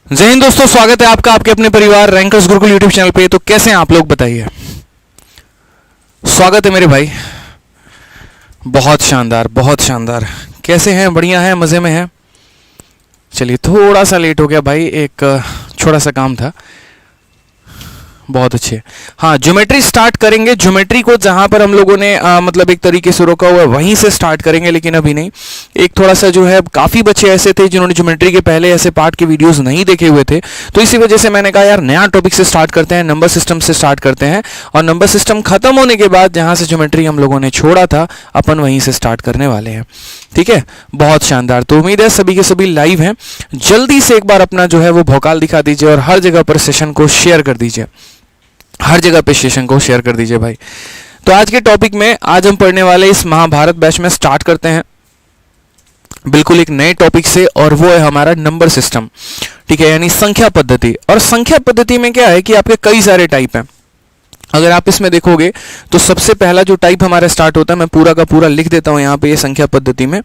जय हिंद दोस्तों, स्वागत है आपका आपके अपने परिवार रैंकर्स गुरुकुल यूट्यूब चैनल पे। तो कैसे हैं आप लोग, बताइए। स्वागत है मेरे भाई। बहुत शानदार, बहुत शानदार। कैसे हैं? बढ़िया हैं, मज़े में हैं। चलिए, थोड़ा सा लेट हो गया भाई, एक छोटा सा काम था। बहुत अच्छे। हाँ, ज्योमेट्री स्टार्ट करेंगे। ज्योमेट्री को जहाँ पर हम लोगों ने मतलब एक तरीके से रोका हुआ है वहीं से स्टार्ट करेंगे, लेकिन अभी नहीं। एक थोड़ा सा जो है, काफ़ी बच्चे ऐसे थे जिन्होंने ज्योमेट्री के पहले ऐसे पार्ट के वीडियोस नहीं देखे हुए थे, तो इसी वजह से मैंने कहा यार नया टॉपिक से स्टार्ट करते हैं, नंबर सिस्टम से स्टार्ट करते हैं। और नंबर सिस्टम खत्म होने के बाद जहाँ से ज्योमेट्री हम लोगों ने छोड़ा था, अपन वहीं से स्टार्ट करने वाले हैं। ठीक है, बहुत शानदार। तो उम्मीद है सभी के सभी लाइव हैं। जल्दी से एक बार अपना जो है वो भौकाल दिखा दीजिए और हर जगह पर सेशन को शेयर कर दीजिए। हर जगह पे सेशन को शेयर कर दीजिए भाई। तो आज के टॉपिक में आज हम पढ़ने वाले इस महाभारत बैच में स्टार्ट करते हैं बिल्कुल एक नए टॉपिक से, और वो है हमारा नंबर सिस्टम। ठीक है, यानी संख्या पद्धति। और संख्या पद्धति में क्या है कि आपके कई सारे टाइप हैं। अगर आप इसमें देखोगे तो सबसे पहला जो टाइप हमारा स्टार्ट होता है, मैं पूरा का पूरा लिख देता हूं यहाँ पे, ये संख्या पद्धति में।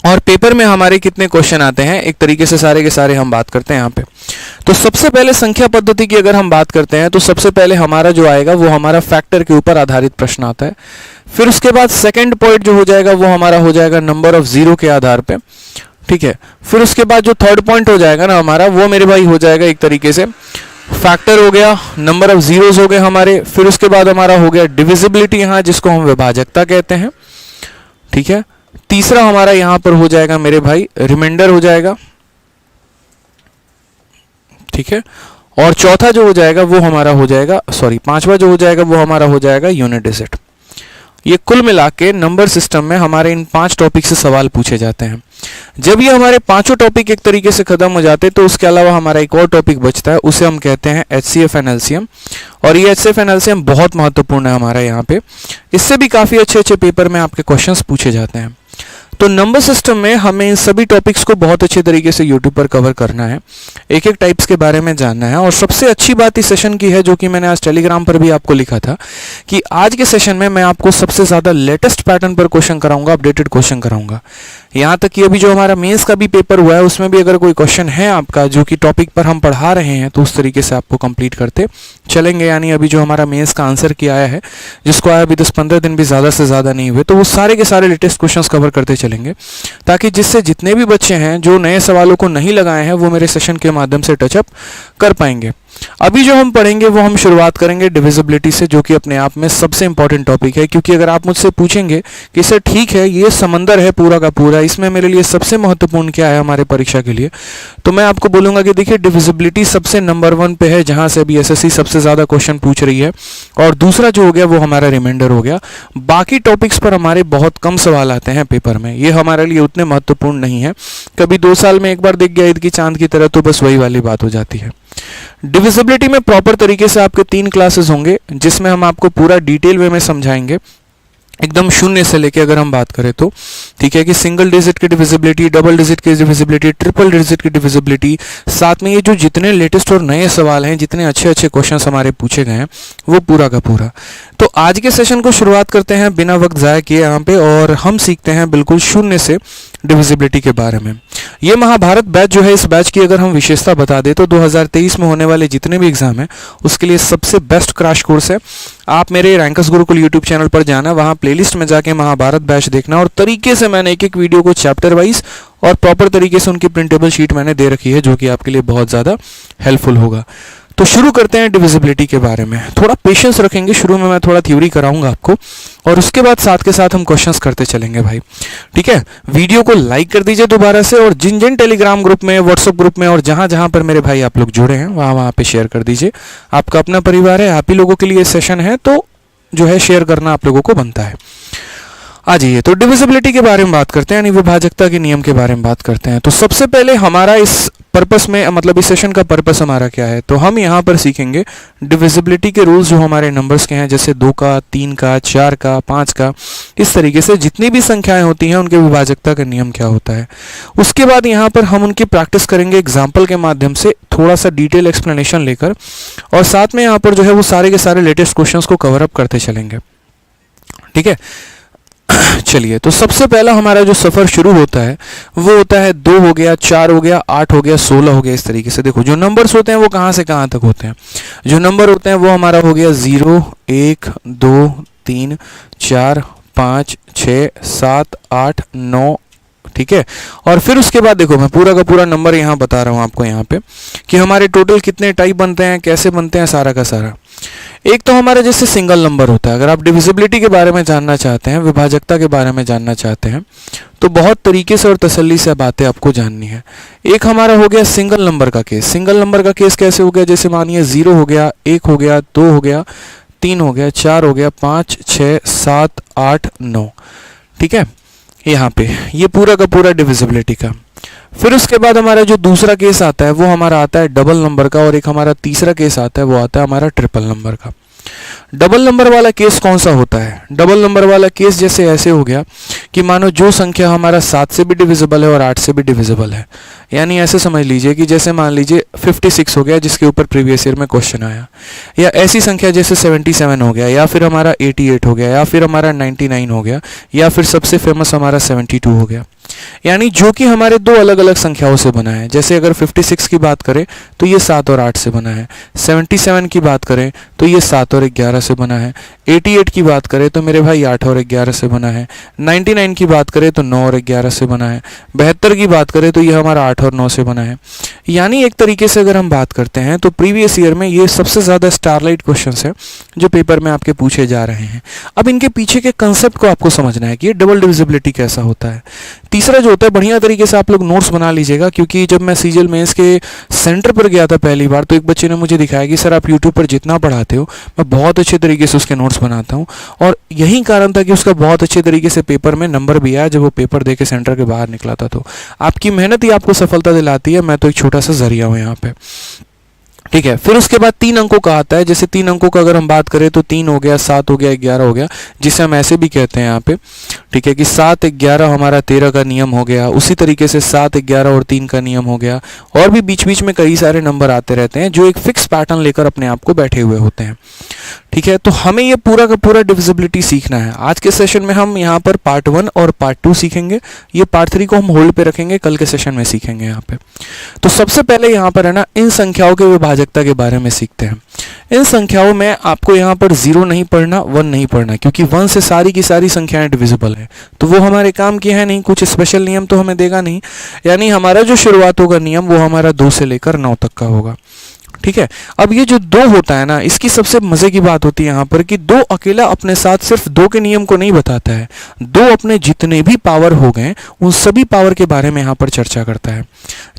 और पेपर में हमारे कितने क्वेश्चन आते हैं, एक तरीके से सारे के सारे हम बात करते हैं यहाँ पे। तो सबसे पहले संख्या पद्धति की अगर हम बात करते हैं तो सबसे पहले हमारा जो आएगा वो हमारा फैक्टर के ऊपर आधारित प्रश्न आता है। फिर उसके बाद सेकंड पॉइंट जो हो जाएगा वो हमारा हो जाएगा नंबर ऑफ जीरो के आधार पे। ठीक है, फिर उसके बाद जो थर्ड पॉइंट हो जाएगा ना हमारा, वो मेरे भाई हो जाएगा एक तरीके से फैक्टर हो गया, नंबर ऑफ जीरोस हो गए हमारे। फिर उसके बाद हमारा हो गया डिविजिबिलिटी, यहाँ जिसको हम विभाजकता कहते हैं। ठीक है, तीसरा हमारा यहां पर हो जाएगा मेरे भाई रिमाइंडर हो जाएगा। ठीक है, और चौथा जो हो जाएगा वो हमारा हो जाएगा, पांचवा जो हो जाएगा वो हमारा हो जाएगा यूनिट डिजिट। ये कुल मिला के नंबर सिस्टम में हमारे इन 5 टॉपिक से सवाल पूछे जाते हैं। जब ये हमारे पांचों टॉपिक एक तरीके से खत्म हो जाते हैं तो उसके अलावा हमारा एक और टॉपिक बचता है, उसे हम कहते हैं HCF एंड LCM। और ये HCF एंड LCM बहुत महत्वपूर्ण है हमारा यहाँ पे। इससे भी काफी अच्छे अच्छे पेपर में आपके क्वेश्चंस पूछे जाते हैं। तो नंबर सिस्टम में हमें इन सभी टॉपिक्स को बहुत अच्छे तरीके से यूट्यूब पर कवर करना है, एक एक टाइप्स के बारे में जानना है। और सबसे अच्छी बात इस सेशन की है, जो कि मैंने आज टेलीग्राम पर भी आपको लिखा था, कि आज के सेशन में मैं आपको सबसे ज़्यादा लेटेस्ट पैटर्न पर क्वेश्चन कराऊंगा, अपडेटेड क्वेश्चन कराऊंगा। यहाँ तक कि अभी जो हमारा मेंस का भी पेपर हुआ है उसमें भी अगर कोई क्वेश्चन है आपका जो कि टॉपिक पर हम पढ़ा रहे हैं, तो उस तरीके से आपको कंप्लीट करते चलेंगे। यानी अभी जो हमारा मेंस का आंसर किया आया है, जिसको आया अभी 10-15 दिन भी ज़्यादा से ज़्यादा नहीं हुए, तो वो सारे के सारे लेटेस्ट क्वेश्चंस कवर करते चलेंगे, ताकि जिससे जितने भी बच्चे हैं जो नए सवालों को नहीं लगाए हैं वो मेरे सेशन के माध्यम से टचअप कर पाएंगे। अभी जो हम पढ़ेंगे वो हम शुरुआत करेंगे डिविजिबिलिटी से, जो कि अपने आप में सबसे इंपॉर्टेंट टॉपिक है। क्योंकि अगर आप मुझसे पूछेंगे कि सर ठीक है ये समंदर है पूरा का पूरा, इसमें मेरे लिए सबसे महत्वपूर्ण क्या है हमारे परीक्षा के लिए, तो मैं आपको बोलूंगा कि देखिए डिविजिबिलिटी सबसे नंबर 1 पे है, जहां से अभी SSC सबसे ज्यादा क्वेश्चन पूछ रही है। और दूसरा जो हो गया वो हमारा रिमाइंडर हो गया। बाकी टॉपिक्स पर हमारे बहुत कम सवाल आते हैं पेपर में, ये हमारे लिए उतने महत्वपूर्ण नहीं है। कभी 2 साल में एक बार दिख गया ईद की चांद की तरह, तो बस वही वाली बात हो जाती है। डिविजिबिलिटी में प्रॉपर तरीके से आपके 3 क्लासेस होंगे, जिसमें हम आपको पूरा डिटेल वे में समझाएंगे, एकदम शून्य से लेके अगर हम बात करें तो। ठीक है, कि सिंगल डिजिट की डिविजिबिलिटी, डबल डिजिट की डिविजिबिलिटी, ट्रिपल डिजिट की डिविजिबिलिटी, साथ में ये जो जितने लेटेस्ट और नए सवाल हैं, जितने अच्छे अच्छे क्वेश्चंस हमारे पूछे गए हैं, वो पूरा का पूरा। तो आज के सेशन को शुरुआत करते हैं बिना वक्त ज़ाया किए यहाँ पे, और हम सीखते हैं बिल्कुल शून्य से डिविजिबिलिटी के बारे में। ये महाभारत बैच जो है, इस बैच की अगर हम विशेषता बता दें तो 2023 में होने वाले जितने भी एग्जाम हैं उसके लिए सबसे बेस्ट क्रैश कोर्स है। आप मेरे रैंकर्स गुरुकुल यूट्यूब चैनल पर जाना, वहाँ प्लेलिस्ट में जाके महाभारत बैच देखना, और तरीके से मैंने एक एक वीडियो को चैप्टर वाइज और प्रॉपर तरीके से उनकी प्रिंटेबल शीट मैंने दे रखी है, जो कि आपके लिए बहुत ज़्यादा हेल्पफुल होगा। तो शुरू करते हैं डिविजिबिलिटी के बारे में। थोड़ा पेशेंस रखेंगे, शुरू में मैं थोड़ा थ्योरी कराऊंगा आपको, और उसके बाद साथ के साथ हम क्वेश्चंस करते चलेंगे भाई। ठीक है, वीडियो को लाइक कर दीजिए दोबारा से, और जिन जिन टेलीग्राम ग्रुप में, व्हाट्सएप ग्रुप में, और जहां जहां पर मेरे भाई आप लोग जुड़े हैं वहां पे शेयर कर दीजिए। आपका अपना परिवार है, आप ही लोगों के लिए सेशन है, तो जो है शेयर करना आप लोगों को बनता है। आ जाइए, तो डिविजिबिलिटी के बारे में बात करते हैं, यानी विभाजकता के नियम के बारे में बात करते हैं। तो सबसे पहले हमारा इस पर्पस में, मतलब इस सेशन का पर्पस हमारा क्या है, तो हम यहाँ पर सीखेंगे डिविजिबिलिटी के रूल्स जो हमारे नंबर्स के हैं, जैसे 2 का, 3 का, 4 का, 5 का, इस तरीके से जितनी भी संख्याएं होती हैं उनके विभाजकता का नियम क्या होता है। उसके बाद यहाँ पर हम उनकी प्रैक्टिस करेंगे एग्जाम्पल के माध्यम से, थोड़ा सा डिटेल एक्सप्लेनेशन लेकर, और साथ में यहाँ पर जो है वो सारे के सारे लेटेस्ट क्वेश्चंस को कवर अप करते चलेंगे। ठीक है, चलिए, तो सबसे पहला हमारा जो सफ़र शुरू होता है वो होता है 2 हो गया, 4 हो गया, 8 हो गया, 16 हो गया। इस तरीके से देखो जो नंबर्स होते हैं वो कहाँ से कहाँ तक होते हैं। जो नंबर होते हैं वो हमारा हो गया 0, 1, 2, 3, 4, 5, 6, 7, 8, 9, ठीक है। और फिर उसके बाद देखो मैं पूरा का पूरा नंबर यहाँ बता रहा हूँ आपको यहाँ पे कि हमारे टोटल कितने टाइप बनते हैं, कैसे बनते हैं, सारा का सारा। एक तो हमारा जैसे सिंगल नंबर होता है। अगर आप डिविजिबिलिटी के बारे में जानना चाहते हैं, विभाजकता के बारे में जानना चाहते हैं, तो बहुत तरीके से और तसल्ली से बातें आपको जाननी है। एक हमारा हो गया सिंगल नंबर का केस। सिंगल नंबर का केस कैसे हो गया, जैसे मानिए 0 हो गया, 1 हो गया, 2 हो गया, 3 हो गया, 4 हो गया, 5, 6, 7, 8, 9, ठीक है। यहाँ पे ये पूरा का पूरा डिविजिबिलिटी का। फिर उसके बाद हमारा जो दूसरा केस आता है वो हमारा आता है डबल नंबर का, और एक हमारा तीसरा केस आता है वो आता है हमारा ट्रिपल नंबर का। डबल नंबर वाला केस कौन सा होता है? डबल नंबर वाला केस जैसे ऐसे हो गया कि मानो जो संख्या हमारा 7 से भी डिविजिबल है और 8 से भी डिविजिबल है, यानी ऐसे समझ लीजिए कि जैसे मान लीजिए 56 हो गया जिसके ऊपर प्रीवियस ईयर में क्वेश्चन आया, या ऐसी संख्या जैसे 77 हो गया, या फिर हमारा 88 हो गया, या फिर हमारा 99 हो गया, या फिर सबसे फेमस हमारा 72 हो गया। यानी जो कि हमारे दो अलग अलग संख्याओं से बना है। जैसे अगर 56 की बात करें तो ये 7 और 8 से बना है, 77 की बात करें तो ये 7 और 11 से बना है, 88 की बात करें तो मेरे भाई 8 और 11 से बना है, 99 की बात करें तो 9 और 11 से बना है, 72 की बात करें तो ये हमारा 8 और 9 से बना है। यानी एक तरीके से अगर हम बात करते हैं तो प्रीवियस ईयर में ये सबसे ज़्यादा स्टारलाइट क्वेश्चंस है जो पेपर में आपके पूछे जा रहे हैं। अब इनके पीछे के कंसेप्ट को आपको समझना है कि ये डबल डिविजिबिलिटी कैसा होता है। तीसरा जो होता है, बढ़िया तरीके से आप लोग नोट्स बना लीजिएगा, क्योंकि जब मैं सीजीएल मेंस के सेंटर पर गया था पहली बार तो एक बच्चे ने मुझे दिखाया कि सर आप यूट्यूब पर जितना पढ़ाते हो मैं बहुत अच्छे तरीके से उसके नोट्स बनाता हूँ, और यही कारण था कि उसका बहुत अच्छे तरीके से पेपर में नंबर भी आया जब वो पेपर दे के सेंटर के बाहर निकला था। तो आपकी मेहनत ही आपको सफलता दिलाती है, मैं तो एक छोटा सा जरिया हूँ यहाँ पे, ठीक है। फिर उसके बाद 3 अंकों का आता है। जैसे 3 अंकों का अगर हम बात करें तो 3 हो गया, 7 हो गया, 11 हो गया, जिसे हम ऐसे भी कहते हैं यहाँ पे, ठीक है, कि 7, 11 हमारा 13 का नियम हो गया। उसी तरीके से 7, 11 और 3 का नियम हो गया, और भी बीच बीच में कई सारे नंबर आते रहते हैं जो एक फिक्स पैटर्न लेकर अपने आप को बैठे हुए होते हैं, ठीक है। तो हमें ये पूरा का पूरा डिविजिबिलिटी सीखना है। आज के सेशन में हम यहाँ पर पार्ट 1 और पार्ट 2 सीखेंगे, ये पार्ट 3 को हम होल्ड पे रखेंगे, कल के सेशन में सीखेंगे यहाँ पे। तो सबसे पहले यहाँ पर है ना, इन संख्याओं के विभाजकता के बारे में सीखते हैं। इन संख्याओं में आपको यहाँ पर 0 नहीं पढ़ना, 1 नहीं पढ़ना, क्योंकि 1 से सारी की सारी संख्याएं डिविजिबल है, तो वो हमारे काम की है नहीं, कुछ स्पेशल नियम तो हमें देगा नहीं। यानी हमारा जो शुरुआत होगा नियम वो हमारा 2 से लेकर 9 तक का होगा, ठीक है। अब ये जो 2 होता है ना, इसकी सबसे मजे की बात होती है यहाँ पर कि 2 अकेला अपने साथ सिर्फ 2 के नियम को नहीं बताता है, 2 अपने जितने भी पावर हो गए उन सभी पावर के बारे में यहाँ पर चर्चा करता है।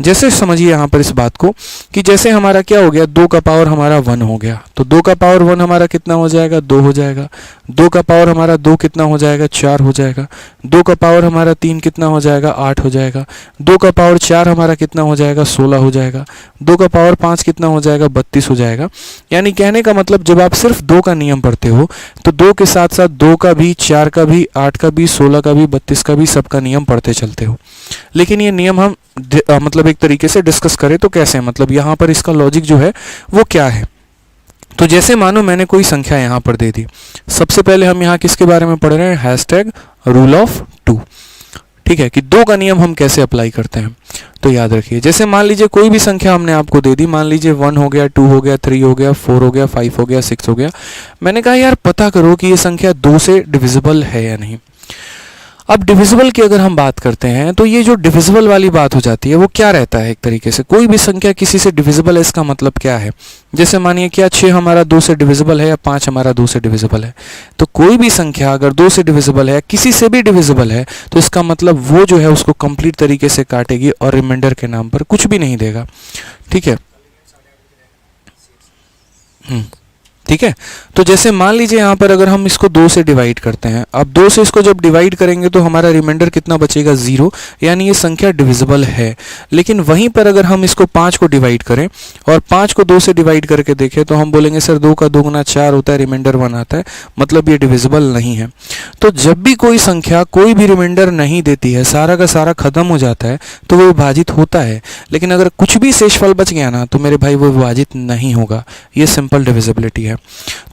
जैसे समझिए यहाँ पर इस बात को कि जैसे हमारा क्या हो गया, 2 का पावर हमारा 1 हो गया, तो 2 का पावर 1 हमारा कितना हो जाएगा, 2 हो जाएगा। 2 का पावर हमारा 2 कितना हो जाएगा, 4 हो जाएगा। 2 का पावर हमारा 3 कितना हो जाएगा, 8 हो जाएगा। 2 का पावर 4 हमारा कितना हो जाएगा, 16 हो जाएगा। 2 का पावर 5 कितना हो जाएगा, 32 हो जाएगा। यानी कहने का मतलब जब आप सिर्फ 2 का नियम पढ़ते हो तो 2 के साथ साथ 2 का भी, 4 का भी, 8 का भी, 16 का भी, 32 का भी, सबका नियम पढ़ते चलते हो। लेकिन ये नियम हम मतलब एक तरीके से डिस्कस करें तो कैसे, मतलब यहाँ पर इसका लॉजिक जो है वो क्या है। तो जैसे मानो मैंने कोई संख्या यहाँ पर दे दी, सबसे पहले हम यहाँ किसके बारे में पढ़ रहे हैं, हैशटैग रूल ऑफ 2, ठीक है, कि 2 का नियम हम कैसे अप्लाई करते हैं। तो याद रखिए, जैसे मान लीजिए कोई भी संख्या हमने आपको दे दी, मान लीजिए 1 हो गया, 2 हो गया, 3 हो गया, 4 हो गया, 5 हो गया, 6 हो गया। मैंने कहा यार पता करो कि ये संख्या 2 से डिविजिबल है या नहीं। अब डिविजिबल की अगर हम बात करते हैं तो ये जो डिविजिबल वाली बात हो जाती है वो क्या रहता है, एक तरीके से कोई भी संख्या किसी से डिविजिबल है, इसका मतलब क्या है। जैसे मानिए क्या 6 हमारा 2 से डिविजिबल है या 5 हमारा 2 से डिविजिबल है। तो कोई भी संख्या अगर 2 से डिविजिबल है, किसी से भी डिविजिबल है, तो इसका मतलब वो जो है उसको कंप्लीट तरीके से काटेगी और रिमाइंडर के नाम पर कुछ भी नहीं देगा, ठीक है। ठीक है। तो जैसे मान लीजिए यहाँ पर अगर हम इसको 2 से डिवाइड करते हैं, अब 2 से इसको जब डिवाइड करेंगे तो हमारा रिमाइंडर कितना बचेगा, 0, यानी ये संख्या डिविजिबल है। लेकिन वहीं पर अगर हम इसको 5 को डिवाइड करें और 5 को 2 से डिवाइड करके देखें तो हम बोलेंगे सर 2 का 2 गुना 4 होता है, रिमाइंडर 1 आता है, मतलब ये डिविजिबल नहीं है। तो जब भी कोई संख्या कोई भी रिमाइंडर नहीं देती है, सारा का सारा खत्म हो जाता है, तो वो विभाजित होता है। लेकिन अगर कुछ भी शेषफल बच गया ना तो मेरे भाई वो विभाजित नहीं होगा। ये सिंपल डिविजिबिलिटी है।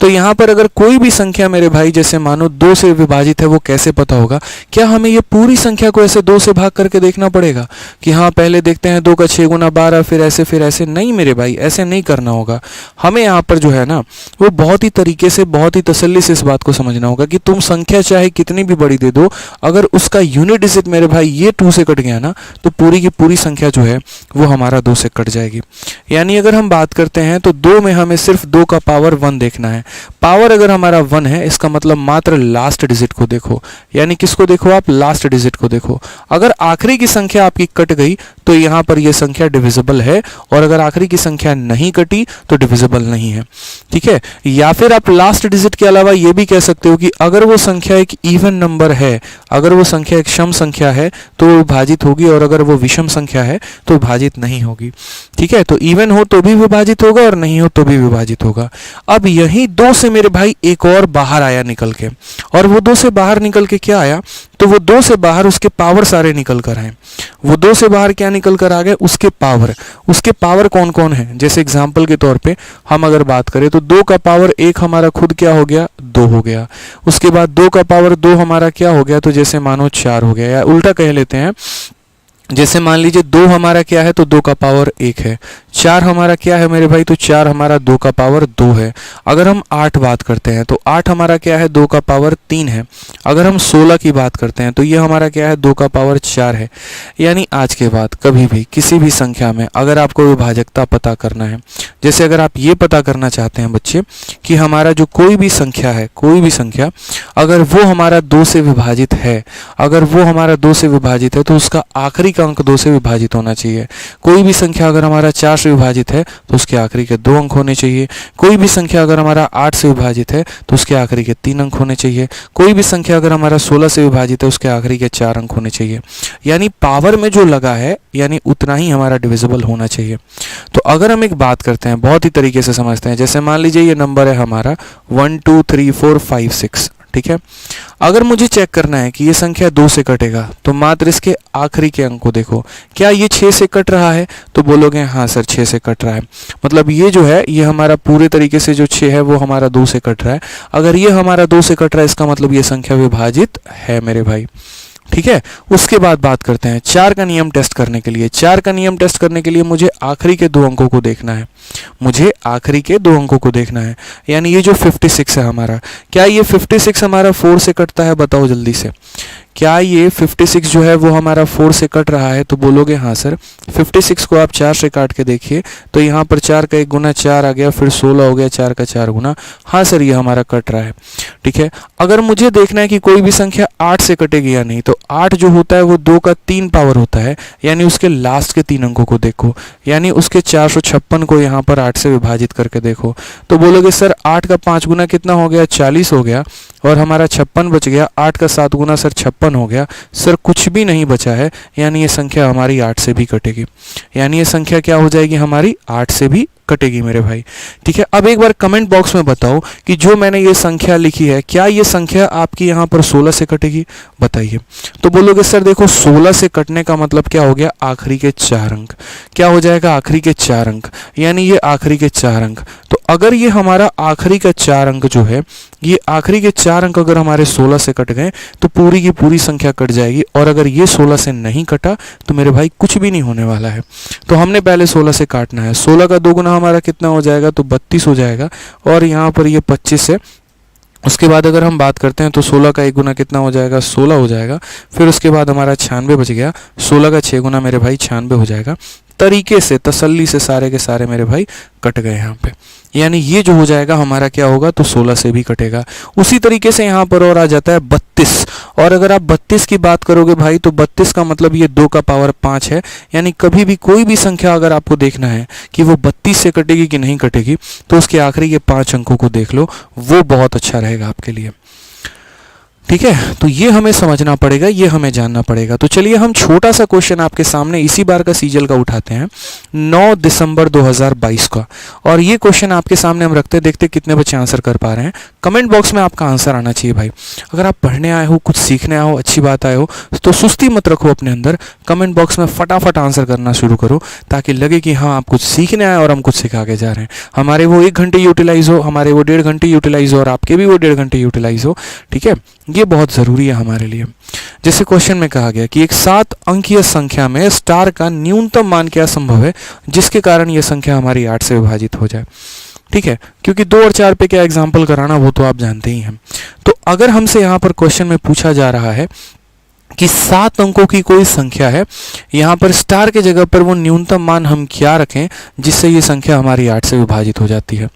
तो यहाँ पर अगर कोई भी संख्या मेरे भाई जैसे मानो 2 से विभाजित है, वो कैसे पता होगा? क्या हमें ये पूरी संख्या को ऐसे 2 से भाग करके देखना पड़ेगा कि हाँ पहले देखते हैं 2 का 6 गुना 12 फिर ऐसे? नहीं मेरे भाई, ऐसे नहीं करना होगा। हमें यहाँ पर जो है ना वो बहुत ही तरीके से, बहुत ही तसल्ली से इस बात को समझना होगा कि तुम संख्या चाहे कितनी भी बड़ी दे दो, अगर उसका यूनिट डिजिट मेरे भाई ये 2 से कट गया ना तो पूरी की पूरी संख्या जो है वो हमारा 2 से कट जाएगी। यानी अगर हम बात करते हैं तो 2 में हमें सिर्फ 2 का पावर 1 देखना है। पावर अगर हमारा 1 है, इसका मतलब मात्र लास्ट डिजिट को देखो। यानी किसको देखो आप? लास्ट डिजिट को देखो। अगर आखिरी की संख्या आपकी कट गई तो यहाँ पर यह संख्या डिविजिबल है, और अगर आखिरी की संख्या नहीं कटी तो डिविजिबल नहीं है। ठीक है, या फिर आप लास्ट डिजिट के अलावा यह भी कह सकते हो कि अगर वो संख्या एक इवन नंबर है, अगर वो संख्या एक सम संख्या है तो विभाजित होगी, और अगर वो विषम संख्या है तो विभाजित नहीं होगी। ठीक है, तो इवन हो तो भी विभाजित होगा और नहीं हो तो भी विभाजित होगा। अब यही 2 से मेरे भाई एक और बाहर आया निकल के, और वो 2 से बाहर निकल के क्या आया? तो वो 2 से बाहर उसके पावर सारे निकल कर आए। वो 2 से बाहर क्या निकल कर आ गए? उसके पावर। उसके पावर कौन कौन है? जैसे एग्जांपल के तौर पे हम अगर बात करें तो 2 का पावर 1 हमारा खुद क्या हो गया? 2 हो गया। उसके बाद 2 का पावर 2 हमारा क्या हो गया? तो जैसे मानो 4 हो गया, या उल्टा कह लेते हैं, जैसे मान लीजिए 2 हमारा क्या है? तो 2 का पावर 1 है। 4 हमारा क्या है मेरे भाई? तो 4 हमारा 2 का पावर 2 है। अगर हम 8 बात करते हैं तो 8 हमारा क्या है? 2 का पावर 3 है। अगर हम 16 की बात करते हैं तो ये हमारा क्या है? 2 का पावर 4 है। यानी आज के बाद कभी भी किसी भी संख्या में अगर आपको विभाजकता पता करना है, जैसे अगर आप ये पता करना चाहते हैं बच्चे कि हमारा जो कोई भी संख्या है, कोई भी संख्या अगर वो हमारा 2 से विभाजित है, अगर वो हमारा 2 से विभाजित है तो उसका आखिरी अंक 2 से विभाजित होना चाहिए। कोई भी संख्या अगर हमारा 4 से विभाजित है तो उसके आखिरी के 2 अंक होने चाहिए। कोई भी संख्या अगर हमारा 8 से विभाजित है तो उसके आखिरी के 3 अंक होने चाहिए। कोई भी संख्या अगर हमारा 16 से विभाजित है उसके आखिरी के 4 अंक होने चाहिए। यानी पावर में जो लगा है यानी उतना ही हमारा डिविजिबल होना चाहिए। तो अगर हम एक बात करते हैं, बहुत ही तरीके से समझते हैं, जैसे मान लीजिए ये नंबर है हमारा 1 2 3 4 5 6। ठीक है, अगर मुझे चेक करना है कि ये संख्या 2 से कटेगा तो मात्र इसके आखिरी के अंक को देखो। क्या ये 6 से कट रहा है? तो बोलोगे हाँ सर 6 से कट रहा है। मतलब ये जो है ये हमारा पूरे तरीके से जो 6 है वो हमारा 2 से कट रहा है। अगर ये हमारा 2 से कट रहा है इसका मतलब ये संख्या विभाजित है मेरे भाई। ठीक है, उसके बाद बात करते हैं 4 का नियम टेस्ट करने के लिए। 4 का नियम टेस्ट करने के लिए मुझे आखिरी के 2 अंकों को देखना है। मुझे आखिरी के 2 अंकों को देखना है। यानी ये जो 56 है हमारा, क्या ये 56 हमारा 4 से कटता है? बताओ जल्दी से, क्या ये 56 जो है वो हमारा 4 से कट रहा है? तो बोलोगे हाँ सर। 56 को आप 4 से काट के देखिए तो यहाँ पर 4 का 1 गुना 4 आ गया, फिर 16 हो गया, 4 का 4 गुना। हाँ सर ये हमारा कट रहा है। ठीक है, अगर मुझे देखना है कि कोई भी संख्या 8 से कटेगी या नहीं, तो 8 जो होता है वो 2 का 3 पावर होता है। यानी उसके लास्ट के 3 अंकों को देखो, यानी उसके 456 को यहाँ पर 8 से विभाजित करके देखो। तो बोलोगे सर 8 का 5 गुना कितना हो गया? 40 हो गया, और हमारा 56 बच गया। 8 का 7 गुना सर 56 हो गया। सर कुछ भी नहीं बचा है, यानी ये संख्या हमारी 8 से भी कटेगी। यानी ये संख्या क्या हो जाएगी? हमारी 8 से भी कटेगी मेरे भाई। ठीक है, अब एक बार कमेंट बॉक्स में बताओ कि जो मैंने ये संख्या लिखी है क्या ये संख्या आपकी यहाँ पर 16 से कटेगी? बताइए। तो बोलोगे सर देखो 16 से कटने का मतलब क्या हो गया? आखिरी के 4 अंक। क्या हो जाएगा? आखिरी के 4 अंक, यानी ये आखिरी के 4 अंक। तो अगर ये हमारा आखिरी का 4 अंक जो है, ये आखिरी के 4 अंक अगर हमारे 16 से कट गए तो पूरी की पूरी संख्या कट जाएगी। और अगर ये 16 से नहीं कटा तो मेरे भाई कुछ भी नहीं होने वाला है। तो हमने पहले 16 से काटना है। 16 का 2 गुना हमारा कितना हो जाएगा? तो 32 हो जाएगा, और यहाँ पर ये 25 है। उसके बाद अगर हम बात करते हैं तो 16 का 1 गुना कितना हो जाएगा? 16 हो जाएगा। फिर उसके बाद हमारा 96 बच गया। 16 का 6 गुना मेरे भाई 96 हो जाएगा। तरीके से तसल्ली से सारे के सारे मेरे भाई कट गए यहाँ पे। यानी ये जो हो जाएगा हमारा क्या होगा? तो 16 से भी कटेगा। उसी तरीके से यहाँ पर और आ जाता है 32। और अगर आप 32 की बात करोगे भाई तो 32 का मतलब ये 2 का पावर 5 है। यानी कभी भी कोई भी संख्या अगर आपको देखना है कि वो 32 से कटेगी कि नहीं कटेगी तो उसके आखिरी के 5 अंकों को देख लो, वो बहुत अच्छा रहेगा आपके लिए। ठीक है, तो ये हमें समझना पड़ेगा, ये हमें जानना पड़ेगा। तो चलिए हम छोटा सा क्वेश्चन आपके सामने इसी बार का सीजल का उठाते हैं, 9 दिसंबर 2022 का, और ये क्वेश्चन आपके सामने हम रखते, देखते कितने बच्चे आंसर कर पा रहे हैं। कमेंट बॉक्स में आपका आंसर आना चाहिए भाई। अगर आप पढ़ने आए हो, कुछ सीखने आए हो, अच्छी बात आए हो, तो सुस्ती मत रखो अपने अंदर, कमेंट बॉक्स में फटाफट आंसर करना शुरू करो, ताकि लगे कि हाँ आप कुछ सीखने आए और हम कुछ सिखा के जा रहे हैं। हमारे वो 1 घंटे यूटिलाइज हो, हमारे वो 1.5 घंटे यूटिलाइज हो, और आपके भी वो 1.5 घंटे यूटिलाइज हो। ठीक है, ये बहुत ज़रूरी है हमारे लिए। जैसे क्वेश्चन में कहा गया कि एक 7 अंकीय संख्या में स्टार का न्यूनतम मान क्या संभव है जिसके कारण यह संख्या हमारी 8 से विभाजित हो जाए। ठीक है, क्योंकि 2 और 4 पे क्या एग्जाम्पल कराना वो तो आप जानते ही हैं। तो अगर हमसे यहाँ पर क्वेश्चन में पूछा जा रहा है कि 7 अंकों की कोई संख्या है, यहाँ पर स्टार के जगह पर वो न्यूनतम मान हम क्या रखें जिससे ये संख्या हमारी 8 से विभाजित हो जाती है।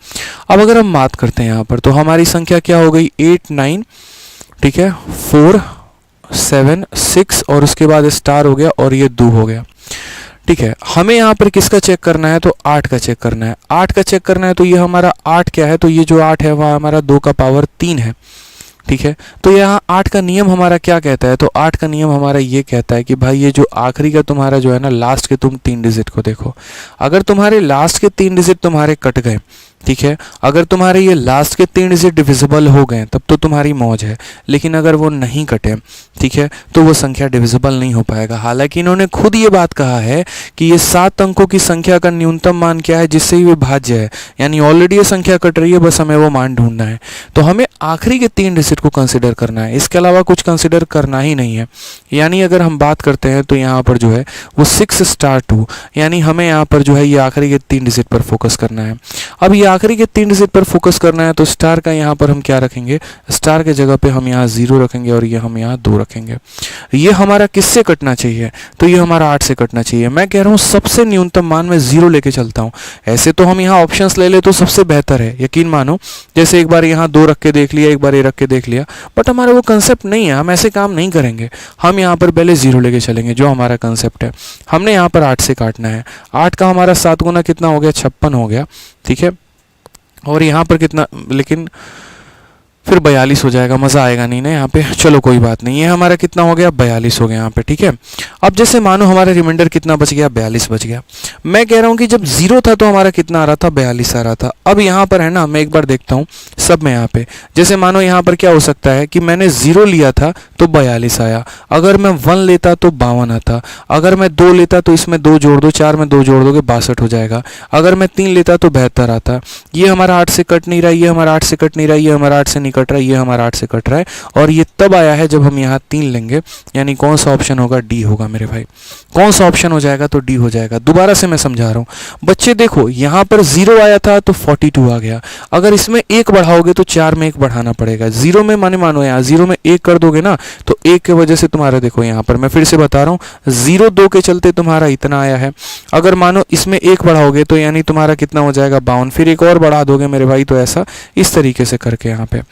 अब अगर हम बात करते हैं यहाँ पर, तो हमारी संख्या क्या हो गई, 8 9, ठीक है, 4 7 6, और उसके बाद स्टार हो गया और ये 2 हो गया। ठीक है, हमें यहाँ पर किसका चेक करना है, तो 8 का चेक करना है। 8 का चेक करना है, तो ये हमारा 8 क्या है, तो ये जो 8 है वह हमारा 2 का पावर 3 है। ठीक है, तो यहाँ 8 का नियम हमारा क्या कहता है, तो 8 का नियम हमारा ये कहता है कि भाई ये जो आखिरी का तुम्हारा जो है ना, लास्ट के तुम 3 डिजिट को देखो। अगर तुम्हारे लास्ट के 3 डिजिट तुम्हारे कट गए, ठीक है, अगर तुम्हारे ये लास्ट के 3 डिजिट डिविजिबल हो गए तब तो तुम्हारी मौज है, लेकिन अगर वो नहीं कटे, ठीक है, तो वो संख्या डिविजिबल नहीं हो पाएगा। हालांकि इन्होंने खुद ये बात कहा है कि ये 7 अंकों की संख्या का न्यूनतम मान क्या है जिससे ये विभाज्य है, यानी ऑलरेडी ये संख्या कट रही है, बस हमें वो मान ढूंढना है। तो हमें आखिरी के 3 डिजिट को कंसिडर करना है, इसके अलावा कुछ कंसिडर करना ही नहीं है। यानी अगर हम बात करते हैं तो यहाँ पर जो है वो 6 स्टार 2, यानी हमें यहाँ पर जो है ये आखिरी के 3 डिजिट पर फोकस करना है। अब ये आखिरी के 3 डिजिट पर फोकस करना है, तो स्टार का यहाँ पर हम क्या रखेंगे, स्टार के जगह पे हम यहाँ 0 रखेंगे और ये हम यहाँ 2 रखेंगे। ये हमारा किससे कटना चाहिए, तो ये हमारा 8 से कटना चाहिए। मैं कह रहा हूँ सबसे न्यूनतम मान में 0 लेके चलता हूँ। ऐसे तो हम यहाँ ऑप्शंस ले ले तो सबसे बेहतर है, यकीन मानो। जैसे एक बार यहाँ 2 रख के देख लिया, एक बार ये रख के देख लिया, बट हमारा वो कंसेप्ट नहीं है, हम ऐसे काम नहीं करेंगे। हम यहाँ पर पहले 0 लेके चलेंगे, जो हमारा कंसेप्ट है। हमने यहाँ पर 8 से काटना है। 8 का हमारा 7 गुना कितना हो गया, 56 हो गया। ठीक है, और यहाँ पर कितना, लेकिन फिर 42 हो जाएगा, मज़ा आएगा नहीं ना यहाँ पे। चलो कोई बात नहीं, ये हमारा कितना हो गया, 42 हो गया यहाँ पे। ठीक है, अब जैसे मानो हमारा रिमाइंडर कितना बच गया, 42 बच गया। मैं कह रहा हूँ कि जब 0 था तो हमारा कितना आ रहा था, 42 आ रहा था। अब यहाँ पर है ना, मैं एक बार देखता हूँ सब में यहाँ पे, जैसे मानो यहाँ पर क्या हो सकता है कि मैंने 0 लिया था तो 42 आया, अगर मैं 1 लेता तो 52 आता, अगर मैं 2 लेता तो इसमें 2 जोड़ दो, 4 में 2 जोड़ दोगे 62 हो जाएगा, अगर मैं 3 लेता तो 72 आता। ये हमारा 8 से कट नहीं रहा, ये हमारा 8 से कट नहीं रहा, ये हमारा 8 से कट रहा है, ये हमारा 8 से कट रहा है, और ये तब आया है जब हम यहाँ 3 लेंगे। यानी कौन सा ऑप्शन होगा, डी होगा मेरे भाई। कौन सा ऑप्शन हो जाएगा, तो डी हो जाएगा। दोबारा से मैं समझा रहा हूँ बच्चे, देखो यहाँ पर 0 आया था तो 42 आ गया, अगर इसमें 1 बढ़ाओगे तो 4 में 1 बढ़ाना पड़ेगा। 0 में मानो यहाँ 0 में 1 कर दोगे ना, तो 1 के वजह से तुम्हारा देखो यहाँ पर मैं फिर से बता रहा हूँ 0 2 के चलते तुम्हारा इतना आया है। अगर मानो इसमें 1 बढ़ाओगे तो यानी तुम्हारा कितना हो जाएगा, 52, फिर 1 और बढ़ा दोगे मेरे भाई, तो ऐसा इस तरीके से करके यहाँ पे।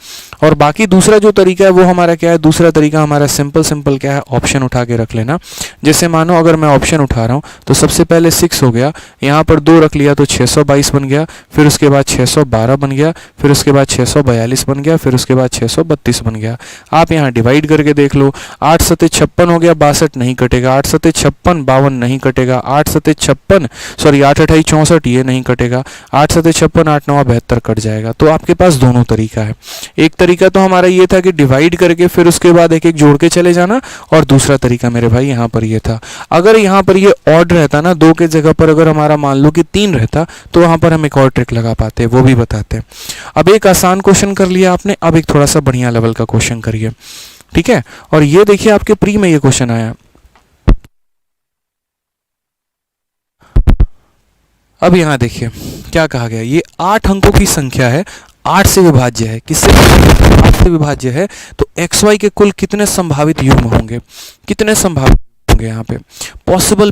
और बाकी दूसरा जो तरीका है वो हमारा क्या है, दूसरा तरीका हमारा सिंपल क्या है, ऑप्शन उठा के रख लेना। जैसे मानो अगर मैं ऑप्शन उठा रहा हूँ तो सबसे पहले 6 हो गया, यहाँ पर 2 रख लिया तो 622 बन गया, फिर उसके बाद 612 बन गया, फिर उसके बाद 642 बन गया, फिर उसके बाद 632 बन गया। आप यहाँ डिवाइड करके देख लो, 8 सते 56 हो गया, 62 नहीं कटेगा, 8 सते 56 52 नहीं कटेगा, 8 सते 56 सॉरी 8 28 64 ये नहीं कटेगा, 8 सते 56 8 9 72 कट जाएगा। तो आपके पास दोनों तरीका है। एक तरीका तो हमारा ये था कि डिवाइड करके फिर उसके बाद एक एक जोड़ के चले जाना, और दूसरा तरीका मेरे भाई यहाँ पर ये था। अगर यहाँ पर ये ऑड रहता ना, 2 के जगह पर अगर हमारा मान लो कि 3 रहता, तो वहाँ पर हम एक और ट्रिक लगा पाते, वो भी बताते हैं। अब एक आसान क्वेश्चन कर लिया आपने, अब एक थोड़ा सा बढ़िया लेवल का क्वेश्चन करिए। ठीक है, और ये देखिए आपके प्री में ये क्वेश्चन आया। अब यहाँ देखिए क्या कहा गया, ये 8 अंकों की संख्या है, 8 से विभाज्य है। किससे, 8 से विभाज्य है, तो एक्स वाई के कुल कितने संभावित युग्म होंगे, कितने संभावित होंगे। यहाँ पे पॉसिबल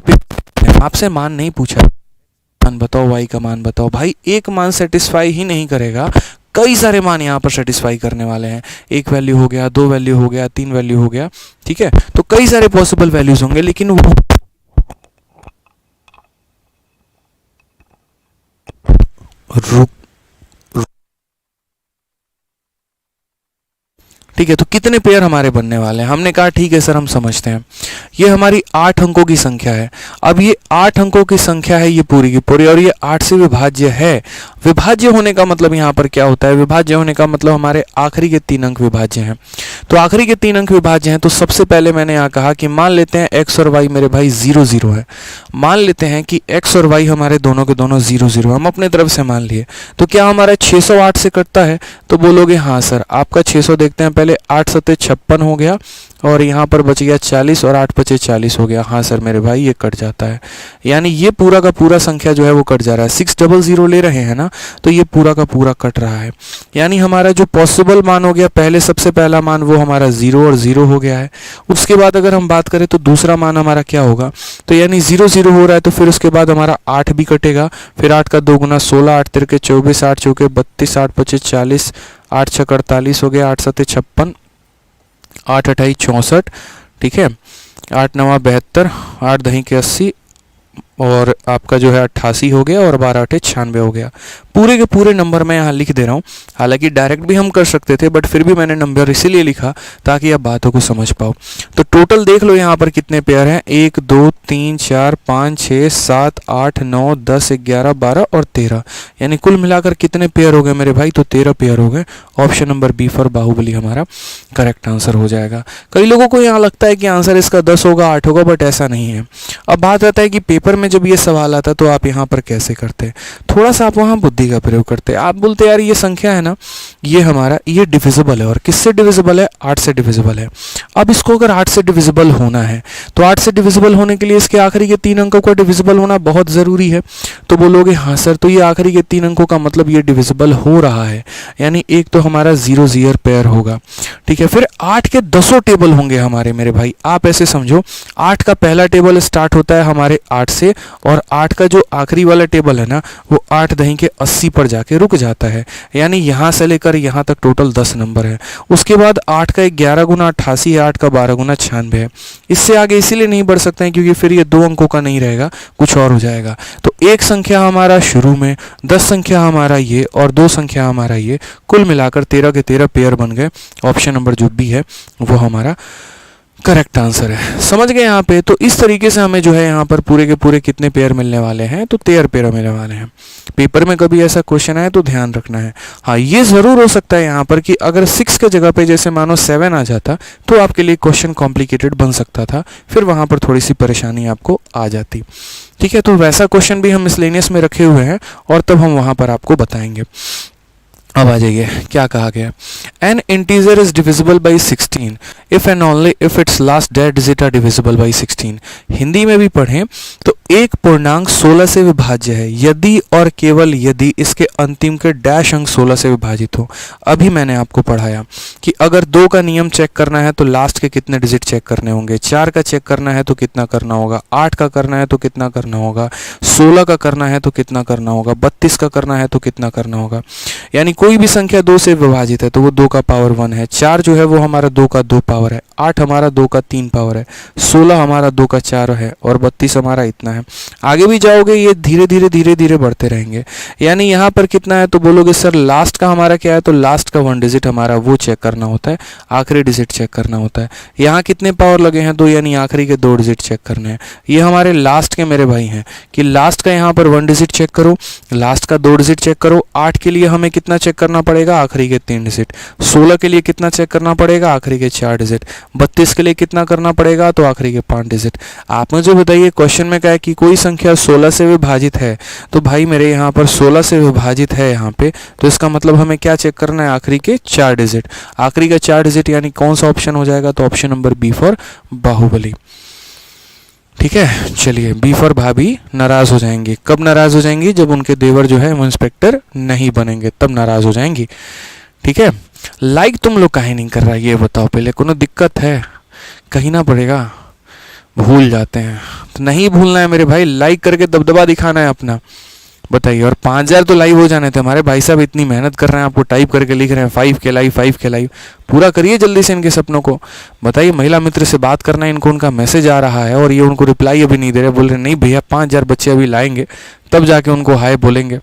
आपसे मान नहीं पूछा, मान बताओ, वाई का मान बताओ। भाई एक मान सेटिस्फाई ही नहीं करेगा, कई सारे मान यहाँ पर सेटिस्फाई करने वाले हैं। 1 वैल्यू हो गया, 2 वैल्यू हो गया, 3 वैल्यू हो गया। ठीक है, तो कई सारे पॉसिबल वैल्यूज होंगे, लेकिन वो रुक ठीक है, तो कितने पेयर हमारे बनने वाले हैं? हमने कहा ठीक है सर हम समझते हैं, ये हमारी 8 अंकों की संख्या है। अब ये 8 अंकों की संख्या है ये पूरी की पूरी, और ये 8 से विभाज्य है। विभाज्य होने का मतलब यहाँ पर क्या होता है? विभाज्य होने का मतलब हमारे आखिरी के 3 अंक विभाज्य हैं। तो आखिरी के 3 अंक विभाज्य हैं, तो सबसे पहले मैंने यहाँ कहा कि मान लेते हैं x और y मेरे भाई 0 0 है। मान लेते हैं कि x और y हमारे दोनों के दोनों 0 0, हम अपने तरफ से मान लिए। तो क्या हमारा 608 से कटता है? तो बोलोगे हाँ सर। आपका 600 देखते हैं पहले, 8 सत्ते 56 हो गया, और यहाँ पर बच गया 40, और 8 पचे 40 हो गया। हाँ सर मेरे भाई ये कट जाता है, यानी ये पूरा का पूरा संख्या जो है वो कट जा रहा है। 600 ले रहे हैं ना, तो ये पूरा का पूरा कट रहा है। यानी हमारा जो पॉसिबल मान हो गया, पहले सबसे पहला मान वो हमारा 0 और 0 हो गया है। उसके बाद अगर हम बात करें तो दूसरा मान हमारा क्या होगा? तो यानी 0 0 हो रहा है, तो फिर उसके बाद हमारा 8 भी कटेगा। फिर 8 का 2 गुना 16, 8 तिरके 24, 8 चौके 32, 8 पचे 40, 8 छक 48 हो गया, 8 सत्ते 56, 8 अठाई 64, ठीक है, 8 नवा 72, 8 दही के 80, और आपका जो है 88 हो गया, और 12 अठे 96 हो गया। पूरे के पूरे नंबर मैं यहाँ लिख दे रहा हूँ। हालांकि डायरेक्ट भी हम कर सकते थे, बट फिर भी मैंने नंबर इसीलिए लिखा ताकि आप बातों को समझ पाओ। तो टोटल देख लो यहाँ पर कितने पेयर हैं, 1 2 3 4 5 6 7 8 9 10 11 12 और 13, यानी कुल मिलाकर कितने पेयर हो गए मेरे भाई? तो 13 पेयर हो गए। Option number B for Baahubali हमारा करेक्ट आंसर हो जाएगा। कई लोगों को यहाँ लगता है कि आंसर इसका 10 होगा 8 होगा, बट ऐसा नहीं है। अब बात आता है कि पेपर में जब ये सवाल आता तो आप यहाँ पर कैसे करते? थोड़ा सा आप वहाँ बुद्धि का प्रयोग करते। आप बोलते यार ये संख्या है ना, ये हमारा ये डिविजिबल है, और किससे डिविजिबल है? 8 से डिविजिबल है। अब इसको अगर 8 से डिविजिबल होना है, तो 8 से डिविजिबल होने के लिए इसके आखिरी के 3 अंकों का डिविजिबल होना बहुत ज़रूरी है। तो बोलोगे हाँ सर, तो ये आखिरी के 3 अंकों का मतलब ये डिविजिबल हो रहा है, यानी एक तो हमारा 0 0 पेयर होगा, ठीक है। फिर 8 के 10 टेबल होंगे हमारे मेरे भाई। आप ऐसे समझो, 8 का पहला टेबल स्टार्ट होता है हमारे 8 से, और 8 का जो आखिरी वाला टेबल है ना, वो 8 दही के 80 पर जाके रुक जाता है, यानी यहाँ से लेकर यहाँ तक टोटल 10 नंबर है। उसके बाद 8 का 11 गुना 88 है, 8 का 12 गुना 96 है। इससे आगे इसीलिए नहीं बढ़ सकते हैं क्योंकि फिर ये 2 अंकों का नहीं रहेगा, कुछ और हो जाएगा। तो एक संख्या हमारा शुरू में, 10 संख्या हमारा ये, और 2 संख्या हमारा ये, कुल मिलाकर 13 के 13 पेयर बन गए। ऑप्शन नंबर जो बी है वो हमारा करेक्ट आंसर है। समझ गए यहाँ पे? तो इस तरीके से हमें जो है यहाँ पर पूरे के पूरे कितने पेयर मिलने वाले हैं? तो 13 पेयर मिलने वाले हैं। पेपर में कभी ऐसा क्वेश्चन आए तो ध्यान रखना है। हाँ, ये ज़रूर हो सकता है यहाँ पर कि अगर 6 के जगह पे जैसे मानो 7 आ जाता तो आपके लिए क्वेश्चन कॉम्प्लिकेटेड बन सकता था, फिर वहाँ पर थोड़ी सी परेशानी आपको आ जाती, ठीक है। तो वैसा क्वेश्चन भी हम मिसलेनियस में रखे हुए हैं, और तब हम वहाँ पर आपको बताएंगे। अब आ जाइए, क्या कहा गया? An integer is divisible by 16 if and only if it's last dead digit are divisible by 16। Hindi में भी पढ़ें तो एक पूर्णांक 16 से विभाज्य है यदि और केवल यदि इसके अंतिम के डैश अंक 16 से विभाजित हो। अभी मैंने आपको पढ़ाया कि अगर 2 का नियम चेक करना है तो लास्ट के कितने डिजिट चेक करने होंगे, 4 का चेक करना है तो कितना करना होगा, 8 का करना है तो कितना करना होगा, 16 का करना है तो कितना करना होगा, 32 का करना है तो कितना करना होगा। यानी कोई भी संख्या 2 से विभाजित है तो वो 2 का पावर 1 है, 4 जो है वो हमारा 2 का 2 पावर है, 8 हमारा 2 का 3 पावर है, 16 हमारा 2 का 4 है, और 32 हमारा इतना है। आगे भी जाओगे ये धीरे धीरे बढ़ते रहेंगे। यानी यहाँ पर कितना है तो बोलोगे सर लास्ट का हमारा क्या है, तो लास्ट का 1 डिजिट हमारा वो चेक करना होता है, आखिरी डिजिट चेक करना होता है। यहाँ कितने पावर लगे हैं? 2, यानी आखिरी के 2 डिजिट चेक करने हैं। ये हमारे लास्ट के मेरे भाई हैं कि लास्ट का यहाँ पर 1 डिजिट चेक करो, लास्ट का 2 डिजिट चेक करो। 8 के लिए हमें कितना चेक करना पड़ेगा? आखिरी के 3 डिजिट। 16 के लिए कितना चेक करना पड़ेगा? आखिरी के 4 डिजिट। 32 के लिए कितना करना पड़ेगा? तो आखिरी के 5 डिजिट। आप मुझे बताइए, क्वेश्चन में क्या है कि कोई संख्या 16 से विभाजित है, तो भाई मेरे यहाँ पर 16 से विभाजित है यहाँ पे, तो इसका मतलब हमें क्या चेक करना है? आखिरी के 4 डिजिट। आखिरी का 4 डिजिट यानी कौन सा ऑप्शन हो जाएगा? तो option number B for Baahubali, ठीक है। चलिए, बी फॉर भाभी नाराज हो जाएंगी। कब नाराज हो जाएंगी? जब उनके देवर जो है वो इंस्पेक्टर नहीं बनेंगे, तब नाराज हो जाएंगी, ठीक है। लाइक तुम लोग काहे नहीं कर रहा ये बताओ पहले, कोनो दिक्कत है? कहीं ना पड़ेगा, भूल जाते हैं। तो नहीं भूलना है मेरे भाई, लाइक करके दबदबा दिखाना है अपना। बताइए, और 5000 तो लाइव हो जाने थे हमारे भाई साहब, इतनी मेहनत कर रहे हैं, आपको टाइप करके लिख रहे हैं 5 के लाइव, 5 के लाइव। पूरा करिए जल्दी से इनके सपनों को। बताइए, महिला मित्र से बात करना है, इनको उनका मैसेज आ रहा है और ये उनको रिप्लाई अभी नहीं दे रहे, बोल रहे नहीं भैया 5000 बच्चे अभी लाएंगे तब जाके उनको हाय बोलेंगे।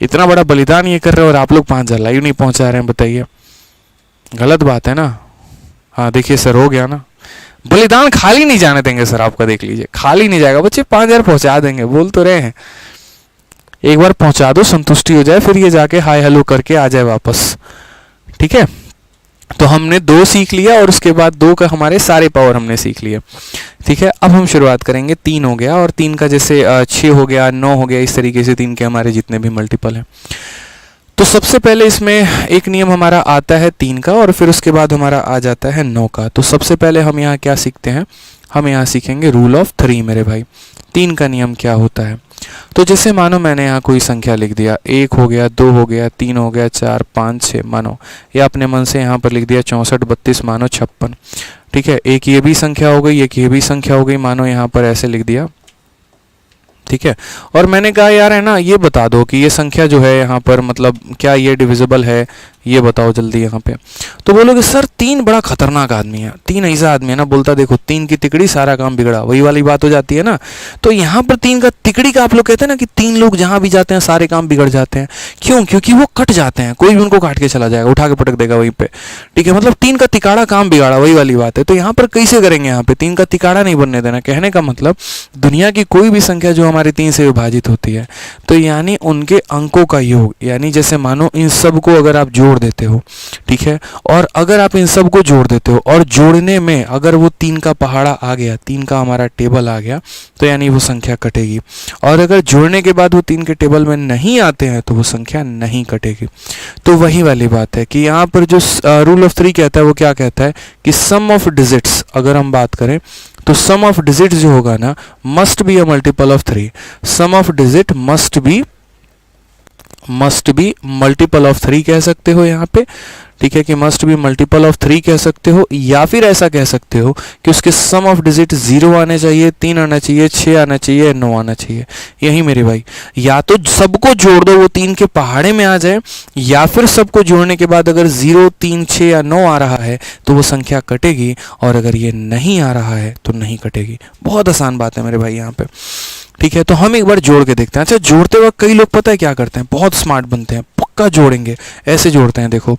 इतना बड़ा बलिदान ये कर रहे हैं और आप लोग 5000 लाइव नहीं पहुंचा रहे हैं, बताइए। गलत बात है ना। हाँ देखिए सर, हो गया ना। बलिदान खाली नहीं जाने देंगे सर आपका, देख लीजिए खाली नहीं जाएगा बच्चे, 5,000 पहुंचा देंगे, बोल तो रहे हैं। एक बार पहुंचा दो, संतुष्टि हो जाए, फिर ये जाके हाय हेलो करके आ जाए वापस। ठीक है, तो हमने 2 सीख लिया और उसके बाद 2 का हमारे सारे पावर हमने सीख लिए। ठीक है, अब हम शुरुआत करेंगे। 3 हो गया, और 3 का जैसे 6 हो गया, 9 हो गया, इस तरीके से 3 के हमारे जितने भी मल्टीपल हैं। तो सबसे पहले इसमें एक नियम हमारा आता है 3 का, और फिर उसके बाद हमारा आ जाता है 9 का। तो सबसे पहले हम यहाँ क्या सीखते हैं, हम यहाँ सीखेंगे रूल ऑफ 3 मेरे भाई। 3 का नियम क्या होता है, तो जैसे मानो मैंने यहाँ कोई संख्या लिख दिया, 1 हो गया, 2 हो गया, 3 हो गया, 4, 5, 6 मानो, या अपने मन से यहाँ पर लिख दिया 64, 32 मानो 56। ठीक है, एक ये भी संख्या हो गई, एक ये भी संख्या हो गई, मानो यहाँ पर ऐसे लिख दिया। ठीक है, और मैंने कहा यार है ना, ये बता दो कि ये संख्या जो है यहाँ पर मतलब क्या ये डिविजिबल है, ये बताओ जल्दी यहाँ पे। तो बोलोगे सर 3 बड़ा खतरनाक आदमी है, 3 ऐसा आदमी है ना, बोलता देखो 3 की तिकड़ी सारा काम बिगड़ा, वही वाली बात हो जाती है ना। तो यहाँ पर 3 का तिकड़ी का आप लोग कहते हैं ना कि 3 लोग जहाँ भी जाते हैं सारे काम बिगड़ जाते हैं। क्यों? क्योंकि वो कट जाते हैं, कोई भी उनको काट के चला जाएगा, उठा के पटक देगा वहीं पे। ठीक है, मतलब 3 का तिकाड़ा काम बिगाड़ा, वही वाली बात है। तो यहाँ पर कैसे करेंगे, यहाँ पे 3 का तिकाड़ा नहीं बनने देना। कहने का मतलब दुनिया की कोई भी संख्या जो हमारी 3 से विभाजित होती है, तो यानी उनके अंकों का योग, यानी जैसे मानो इन सब को अगर आप जोड़ देते हो, ठीक है, और अगर आप इन सब को जोड़ देते हो और जोड़ने में अगर वो 3 का पहाड़ा आ गया, 3 का हमारा टेबल आ गया, तो यानी वो संख्या कटेगी। और अगर जोड़ने के बाद वो 3 के टेबल में नहीं आते हैं तो वो संख्या नहीं कटेगी। तो वही वाली बात है कि यहाँ पर जो रूल ऑफ 3 कहता है वो क्या कहता है कि सम ऑफ डिजिट्स, अगर हम बात करें तो सम ऑफ डिजिट्स जो होगा ना, must be a multiple of 3। Sum of digit must be multiple of 3 कह सकते हो यहाँ पे। ठीक है, कि मस्ट बी मल्टीपल ऑफ 3 कह सकते हो, या फिर ऐसा कह सकते हो कि उसके सम ऑफ डिजिट 0 आने चाहिए, 3 आना चाहिए, 6 आना चाहिए, 9 आना चाहिए। यही मेरे भाई, या तो सबको जोड़ दो वो 3 के पहाड़े में आ जाए, या फिर सबको जोड़ने के बाद अगर 0, 3, 6 या 9 आ रहा है तो वो संख्या कटेगी, और अगर ये नहीं आ रहा है तो नहीं कटेगी। बहुत आसान बात है मेरे भाई यहाँ पे। ठीक है, तो हम एक बार जोड़ के देखते हैं। अच्छा, जोड़ते वक्त कई लोग पता है क्या करते हैं, बहुत स्मार्ट बनते हैं, पक्का जोड़ेंगे, ऐसे जोड़ते हैं। देखो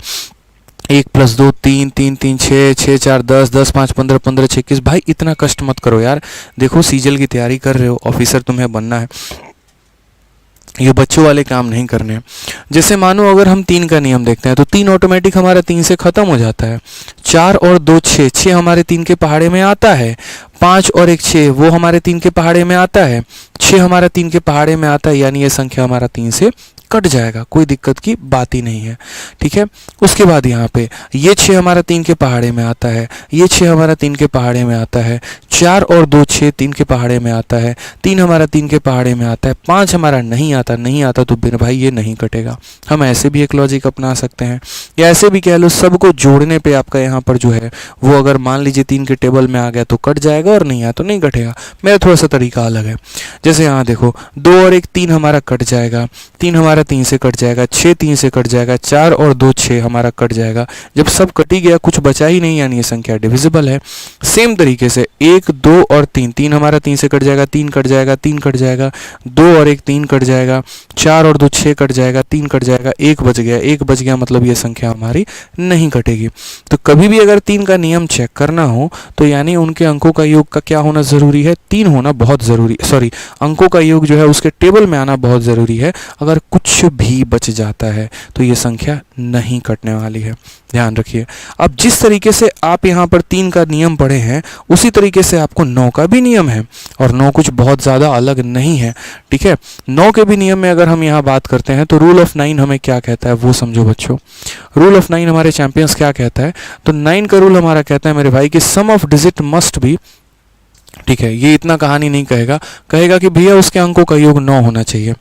1 + 2 3, 3 3 6, 6 4 10, 10 5 15, 15 6 21। भाई इतना कष्ट मत करो यार, देखो सीजल की तैयारी कर रहे हो, ऑफिसर तुम्हें बनना है, ये बच्चों वाले काम नहीं करने हैं। जैसे मानो अगर हम 3 का नियम देखते हैं तो 3 ऑटोमेटिक हमारा 3 से खत्म हो जाता है। 4 और 2 6, 6 हमारे 3 के पहाड़े में आता है। 5 और 1 6, वो हमारे 3 के पहाड़े में आता है। 6 हमारा 3 के पहाड़े में आता है, यानी ये संख्या हमारा 3 से कट जाएगा, कोई दिक्कत की बात ही नहीं है। ठीक है, उसके बाद यहाँ पे ये 6 हमारा 3 के पहाड़े में आता है, ये 6 हमारा 3 के पहाड़े में आता है। 4 और 2 6, 3 के पहाड़े में आता है। 3 हमारा 3 के पहाड़े में आता है। 5 हमारा नहीं आता तो बिन भाई ये नहीं कटेगा। हम ऐसे भी एक लॉजिक अपना सकते हैं, या ऐसे भी कह लो सबको जोड़ने पे आपका यहाँ पर जो है वो अगर मान लीजिए 3 के टेबल में आ गया तो कट जाएगा, और नहीं आया तो नहीं कटेगा। मेरा थोड़ा सा तरीका अलग है। जैसे यहाँ देखो 2 और 1 3 हमारा कट जाएगा, 3 हमारा 3 से कट जाएगा, 6 3 से कट जाएगा, 4 और 2 6 हमारा कट जाएगा। जब सब कट ही गया, कुछ बचा ही नहीं, यानी ये संख्या डिविजिबल है। सेम तरीके से 1 2 और 3, 3 हमारा 3 से कट जाएगा, 3 कट जाएगा, 3 कट जाएगा, 2 और 1 3 कट जाएगा, 4 और 2 6 कट जाएगा, 3 कट जाएगा, 1 बच गया, 1 बच गया, मतलब ये संख्या हमारी नहीं कटेगी। तो कभी भी अगर 3 का नियम चेक करना हो तो यानी उनके अंकों का योग का क्या होना जरूरी है, 3 होना बहुत जरूरी, सॉरी अंकों का योग जो है उसके टेबल में आना बहुत जरूरी है। अगर कुछ भी बच जाता है तो ये संख्या नहीं कटने वाली है, ध्यान रखिए। अब जिस तरीके से आप यहाँ पर 3 का नियम पढ़े हैं उसी तरीके से आपको 9 का भी नियम है, और 9 कुछ बहुत ज़्यादा अलग नहीं है। ठीक है, 9 के भी नियम में अगर हम यहाँ बात करते हैं तो रूल ऑफ 9 हमें क्या कहता है वो समझो बच्चों। रूल ऑफ 9 हमारे चैंपियंस क्या कहता है, तो 9 का रूल हमारा कहता है मेरे भाई कि sum of digit must B, ठीक है, ये इतना कहानी नहीं कहेगा, कहेगा कि भैया उसके अंकों का योग 9 होना चाहिए।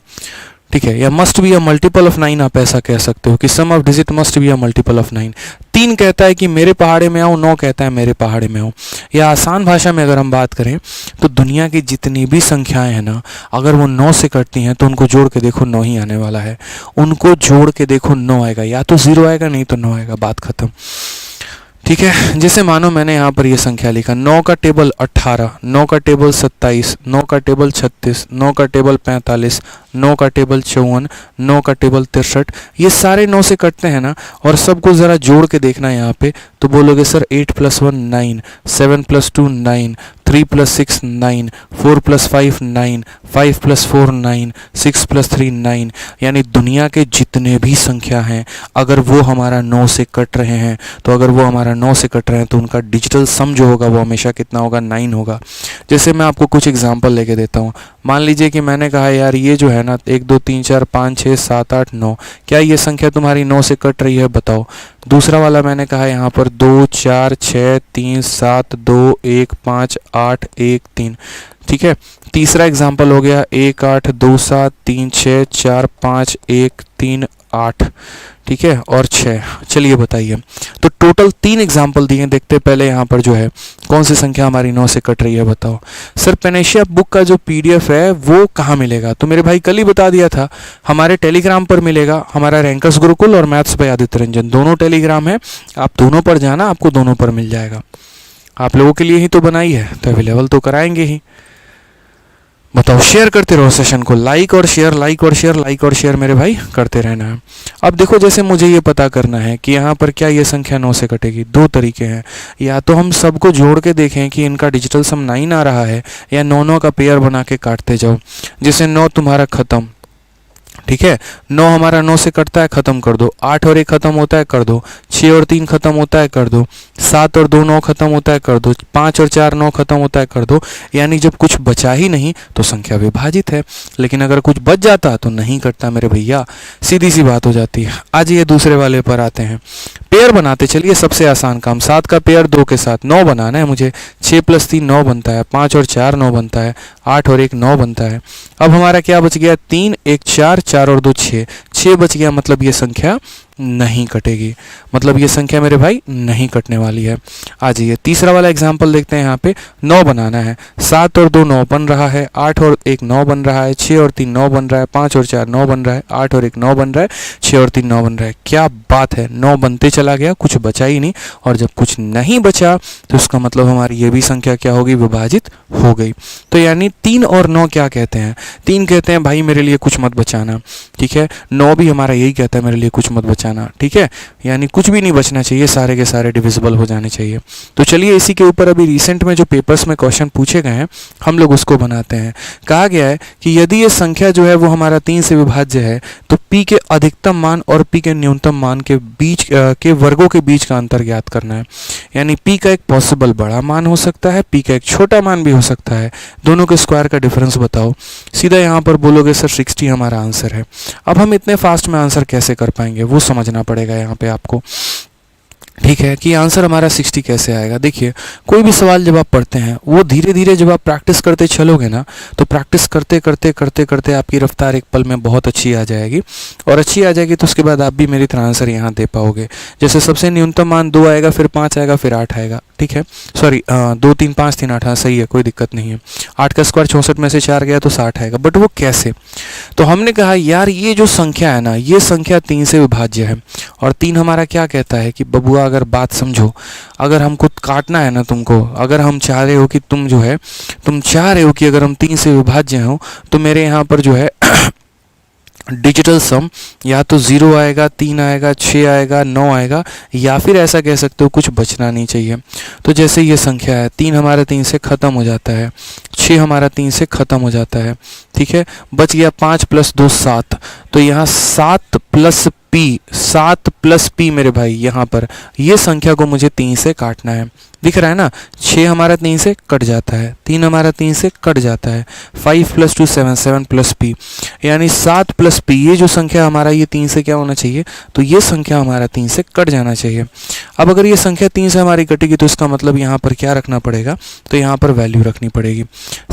ठीक है, या must be a multiple of 9, आप ऐसा कह सकते हो कि sum of digit must be a multiple of 9। 3 कहता है कि मेरे पहाड़े में आओ, 9 कहता है मेरे पहाड़े में आओ। या आसान भाषा में अगर हम बात करें तो दुनिया की जितनी भी संख्याएं हैं ना, अगर वो 9 से कटती हैं तो उनको जोड़ के देखो 9 ही आने वाला है। उनको जोड़ के देखो 9 आएगा, या तो 0 आएगा नहीं तो 9 आएगा, बात खत्म। ठीक है, जैसे मानो मैंने यहाँ पर ये संख्या लिखा 9 का टेबल 18, 9 का टेबल 27, 9 का टेबल 36, 9 का टेबल 45, 9 का टेबल 54, 9 का टेबल 63। ये सारे 9 से कटते हैं ना, और सबको ज़रा जोड़ के देखना यहाँ पे, तो बोलोगे सर 8 + 1 9, 7 + 2 9, 3 + 6 9, 4 + 5 9, 5 + 4 9, 6 + 3 9। यानी दुनिया के जितने भी संख्या हैं अगर वो हमारा 9 से कट रहे हैं, तो अगर वो हमारा 9 से कट रहे हैं तो उनका डिजिटल सम जो होगा वो हमेशा कितना होगा, 9 होगा। जैसे मैं आपको कुछ एग्जांपल लेके देता हूँ। मान लीजिए कि मैंने कहा यार ये जो है ना 1 2 3 4 5 6 7 8 9, क्या ये संख्या तुम्हारी 9 से कट रही है, बताओ। दूसरा वाला मैंने कहा यहाँ पर 2 4 6 3 7 2 1 5 8 1 3, ठीक है। तीसरा एग्जाम्पल हो गया 1 8 2 7 3 6 4 5 1 3 8, ठीक है, और 6। चलिए बताइए, तो टोटल 3 एग्जाम्पल दिए। देखते पहले यहाँ पर जो है कौन सी संख्या हमारी 9 से कट रही है, बताओ। सर पेनेशिया बुक का जो PDF है वो कहाँ मिलेगा, तो मेरे भाई कल ही बता दिया था, हमारे टेलीग्राम पर मिलेगा। हमारा रैंकर्स गुरुकुल और मैथ्स बाय आदित्य रंजन दोनों टेलीग्राम है, आप दोनों पर जाना, आपको दोनों पर मिल जाएगा। आप लोगों के लिए ही तो बनाई है, तो अवेलेबल तो कराएंगे ही। बताओ, शेयर करते रहो सेशन को, लाइक और शेयर, लाइक और शेयर, लाइक और शेयर मेरे भाई करते रहना है। अब देखो, जैसे मुझे ये पता करना है कि यहाँ पर क्या ये संख्या 9 से कटेगी, 2 तरीके हैं। या तो हम सबको जोड़ के देखें कि इनका डिजिटल सम 9 आ रहा है, या 9 का पेयर बना के काटते जाओ। जैसे 9 तुम्हारा खत्म, ठीक है, 9 हमारा 9 से कटता है, खत्म कर दो। 8 और 1 खत्म होता है, कर दो। 6 और 3 खत्म होता है, कर दो। 7 और 2 9 खत्म होता है, कर दो। 5 और 4 9 खत्म होता है, कर दो। यानी जब कुछ बचा ही नहीं तो संख्या विभाजित है, लेकिन अगर कुछ बच जाता तो नहीं कटता मेरे भैया, सीधी सी बात हो जाती है। आज ये दूसरे वाले पर आते हैं, पेयर बनाते चलिए। सबसे आसान काम, 7 का पेयर 2 के साथ 9 बनाना है मुझे। 6 + 3 9 बनता है, 5 और 4 9 बनता है, 8 और 1 9 बनता है। अब हमारा क्या बच गया, 3 1 4, 4 और 2 6, 6 बच गया। मतलब ये संख्या नहीं कटेगी, मतलब ये संख्या मेरे भाई नहीं कटने वाली है। आ जाइए तीसरा वाला एग्जाम्पल देखते हैं। यहाँ पे 9 बनाना है, 7 और 2 9 बन रहा है, 8 और 1 9 बन रहा है, 6 और 3 9 बन रहा है, 5 और 4 9 बन रहा है, 8 और 1 9 बन रहा है, 6 और 3 9 बन रहा है। क्या बात है, 9 बनते चला गया, कुछ बचा ही नहीं। और जब कुछ नहीं बचा तो उसका मतलब हमारी ये भी संख्या क्या होगी, विभाजित हो गई। तो यानी 3 और 9 क्या कहते हैं, 3 कहते हैं भाई मेरे लिए कुछ मत बचाना, ठीक है। 9 भी हमारा यही कहता है मेरे लिए कुछ मत बचाना, ठीक है। यानी कुछ भी नहीं बचना चाहिए, सारे के सारे डिविजिबल हो जाने चाहिए। तो चलिए इसी के ऊपर अभी रिसेंट में जो पेपर्स में क्वेश्चन पूछे गए हैं हम लोग उसको बनाते हैं। कहा गया है कि यदि ये संख्या जो है वो हमारा 3 से विभाज्य है तो P के अधिकतम मान और P के न्यूनतम मान के बीच के वर्गों के बीच का अंतर ज्ञात करना है। यानी P का एक पॉसिबल बड़ा मान हो सकता है, P का एक छोटा मान भी हो सकता है, दोनों के स्क्वायर का डिफरेंस बताओ। सीधा यहाँ पर बोलोगे सर 60 हमारा आंसर है। अब हम इतने फास्ट में आंसर कैसे कर पाएंगे वो समझना पड़ेगा यहाँ पे आपको, ठीक है, कि आंसर हमारा 60 कैसे आएगा। देखिए कोई भी सवाल जब आप पढ़ते हैं वो धीरे धीरे जब आप प्रैक्टिस करते चलोगे ना, तो प्रैक्टिस करते करते करते करते आपकी रफ्तार एक पल में बहुत अच्छी आ जाएगी, और अच्छी आ जाएगी तो उसके बाद आप भी मेरी तरह आंसर यहाँ दे पाओगे। जैसे सबसे न्यूनतम मान 2 आएगा, फिर 5 आएगा, फिर 8 आएगा, ठीक है, सॉरी 2 3 5 3 8, हाँ सही है, कोई दिक्कत नहीं है। 8 का स्क्वायर 64 में से 4 गया तो 60 आएगा, बट वो कैसे। तो हमने कहा यार ये जो संख्या है ना, ये संख्या 3 से विभाज्य है, और 3 हमारा क्या कहता है कि बबुआ अगर बात समझो, अगर हमको काटना है ना तुमको, अगर हम चाह रहे हो कि तुम चाह रहे हो कि अगर हम 3 से विभाज्य हो तो मेरे यहाँ पर जो है डिजिटल सम या तो 0 आएगा, 3 आएगा, 6 आएगा, 9 आएगा, या फिर ऐसा कह सकते हो कुछ बचना नहीं चाहिए। तो जैसे ये संख्या है, 3 हमारा 3 से ख़त्म हो जाता है, 6 हमारा 3 से ख़त्म हो जाता है, ठीक है, बच गया 5 + 2 7। तो यहाँ 7 + P मेरे भाई, यहाँ पर ये संख्या को मुझे 3 से काटना है। दिख रहा है ना, 6 हमारा 3 से कट जाता है, 3 हमारा 3 से कट जाता है, 5 + 2 7, 7 + P, यानी 7 + P। ये जो संख्या हमारा ये 3 से क्या होना चाहिए, तो ये संख्या हमारा 3 से कट जाना चाहिए। अब अगर ये संख्या 3 से हमारी कटेगी तो इसका मतलब यहाँ पर क्या रखना पड़ेगा, तो यहाँ पर वैल्यू रखनी पड़ेगी।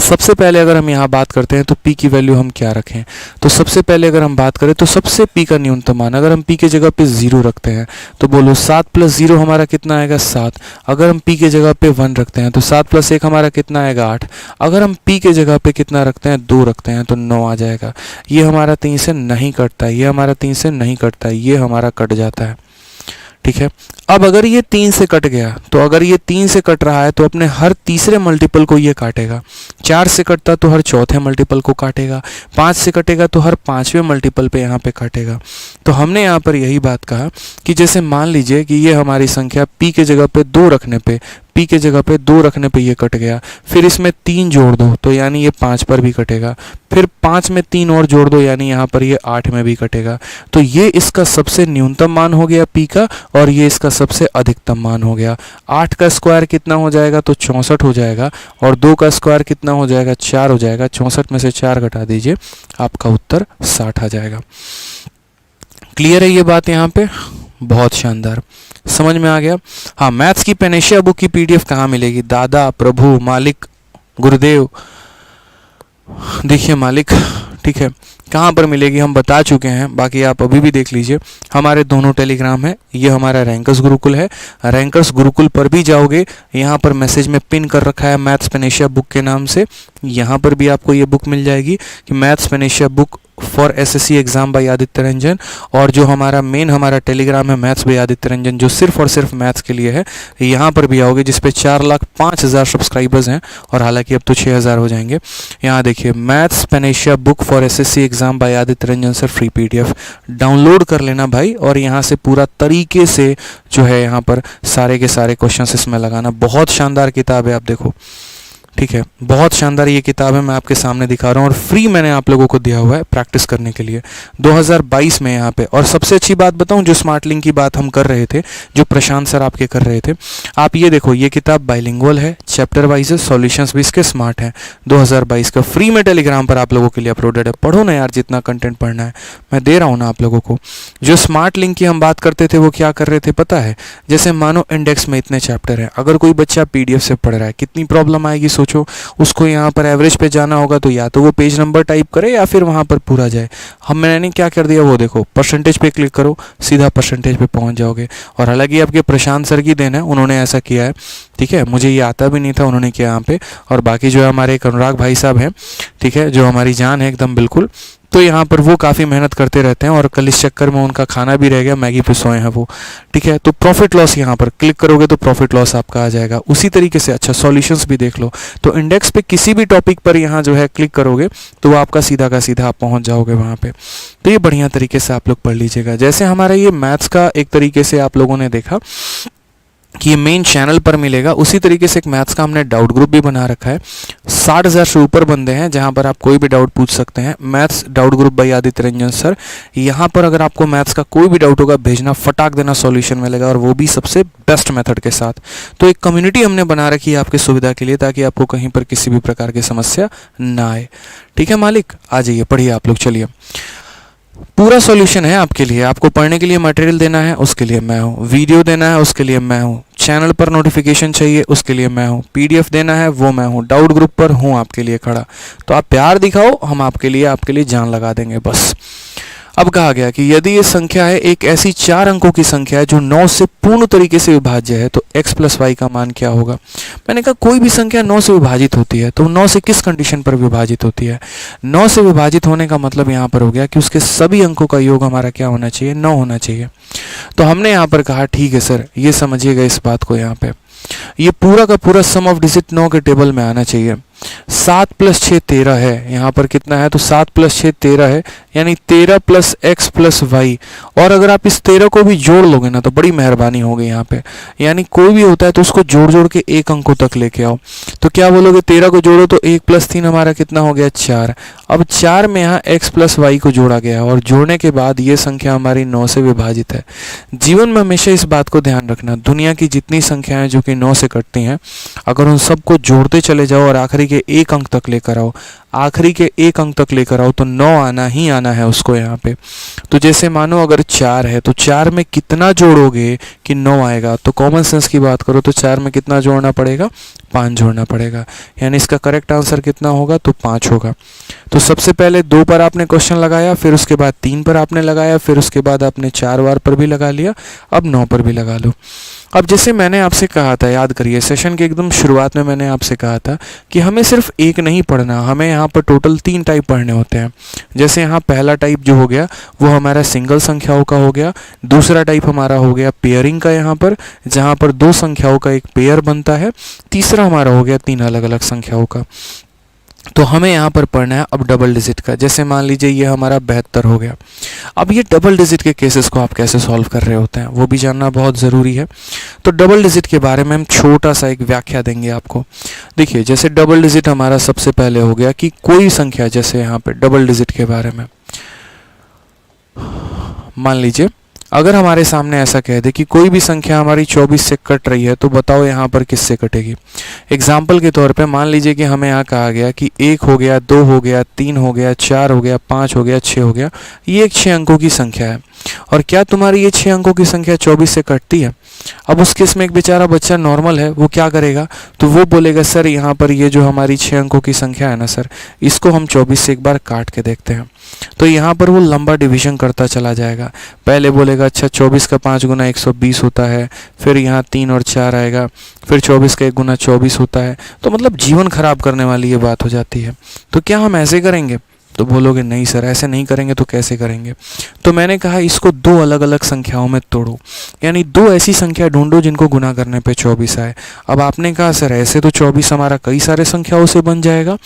सबसे पहले अगर हम यहाँ बात करते हैं तो P की वैल्यू हम क्या रखें, तो सबसे पहले अगर हम बात करें तो सबसे P का न्यूनतम मान, अगर हम P की जगह पे 0 रखते हैं तो बोलो 7 + 0 हमारा कितना आएगा, 7। अगर हम P की जगह पे 1 रखते हैं तो 7 + 1 हमारा कितना आएगा, 8। अगर हम P की जगह पे कितना रखते हैं, 2 रखते हैं तो 9 आ जाएगा। ये हमारा 3 से नहीं कटता, ये हमारा 3 से नहीं कटता, ये हमारा कट जाता है, ठीक है। अब अगर ये 3 से कट गया, तो अगर ये 3 से कट रहा है तो अपने हर तीसरे मल्टीपल को ये काटेगा। 4 से कटता तो हर चौथे मल्टीपल को काटेगा। 5 से कटेगा तो हर पांचवें मल्टीपल पे यहाँ पे काटेगा। तो हमने यहाँ पर यही बात कहा कि जैसे मान लीजिए कि ये हमारी संख्या p के जगह पे 2 रखने पे, p के जगह पे 2 रखने पे ये कट गया, फिर इसमें 3 जोड़ दो तो यानी ये 5 पर भी कटेगा, फिर 5 में 3 और जोड़ दो यानी यहाँ पर ये 8 में भी कटेगा। तो ये इसका सबसे न्यूनतम मान हो गया p का, और ये इसका सबसे अधिकतम मान हो गया। 8 का स्क्वायर कितना हो जाएगा, तो 64 हो जाएगा, और 2 का स्क्वायर कितना हो जाएगा, 4 हो जाएगा। 64 में से 4 घटा दीजिए, आपका उत्तर 60 आ जाएगा। क्लियर है ये बात यहाँ पे? बहुत शानदार, समझ में आ गया। हाँ, मैथ्स की पेनेशिया बुक की पीडीएफ कहाँ मिलेगी? दादा, प्रभु, मालिक, गुरुदेव, देखिए मालिक, ठीक है, कहाँ पर मिलेगी हम बता चुके हैं, बाकी आप अभी भी देख लीजिए। हमारे दोनों टेलीग्राम है, ये हमारा रैंकर्स गुरुकुल है। रैंकर्स गुरुकुल पर भी जाओगे, यहाँ पर मैसेज में पिन कर रखा है मैथ्स पेनेशिया बुक के नाम से, यहाँ पर भी आपको ये बुक मिल जाएगी कि maths panacea book for SSC exam by Aditya Ranjan. और जो हमारा मेन हमारा टेलीग्राम है मैथ्स बाय आदित्य रंजन, जो सिर्फ और सिर्फ मैथ्स के लिए है, यहाँ पर भी आओगे, जिस पे 4,05,000 सब्सक्राइबर्स हैं, और हालांकि अब तो 6,000 हो जाएंगे। यहाँ देखिए, maths panacea book for SSC exam by Aditya Ranjan sir, free PDF download कर लेना भाई, और यहाँ से पूरा तरीके से जो है यहाँ पर सारे के सारे क्वेश्चन इसमें लगाना। बहुत शानदार किताब है, आप देखो, ठीक है, बहुत शानदार ये किताब है, मैं आपके सामने दिखा रहा हूँ, और फ्री मैंने आप लोगों को दिया हुआ है प्रैक्टिस करने के लिए 2022 में यहाँ पे। और सबसे अच्छी बात बताऊँ, जो स्मार्ट लिंक की बात हम कर रहे थे, जो प्रशांत सर आपके कर रहे थे, आप ये देखो, ये किताब बाइलिंगुअल है, चैप्टर वाइज है, सॉल्यूशंस भी इसके स्मार्ट हैं। 2022 का फ्री में टेलीग्राम पर आप लोगों के लिए अपलोडेड है। पढ़ो ना यार, जितना कंटेंट पढ़ना है मैं दे रहा हूँ ना आप लोगों को। जो स्मार्ट लिंक की हम बात करते थे, वो क्या कर रहे थे पता है? जैसे मानो इंडेक्स में इतने चैप्टर हैं, अगर कोई बच्चा पीडीएफ से पढ़ रहा है, कितनी प्रॉब्लम आएगी सोचो। उसको यहाँ पर एवरेज पे जाना होगा, तो या तो वो पेज नंबर टाइप करे या फिर वहाँ पर पूरा जाए। मैंने क्या कर दिया, वो देखो, परसेंटेज पे क्लिक करो, सीधा परसेंटेज पे पहुँच जाओगे। और हालांकि आपके प्रशांत सर की देन है, उन्होंने ऐसा किया है, ठीक है, मुझे ये आता भी नहीं था, उन्होंने किया यहाँ पे। और बाकी जो है हमारे अनुराग भाई साहब हैं, ठीक है, जो हमारी जान है एकदम बिल्कुल, तो यहाँ पर वो काफ़ी मेहनत करते रहते हैं, और कल इस चक्कर में उनका खाना भी रह गया, मैगी पे सोए हैं वो, ठीक है। तो प्रॉफिट लॉस यहाँ पर क्लिक करोगे तो प्रॉफिट लॉस आपका आ जाएगा। उसी तरीके से अच्छा सॉल्यूशंस भी देख लो, तो इंडेक्स पे किसी भी टॉपिक पर यहाँ जो है क्लिक करोगे तो वो आपका सीधा का सीधा आप पहुँच जाओगे वहाँ पे। तो ये बढ़िया तरीके से आप लोग पढ़ लीजिएगा। जैसे हमारा ये मैथ्स का एक तरीके से आप लोगों ने देखा कि ये मेन चैनल पर मिलेगा, उसी तरीके से एक मैथ्स का हमने डाउट ग्रुप भी बना रखा है। 60,000 से ऊपर बंदे हैं जहां पर आप कोई भी डाउट पूछ सकते हैं। Maths doubt group by Aditya Ranjan sir, यहाँ पर अगर आपको मैथ्स का कोई भी डाउट होगा, भेजना, फटाक देना, सॉल्यूशन मिलेगा, और वो भी सबसे बेस्ट मेथड के साथ। तो एक कम्युनिटी हमने बना रखी है आपकी सुविधा के लिए, ताकि आपको कहीं पर किसी भी प्रकार की समस्या ना आए। ठीक है मालिक, आ जाइए, पढ़िए आप लोग। चलिए, पूरा सॉल्यूशन है आपके लिए। आपको पढ़ने के लिए मटेरियल देना है, उसके लिए मैं हूँ। वीडियो देना है, उसके लिए मैं हूँ। चैनल पर नोटिफिकेशन चाहिए, उसके लिए मैं हूँ। पीडीएफ देना है, वो मैं हूँ। डाउट ग्रुप पर हूँ आपके लिए खड़ा। तो आप प्यार दिखाओ, हम आपके लिए जान लगा देंगे बस। अब कहा गया कि यदि ये संख्या है एक ऐसी 4 अंकों की संख्या है जो 9 से पूर्ण तरीके से विभाज्य है, तो x + y का मान क्या होगा? मैंने कहा कोई भी संख्या 9 से विभाजित होती है, तो 9 से किस कंडीशन पर विभाजित होती है? 9 से विभाजित होने का मतलब यहाँ पर हो गया कि उसके सभी अंकों का योग हमारा क्या होना चाहिए? 9 होना चाहिए। तो हमने यहाँ पर कहा ठीक है सर, ये समझिएगा इस बात को, यहाँ पे ये पूरा का पूरा सम ऑफ डिजिट 9 के टेबल में आना चाहिए। 7 + 6 13 है, यहाँ पर कितना है? तो 7 + 6 13 है, यानी 13 + x + y। और अगर आप इस 13 को भी जोड़ लोगे ना, तो बड़ी मेहरबानी होगी यहाँ पे। यानी कोई भी होता है तो उसको जोड़ जोड़ के एक अंकों तक लेके आओ। तो क्या बोलोगे? 13 को जोड़ो तो 1 + 3 हमारा कितना हो गया? 4। अब 4 में यहाँ x + y को जोड़ा गया है, और जोड़ने के बाद ये संख्या हमारी 9 से विभाजित है। जीवन में हमेशा इस बात को ध्यान रखना, दुनिया की जितनी संख्याएं जो कि 9 से कटती हैं, अगर उन सबको जोड़ते चले जाओ और आखिरी के एक अंक तक लेकर आओ, आखिरी के एक अंक तक लेकर आओ, तो 9 आना ही आना है उसको यहाँ पे। तो जैसे मानो अगर 4 है, तो 4 में कितना जोड़ोगे कि 9 आएगा? तो कॉमन सेंस की बात करो तो 4 में कितना जोड़ना पड़ेगा? 5 जोड़ना पड़ेगा। यानी इसका करेक्ट आंसर कितना होगा? तो 5 होगा। तो सबसे पहले 2 पर आपने क्वेश्चन लगाया, फिर उसके बाद 3 पर आपने लगाया, फिर उसके बाद आपने 4 बार पर भी लगा लिया, अब 9 पर भी लगा लो। अब जैसे मैंने आपसे कहा था, याद करिए सेशन के एकदम शुरुआत में मैंने आपसे कहा था कि हमें सिर्फ एक नहीं पढ़ना, हमें यहाँ पर टोटल 3 टाइप पढ़ने होते हैं। जैसे यहाँ पहला टाइप जो हो गया वो हमारा सिंगल संख्याओं का हो गया, दूसरा टाइप हमारा हो गया पेयरिंग का, यहाँ पर जहाँ पर 2 संख्याओं का एक पेयर बनता है, तीसरा हमारा हो गया 3 अलग अलग संख्याओं का। तो हमें यहाँ पर पढ़ना है अब डबल डिजिट का। जैसे मान लीजिए ये हमारा 72 हो गया। अब ये डबल डिजिट के केसेस को आप कैसे सॉल्व कर रहे होते हैं वो भी जानना बहुत ज़रूरी है। तो डबल डिजिट के बारे में हम छोटा सा एक व्याख्या देंगे आपको। देखिए जैसे डबल डिजिट हमारा सबसे पहले हो गया कि कोई संख्या, जैसे यहाँ पे डबल डिजिट के बारे में मान लीजिए अगर हमारे सामने ऐसा कह दे कि कोई भी संख्या हमारी 24 से कट रही है, तो बताओ यहाँ पर किससे कटेगी। एग्जाम्पल के तौर पे मान लीजिए कि हमें यहाँ कहा गया कि 1 हो गया, 2 हो गया, 3 हो गया, 4 हो गया, 5 हो गया, 6 हो गया। ये एक 6 अंकों की संख्या है और क्या तुम्हारी ये 6 अंकों की संख्या 24 से कटती है? अब उस केस में एक बेचारा बच्चा नॉर्मल है, वो क्या करेगा, तो वो बोलेगा सर यहाँ पर ये जो हमारी 6 अंकों की संख्या है ना सर, इसको हम 24 से एक बार काट के देखते हैं। तो यहाँ पर वो लंबा डिवीजन करता चला जाएगा। पहले बोलेगा अच्छा 24 का 5 गुना 120 होता है, फिर यहाँ 3 और 4 आएगा, फिर 24 का 1 गुना 24 होता है। तो मतलब जीवन खराब करने वाली ये बात हो जाती है। तो क्या हम ऐसे करेंगे? तो बोलोगे नहीं सर ऐसे नहीं करेंगे, तो कैसे करेंगे? तो मैंने कहा इसको 2 अलग अलग संख्याओं में तोड़ो, यानी 2 ऐसी संख्या ढूंढो जिनको गुना करने पे 24 आए। अब आपने कहा सर ऐसे तो 24 हमारा कई सारे संख्याओं से बन जाएगा।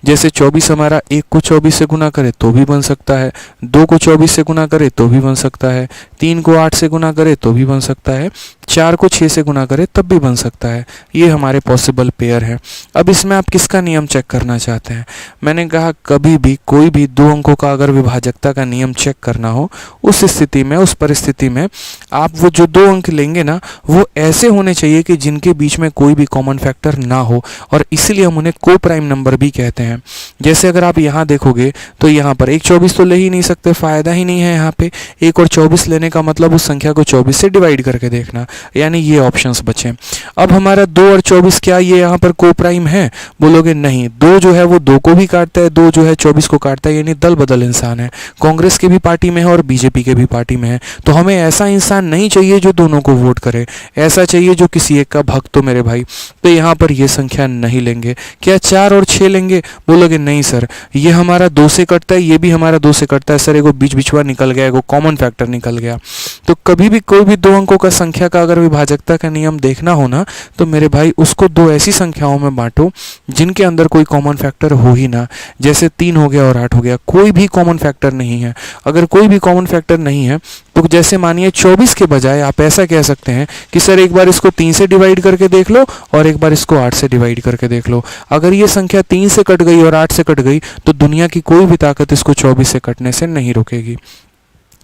जैसे 24 हमारा 1 को 24 से गुना करे तो भी बन सकता है, 2 को 24 से गुना करे तो भी बन सकता है, 3 को 8 से गुना करे तो भी बन सकता है, 4 को 6 से गुना करे तब भी बन सकता है। ये हमारे पॉसिबल पेयर है। अब इसमें आप किसका नियम चेक करना चाहते हैं? मैंने कहा कभी भी कोई भी 2 अंकों का अगर विभाजकता का नियम चेक करना हो, उस स्थिति में, उस परिस्थिति में आप वो जो 2 अंक लेंगे ना, वो ऐसे होने चाहिए कि जिनके बीच में कोई भी कॉमन फैक्टर ना हो, और इसीलिए हम उन्हें को प्राइम नंबर भी कहते हैं। जैसे अगर आप यहाँ देखोगे तो यहाँ पर 1 24 तो ले ही नहीं सकते, फायदा ही नहीं है। यहाँ पे 1 और 24 लेने का मतलब उस संख्या को 24 से डिवाइड करके देखना, यानी ये ऑप्शंस बचे। अब हमारा 2 और 24 क्या ये यहाँ पर को प्राइम है? बोलोगे नहीं, 2 जो है वो 2 को भी काटता है, 2 जो है 24 को काटता है, यानी दल बदल इंसान है। कांग्रेस के भी पार्टी में है और बीजेपी के भी पार्टी में है। तो हमें ऐसा इंसान नहीं चाहिए जो दोनों को वोट करे, ऐसा चाहिए जो किसी एक का भक्त हो मेरे भाई। तो यहाँ पर ये संख्या नहीं लेंगे। क्या 4 और 6 लेंगे? बोलोगे नहीं सर ये हमारा 2 से कटता है, ये भी हमारा 2 से कटता है सर, एगो बीच बिचवा निकल गया, एगो कॉमन फैक्टर निकल गया। तो कभी भी कोई भी 2 अंकों का संख्या का अगर विभाजकता का नियम देखना हो ना, तो मेरे भाई उसको 2 ऐसी संख्याओं में बांटो जिनके अंदर कोई कॉमन फैक्टर हो ही ना। जैसे 3 हो गया और 8 हो गया, कोई भी कॉमन फैक्टर नहीं है। अगर कोई भी कॉमन फैक्टर नहीं है तो जैसे मानिए 24 के बजाय आप ऐसा कह सकते हैं कि सर एक बार इसको 3 से डिवाइड करके देख लो और एक बार इसको 8 से डिवाइड करके देख लो। अगर ये संख्या 3 से कट गई और 8 से कट गई तो दुनिया की कोई भी ताकत इसको 24 से कटने से नहीं रोकेगी।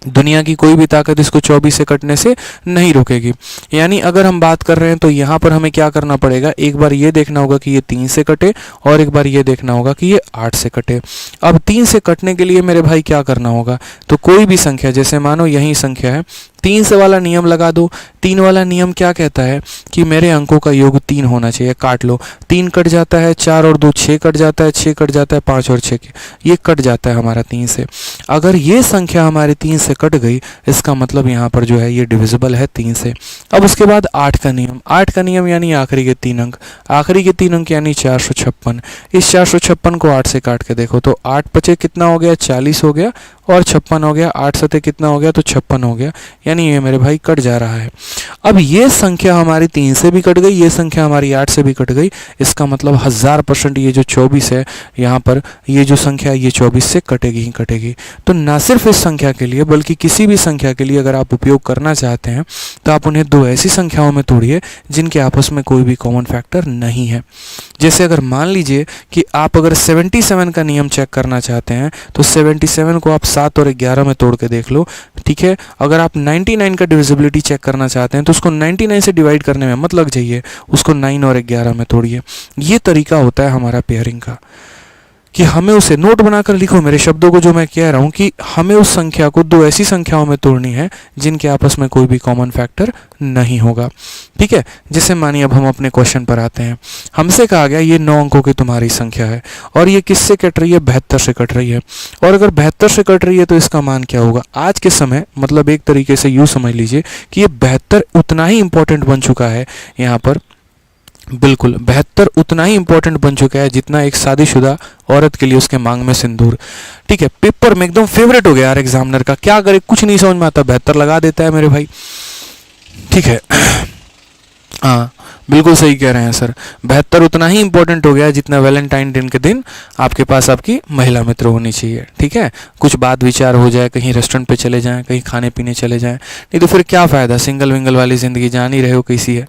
दुनिया की कोई भी ताकत इसको 24 से कटने से नहीं रोकेगी। यानी अगर हम बात कर रहे हैं तो यहाँ पर हमें क्या करना पड़ेगा, एक बार ये देखना होगा कि ये 3 से कटे और एक बार ये देखना होगा कि ये 8 से कटे। अब 3 से कटने के लिए मेरे भाई क्या करना होगा, तो कोई भी संख्या, जैसे मानो यही संख्या है, 3 से वाला नियम लगा दो। 3 वाला नियम क्या कहता है कि मेरे अंकों का योग 3 होना चाहिए। काट लो, 3 कट जाता है, 4 और 2 6 कट जाता है, 6 कट जाता है, 5 और 6 ये कट जाता है हमारा 3 से। अगर ये संख्या हमारे 3 से कट गई, इसका मतलब यहाँ पर जो है ये डिविजिबल है 3 से। अब उसके बाद 8 का नियम। 8 का नियम यानी आखिरी के 3 अंक, आखिरी के 3 अंक यानी 456। इस 456 को 8 से काट के देखो तो 8 पचे कितना हो गया, 40 हो गया, और 56 हो गया। 8 सते कितना हो गया, तो 56 हो गया, यानी ये मेरे भाई कट जा रहा है। अब ये संख्या हमारी 3 से भी कट गई, ये संख्या हमारी 8 से भी कट गई। इसका मतलब 1000% ये जो 24 है यहाँ पर, ये जो संख्या ये 24 से कटेगी ही कटेगी। तो ना सिर्फ इस संख्या के लिए बल्कि किसी भी संख्या के लिए अगर आप उपयोग करना चाहते हैं तो आप उन्हें 2 ऐसी संख्याओं में तोड़िए जिनके आपस में कोई भी कॉमन फैक्टर नहीं है। जैसे अगर मान लीजिए कि आप अगर 77 का नियम चेक करना चाहते हैं तो 77 को आप 7 और 11 में तोड़ के देख लो, ठीक है। अगर आप 99 का डिविजिबिलिटी चेक करना चाहते हैं तो उसको 99 से डिवाइड करने में मत लग जाइए, उसको 9 और 11 में तोड़िए। ये तरीका होता है हमारा पेयरिंग का। कि हमें उसे नोट बनाकर लिखो मेरे शब्दों को, जो मैं कह रहा हूँ कि हमें उस संख्या को दो ऐसी संख्याओं में तोड़नी है जिनके आपस में कोई भी कॉमन फैक्टर नहीं होगा। ठीक है, जैसे मानिए अब हम अपने क्वेश्चन पर आते हैं। हमसे कहा गया ये 9 अंकों की तुम्हारी संख्या है और ये किससे कट रही है, 72 से कट रही है। और अगर 72 से कट रही है तो इसका मान क्या होगा। आज के समय मतलब एक तरीके से यूँ समझ लीजिए कि ये 72 उतना ही इंपॉर्टेंट बन चुका है यहाँ पर, बिल्कुल 72 उतना ही इंपॉर्टेंट बन चुका है जितना एक शादीशुदा औरत के लिए उसके मांग में सिंदूर। ठीक है, पेपर में एकदम फेवरेट हो गया यार एग्जामिनर का, क्या करे कुछ नहीं समझ में आता, 72 लगा देता है मेरे भाई। ठीक है, हाँ बिल्कुल सही कह रहे हैं सर, 72 उतना ही इंपॉर्टेंट हो गया जितना वैलेंटाइन दिन के दिन आपके पास आपकी महिला मित्र होनी चाहिए। ठीक है, कुछ बात विचार हो जाए, कहीं रेस्टोरेंट पे चले जाएं, कहीं खाने पीने चले जाएं, नहीं तो फिर क्या फ़ायदा, सिंगल विंगल वाली ज़िंदगी जान ही रहे हो कैसी है।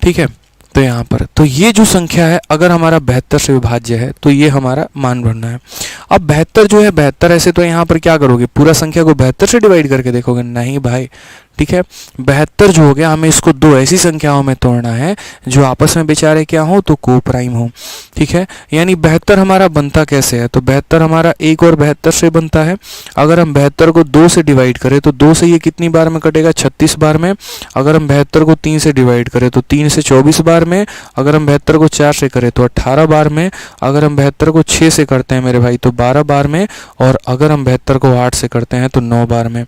ठीक है, तो यहाँ पर तो ये जो संख्या है अगर हमारा 72 से विभाज्य है तो ये हमारा मान बनना है। अब 72 जो है 72 ऐसे तो यहाँ पर क्या करोगे, पूरा संख्या को 72 से डिवाइड करके देखोगे, नहीं भाई। ठीक है, 72 जो हो गया, हमें इसको दो ऐसी संख्याओं में तोड़ना है जो आपस में बेचारे क्या हो तो को प्राइम हो। ठीक है, यानी 72 हमारा बनता कैसे है, तो 72 हमारा 1 और 72 से बनता है। अगर हम 72 को 2 से डिवाइड करें तो 2 से ये कितनी बार में कटेगा, 36 बार में। अगर हम 72 को 3 से डिवाइड करें तो 3 से 24 बार में। अगर हम 72 को 4 से करें तो 18 बार में। अगर हम 72 को 6 से करते हैं मेरे भाई तो 12 बार में। और अगर हम 72 को 8 से करते हैं तो 9 बार में।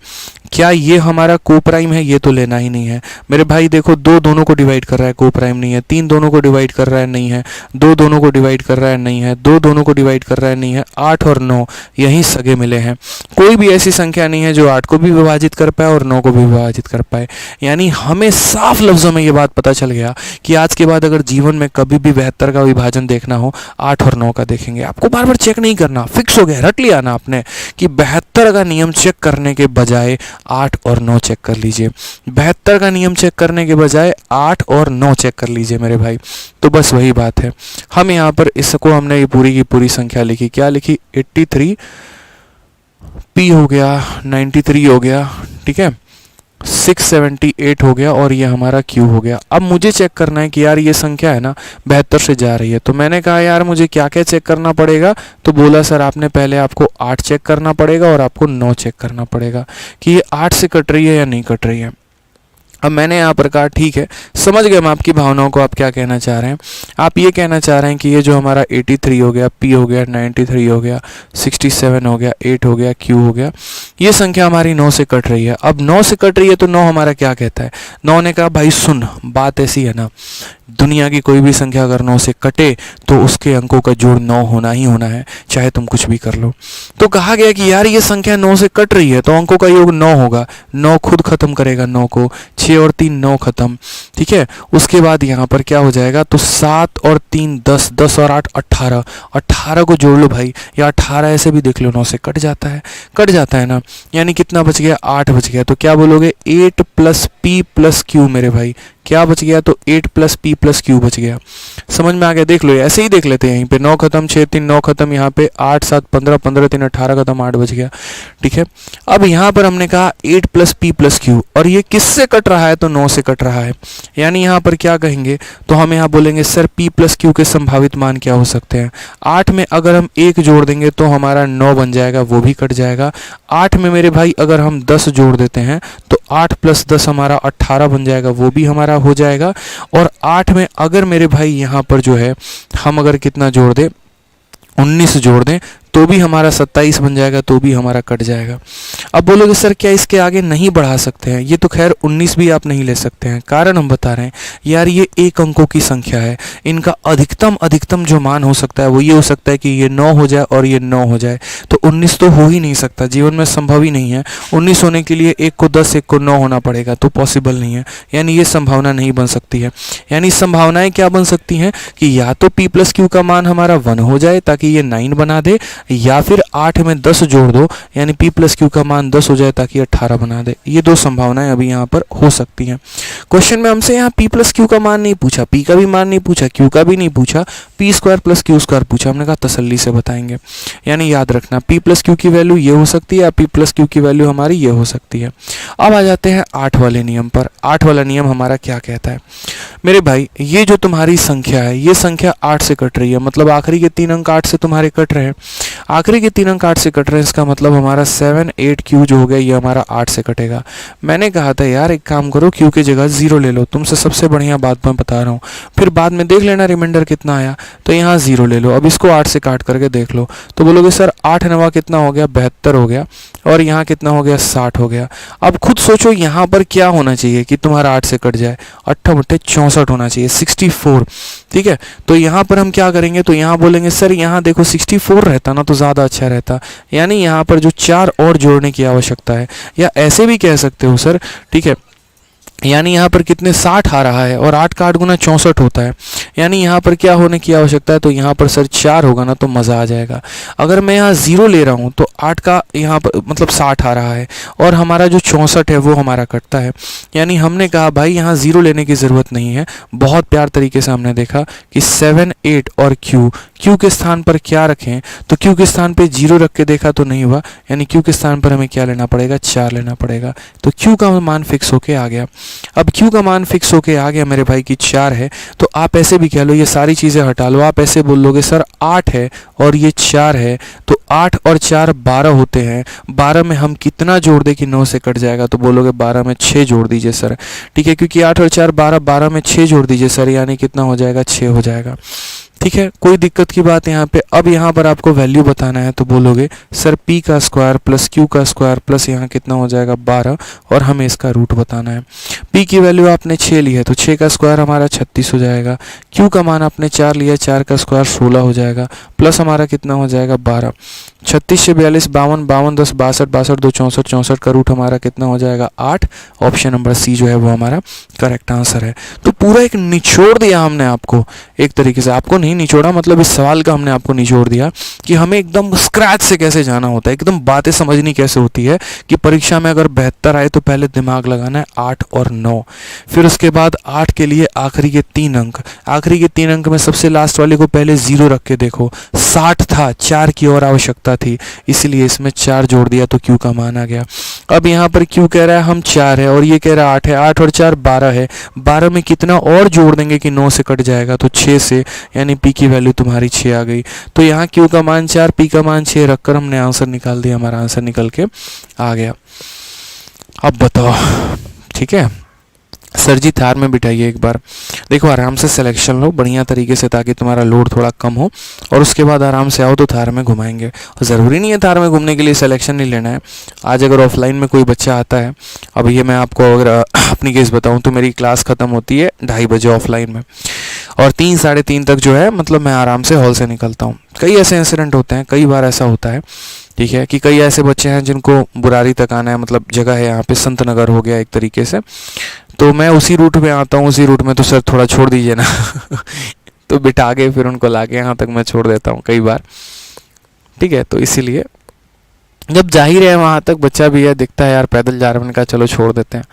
क्या ये हमारा को प्राइम है, ये तो लेना ही नहीं है मेरे भाई। देखो 2 दोनों को डिवाइड कर रहा है, को प्राइम नहीं है। 3 दोनों को डिवाइड कर रहा है, नहीं है। 2 दोनों को डिवाइड कर रहा है, नहीं है। 2 दोनों को डिवाइड कर रहा है, नहीं है। 8 और 9 यहीं सगे मिले हैं। कोई भी ऐसी संख्या नहीं है जो 8 को भी विभाजित कर पाए और 9 को भी विभाजित कर पाए। यानी हमें साफ लफ्जों में ये बात पता चल गया कि आज के बाद अगर जीवन में कभी भी 72 का विभाजन देखना हो 8 और 9 का देखेंगे। आपको बार बार चेक नहीं करना, फिक्स हो गया, रट लिया ना आपने कि 72 का नियम चेक करने के बजाय 8 और 9 चेक कर लीजिए। 72 का नियम चेक करने के बजाय 8 और 9 चेक कर लीजिए मेरे भाई। तो बस वही बात है। हम यहाँ पर इसको हमने ये पूरी की पूरी संख्या लिखी, क्या लिखी, 83 P हो गया, 93 हो गया, ठीक है, 678 हो गया और ये हमारा Q हो गया। अब मुझे चेक करना है कि यार ये संख्या है ना 72 से जा रही है। तो मैंने कहा यार मुझे क्या क्या चेक करना पड़ेगा, तो बोला सर आपने पहले आपको 8 चेक करना पड़ेगा और आपको 9 चेक करना पड़ेगा कि ये 8 से कट रही है या नहीं कट रही है। अब मैंने यहाँ पर कहा ठीक है, समझ गए मैं आपकी भावनाओं को, आप क्या कहना चाह रहे हैं। आप ये कहना चाह रहे हैं कि ये जो हमारा 83 हो गया, P हो गया, 93 हो गया, 67 हो गया, 8 हो गया, Q हो गया, ये संख्या हमारी 9 से कट रही है। अब 9 से कट रही है तो 9 हमारा क्या कहता है। 9 ने कहा भाई सुन, बात ऐसी है ना, दुनिया की कोई भी संख्या अगर 9 से कटे तो उसके अंकों का जोड़ 9 होना ही होना है, चाहे तुम कुछ भी कर लो। तो कहा गया कि यार ये संख्या 9 से कट रही है तो अंकों का योग 9 होगा। 9 खुद खत्म करेगा 9 को, 6 और 3 9 खत्म, ठीक है। उसके बाद यहाँ पर क्या हो जाएगा, तो 7 और 3 10, 10 और 8 18, 18 को जोड़ लो भाई, या 18 ऐसे भी देख लो, 9 से कट जाता है, कट जाता है ना। यानी कितना बच गया, 8 बच गया। तो क्या बोलोगे, 8 + P + Q मेरे भाई, क्या बच गया, तो 8 + P + Q बच गया। समझ में आ गया, देख लो ऐसे ही देख लेते हैं। यहीं पे 9 खत्म, 6 3 9 खत्म, यहाँ पे 8 7 15, 15 3 18 खत्म, 8 बच गया, ठीक है। अब यहाँ पर हमने कहा 8 + P + Q, और ये किससे कट रहा है, तो 9 से कट रहा है। यानी यहाँ पर क्या कहेंगे, तो हम यहाँ बोलेंगे सर P + Q के संभावित मान क्या हो सकते हैं। 8 में अगर हम 1 जोड़ देंगे तो हमारा 9 बन जाएगा, वो भी कट जाएगा। 8 में मेरे भाई अगर हम 10 जोड़ देते हैं तो 8 + 10 हमारा 18 बन जाएगा, वो भी हमारा हो जाएगा। और 8 में अगर मेरे भाई यहाँ पर जो है हम अगर कितना जोड़ दें, 19 जोड़ दें तो भी हमारा 27 बन जाएगा, तो भी हमारा कट जाएगा। अब बोलोगे सर क्या इसके आगे नहीं बढ़ा सकते हैं, ये तो खैर 19 भी आप नहीं ले सकते हैं। कारण हम बता रहे हैं यार, ये एक अंकों की संख्या है, इनका अधिकतम जो मान हो सकता है वो ये हो सकता है कि ये 9 हो जाए और ये 9 हो जाए। तो 19 तो हो ही नहीं सकता, जीवन में संभव ही नहीं है। 19 होने के लिए 1 को 10 1 को 9 होना पड़ेगा, तो पॉसिबल नहीं है। यानी ये संभावना नहीं बन सकती है। यानी संभावनाएं क्या बन सकती हैं कि या तो P + Q का मान हमारा 1 हो जाए ताकि ये 9 बना दे, या फिर 8 में 10 जोड़ दो यानी p प्लस क्यू का मान 10 हो जाए ताकि 18 बना दे। ये दो संभावनाएं अभी यहाँ पर हो सकती हैं। क्वेश्चन में हमसे यहाँ p प्लस क्यू का मान नहीं पूछा, p का भी मान नहीं पूछा, q का भी नहीं पूछा, p square plus Q square पूछा। हमने कहा तसल्ली से बताएंगे, यानी याद रखना p प्लस क्यू की वैल्यू ये हो सकती है या p प्लस क्यू की वैल्यू हमारी ये हो सकती है। अब आ जाते हैं 8 वाले नियम पर। 8 वाला नियम हमारा क्या कहता है मेरे भाई, ये जो तुम्हारी संख्या है ये संख्या 8 से कट रही है, मतलब आखिरी के 3 अंक 8 से तुम्हारे कट रहे हैं। आखिरी के 3 अंक 8 से कट रहे हैं, इसका मतलब हमारा 7 8 क्यू जो हो गया ये हमारा 8 से कटेगा। मैंने कहा था यार एक काम करो, क्यू की जगह 0 ले लो, तुमसे सबसे बढ़िया बात मैं बता रहा हूँ, फिर बाद में देख लेना रिमाइंडर कितना आया, तो यहाँ 0 ले लो। अब इसको 8 से काट करके देख लो तो बोलोगे सर 8 9 कितना हो गया, 72 हो गया, और यहाँ कितना हो गया, 60 हो गया। अब खुद सोचो यहाँ पर क्या होना चाहिए कि तुम्हारा 8 से कट जाए, 8 बट्टे 64 होना चाहिए, 64। ठीक है, तो यहाँ पर हम क्या करेंगे, तो यहाँ बोलेंगे सर यहाँ देखो 64 रहता ना तो ज़्यादा अच्छा रहता, यानी यहाँ पर जो 4 और जोड़ने की आवश्यकता है, या ऐसे भी कह सकते हो सर, ठीक है, यानी यहाँ पर कितने 60 आ रहा है और 8 का 8 गुना 64 होता है, यानी यहाँ पर क्या होने की आवश्यकता है, तो यहाँ पर सर 4 होगा ना तो मज़ा आ जाएगा। अगर मैं यहाँ 0 ले रहा हूँ तो 8 का यहाँ पर मतलब 60 आ रहा है और हमारा जो 64 है वो हमारा कटता है, यानी हमने कहा भाई यहाँ 0 लेने की ज़रूरत नहीं है। बहुत प्यार तरीके से हमने देखा कि 7 8 और क्यू के स्थान पर क्या रखें, तो क्यू के स्थान पर 0 रख के देखा तो नहीं हुआ, यानी क्यू के स्थान पर हमें क्या लेना पड़ेगा, 4 लेना पड़ेगा। तो क्यू का मान फिक्स होके आ गया। अब Q का मान फिक्स होके आ गया मेरे भाई की 4 है, तो आप ऐसे भी कह लो, ये सारी चीज़ें हटा लो, आप ऐसे बोल लोगे सर 8 है और ये 4 है, तो 8 और 4 12 होते हैं, 12 में हम कितना जोड़ दें कि 9 से कट जाएगा, तो बोलोगे 12 में 6 जोड़ दीजिए सर। ठीक है, क्योंकि 8 और 4 12, 12 में 6 जोड़ दीजिए सर, यानी कितना हो जाएगा, 6 हो जाएगा। ठीक है, कोई दिक्कत की बात यहाँ पे। अब यहाँ पर आपको वैल्यू बताना है तो बोलोगे सर p का स्क्वायर प्लस q का स्क्वायर प्लस यहाँ कितना हो जाएगा 12, और हमें इसका रूट बताना है। p की वैल्यू आपने 6 ली है तो 6 का स्क्वायर हमारा 36 हो जाएगा, q का मान आपने 4 लिया, 4 का स्क्वायर 16 हो जाएगा, प्लस हमारा कितना हो जाएगा 12। 36 से 42 52, 52 10 62, 62 2 64, 64 का रूट हमारा कितना हो जाएगा 8। ऑप्शन नंबर सी जो है वो हमारा करेक्ट आंसर है। तो पूरा एक निचोड़ दिया हमने आपको, एक तरीके से आपको नहीं निचोड़ा, मतलब इस सवाल का हमने आपको निचोड़ दिया कि हमें एकदम स्क्रैच से कैसे जाना होता है, एकदम बातें समझनी कैसे होती है कि परीक्षा में अगर 72 आए तो पहले दिमाग लगाना है 8 और 9, फिर उसके बाद 8 के लिए आखिरी के 3 अंक, आखिरी के 3 अंक में सबसे लास्ट वाले को पहले 0 रख के देखो, 60 था, 4 की और आवश्यकता थी, इसलिए इसमें 4 जोड़ दिया तो Q का मान आ गया। अब यहाँ पर Q कह रहा है हम 4 है और ये कह रहा है 8 है, 8 और 4 12 है, 12 में कितना और जोड़ देंगे कि 9 से कट जाएगा, तो 6 से, यानी P की वैल्यू तुम्हारी 6 आ गई। तो यहाँ Q का मान 4, P का मान 6 रखकर हमने आंसर निकाल दिया, हमारा आंसर निकल के आ गया। अब बताओ, ठीक है सर जी थार में बिठाइए एक बार, देखो आराम से सिलेक्शन लो बढ़िया तरीके से ताकि तुम्हारा लोड थोड़ा कम हो, और उसके बाद आराम से आओ तो थार में घुमाएंगे। ज़रूरी नहीं है थार में घूमने के लिए सिलेक्शन नहीं लेना है। आज अगर ऑफलाइन में कोई बच्चा आता है, अब ये मैं आपको अगर अपनी केस बताऊं तो मेरी क्लास ख़त्म होती है 2:30 बजे ऑफलाइन में, और 3 साढ़े 3 तक जो है मतलब मैं आराम से हॉल से निकलता हूँ। कई ऐसे इंसिडेंट होते हैं, कई बार ऐसा होता है, ठीक है, कि कई ऐसे बच्चे हैं जिनको बुरारी तक आना है, मतलब जगह है यहाँ पे संत नगर हो गया एक तरीके से, तो मैं उसी रूट में आता हूँ, उसी रूट में, तो सर थोड़ा छोड़ दीजिए ना तो बिठा के फिर उनको ला के यहाँ तक मैं छोड़ देता हूँ कई बार, ठीक है। तो इसीलिए जब जाहिर है वहाँ तक बच्चा भी है, दिखता है यार पैदल जा रहे हैं, मैंने कहा चलो छोड़ देते हैं,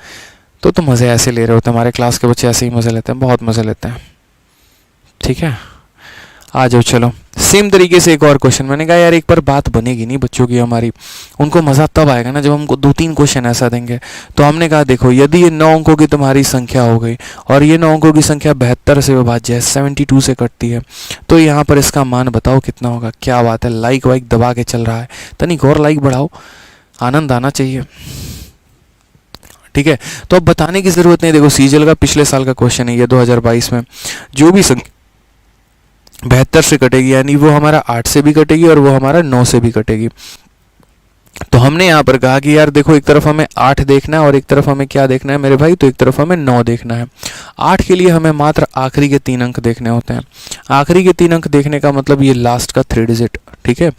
तो मज़े ऐसे ले रहे होते हैं, हमारे क्लास के बच्चे ऐसे ही मज़े लेते हैं, बहुत मज़े लेते हैं, ठीक है। आ जाओ चलो, सेम तरीके से एक और क्वेश्चन। मैंने कहा यार एक बार बात बनेगी नहीं बच्चों की हमारी, उनको मज़ा तब आएगा ना जब हमको 2-3 क्वेश्चन ऐसा देंगे। तो हमने कहा देखो यदि ये 9 अंकों की तुम्हारी संख्या हो गई और ये 9 अंकों की संख्या 72 से विभाज्य है, 72 से कटती है, तो यहाँ पर इसका मान बताओ कितना होगा। क्या बात है, लाइक वाइक दबा के चल रहा है, तनिक और लाइक बढ़ाओ, आनंद आना चाहिए, ठीक है। तो अब बताने की ज़रूरत नहीं, देखो सीजीएल का पिछले साल का क्वेश्चन है ये 2022 में, जो भी 72 से कटेगी यानी वो हमारा 8 से भी कटेगी और वो हमारा 9 से भी कटेगी। तो हमने यहाँ पर कहा कि यार देखो एक तरफ हमें 8 देखना है और एक तरफ हमें क्या देखना है मेरे भाई, तो एक तरफ हमें 9 देखना है। 8 के लिए हमें मात्र आखिरी के 3 अंक देखने होते हैं। आखिरी के 3 अंक देखने का मतलब ये लास्ट का 3 डिजिट, ठीक है,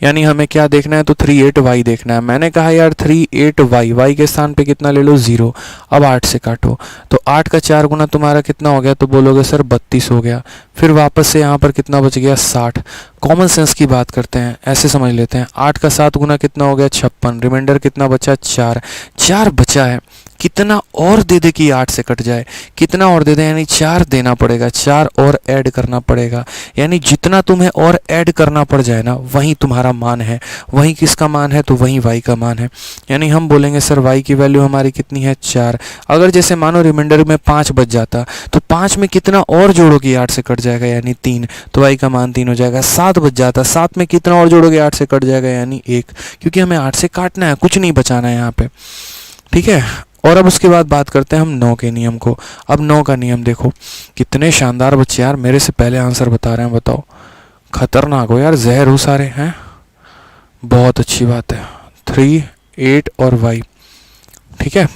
यानी हमें क्या देखना है, तो 38y देखना है। मैंने कहा यार 38y, y के स्थान पे कितना ले लो 0। अब 8 से काटो तो 8 का 4 गुना तुम्हारा कितना हो गया, तो बोलोगे सर 32 हो गया। फिर वापस से यहाँ पर कितना बच गया 60, कॉमन सेंस की बात करते हैं, ऐसे समझ लेते हैं। 8 का 7 गुना कितना हो गया 56, रिमाइंडर कितना बचा 4, 4 बचा है। कितना और दे दे कि 8 से कट जाए, कितना और दे दे यानी 4 देना पड़ेगा, 4 और ऐड करना पड़ेगा। यानी जितना तुम्हें और ऐड करना पड़ जाए ना वही तुम्हारा मान है। वही किसका मान है? तो वही y का मान है। यानी हम बोलेंगे सर y की वैल्यू हमारी कितनी है 4। अगर जैसे मानो रिमाइंडर में 5 बच जाता तो 5 में कितना और जोड़ोगे 8 से कट जाएगा यानी 3, तो y का मान 3 हो जाएगा। 7 बच जाता, 7 में कितना और जोड़ोगे 8 से कट जाएगा यानी 1, क्योंकि हमें 8 से काटना है, कुछ नहीं बचाना है यहाँ पे। ठीक है, और अब उसके बाद बात करते हैं हम 9 के नियम को। अब 9 का नियम देखो, कितने शानदार बच्चे यार, मेरे से पहले आंसर बता रहे हैं। बताओ, खतरनाक हो यार, जहर हो सारे हैं। बहुत अच्छी बात है, 3, 8 और y। ठीक है,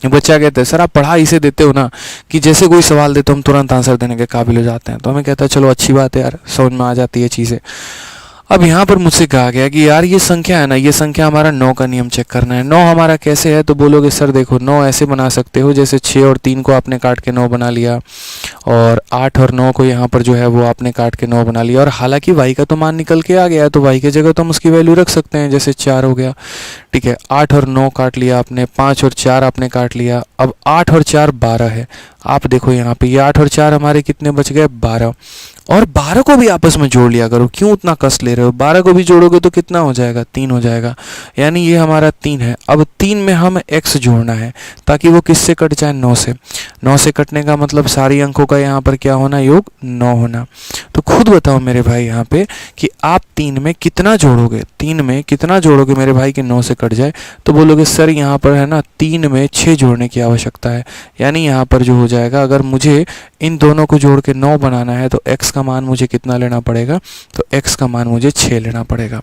बच्चा कहते हैं सर आप पढ़ा इसे देते हो ना कि जैसे कोई सवाल दे तो हम तुरंत आंसर देने के काबिल हो जाते हैं। तो हमें कहता है चलो अच्छी बात है यार, समझ में आ जाती है चीज़ें। अब यहाँ पर मुझसे कहा गया कि यार ये संख्या है ना, ये संख्या हमारा 9 का नियम चेक करना है। 9 हमारा कैसे है? तो बोलोगे सर देखो 9 ऐसे बना सकते हो जैसे 6 और 3 को आपने काट के 9 बना लिया, और 8 और 9 को यहाँ पर जो है वो आपने काट के 9 बना लिया। और हालांकि y का तो मान निकल के आ गया है, तो y की जगह तो हम उसकी वैल्यू रख सकते हैं, जैसे 4 हो गया। ठीक है, 8 और 9 काट लिया आपने, 5 और 4 आपने काट लिया। अब 8 और 4 12 है। आप देखो यहाँ पे ये 8 और 4 हमारे कितने बच गए 12, और 12 को भी आपस में जोड़ लिया करो, क्यों उतना कष्ट ले रहे हो? 12 को भी जोड़ोगे तो कितना हो जाएगा 3 हो जाएगा, यानी ये हमारा 3 है। अब 3 में हम x जोड़ना है ताकि वो किससे कट जाए 9 से। 9 से कटने का मतलब सारी अंकों का यहाँ पर क्या होना, योग 9 होना। तो खुद बताओ मेरे भाई यहाँ पे कि आप 3 में कितना जोड़ोगे, 3 में कितना जोड़ोगे मेरे भाई कि 9 से कट जाए? तो बोलोगे सर यहाँ पर है ना 3 में 6 जोड़ने की आवश्यकता है। यानी यहाँ पर जो हो जाएगा, अगर मुझे इन दोनों को जोड़ के 9 बनाना है तो x का मान मुझे कितना लेना पड़ेगा? तो x का मान मुझे 6 लेना पड़ेगा।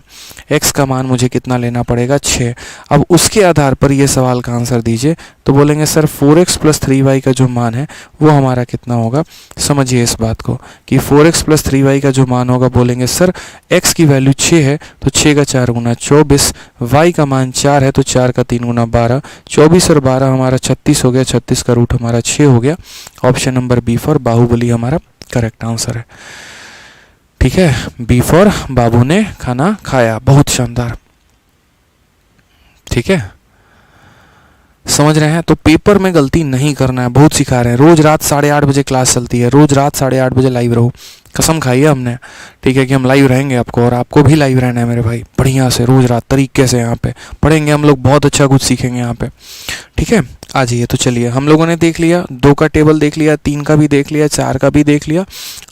x का मान मुझे कितना लेना पड़ेगा? 6। अब उसके आधार पर ये सवाल का आंसर दीजिए। तो बोलेंगे सर 4x + 3y का जो मान है वो हमारा कितना होगा? समझिए इस बात को कि 4x + 3y का जो मान होगा, बोलेंगे सर x की वैल्यू 6 है तो 6 का 4 गुना 24, y का मान 4 है तो 4 का 3 गुना 12, 24 और 12 हमारा 36 हो गया, 36 का रूट हमारा 6 हो गया। Option number B for Baahubali हमारा करेक्ट आंसर है। ठीक है, बी फॉर बाबू ने खाना खाया। बहुत शानदार। ठीक है, समझ रहे हैं? तो पेपर में गलती नहीं करना है, बहुत सिखा रहे हैं। रोज रात 8:30 बजे क्लास चलती है, रोज रात 8:30 बजे लाइव रहो। कसम खाई है हमने, ठीक है, कि हम लाइव रहेंगे आपको, और आपको भी लाइव रहना है मेरे भाई, बढ़िया से रोज रात तरीके से यहाँ पे पढ़ेंगे हम लोग, बहुत अच्छा कुछ सीखेंगे यहाँ पे। ठीक है, आ जाइए। तो चलिए, हम लोगों ने देख लिया 2 का टेबल देख लिया, 3 का भी देख लिया, 4 का भी देख लिया।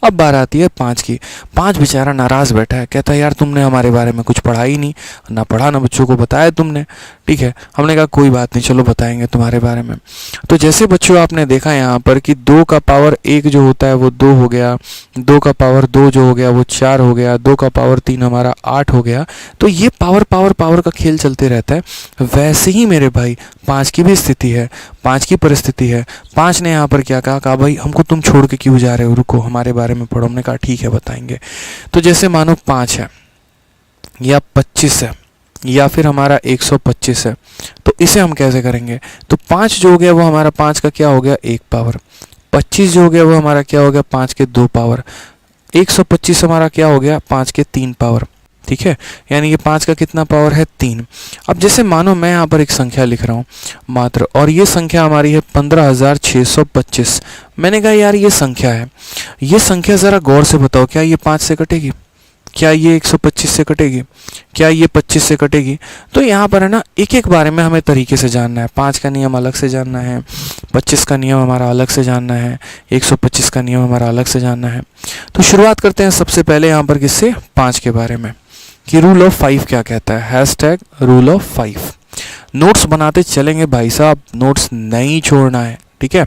अब बात आती है 5 की। 5 बेचारा नाराज़ बैठा है, कहता है यार तुमने हमारे बारे में कुछ पढ़ा ही नहीं, ना पढ़ा ना बच्चों को बताया तुमने। ठीक है, हमने कहा कोई बात नहीं, चलो बताएंगे तुम्हारे बारे में। तो जैसे बच्चों आपने देखा यहाँ पर कि 2 का पावर 1 जो होता है वो 2 हो गया, 2 का पावर 2 जो हो गया वो 4 हो गया, 2 का पावर 3 हमारा 8 हो गया। तो ये पावर पावर पावर का खेल चलते रहता है। वैसे ही मेरे भाई 5 की भी स्थिति है, 5 की परिस्थिति है। 5 ने यहाँ पर क्या कहा भाई हमको तुम छोड़ के क्यों जा रहे हो, रुको हमारे बारे में पढ़ो। हमने कहा ठीक है बताएंगे। तो जैसे मानो 5 है या 25 है या फिर हमारा 125 है, तो इसे हम कैसे करेंगे? तो 5 जो हो गया वो हमारा 5 का क्या हो गया 1 पावर, 25 जो हो गया वो हमारा क्या हो गया 5 के 2 पावर, 125 हमारा क्या हो गया 5 के 3 पावर। ठीक है, यानी ये 5 का कितना पावर है 3। अब जैसे मानो मैं यहाँ पर एक संख्या लिख रहा हूँ मात्र, और ये संख्या हमारी है 15,625। मैंने कहा यार ये संख्या है, ये संख्या ज़रा गौर से बताओ, क्या ये 5 से कटेगी? क्या ये 125 से कटेगी? क्या ये 25 से कटेगी? तो यहाँ पर है ना एक एक बारे में हमें तरीके से जानना है। 5 का नियम अलग से जानना है, 25 का नियम हमारा अलग से जानना है, 125 का नियम हमारा अलग से जानना है। तो शुरुआत करते हैं सबसे पहले यहाँ पर किससे? 5 के बारे में, कि रूल ऑफ 5 क्या कहता है। #रूल ऑफ 5 नोट्स बनाते चलेंगे भाई साहब, नोट्स नहीं छोड़ना है। ठीक है,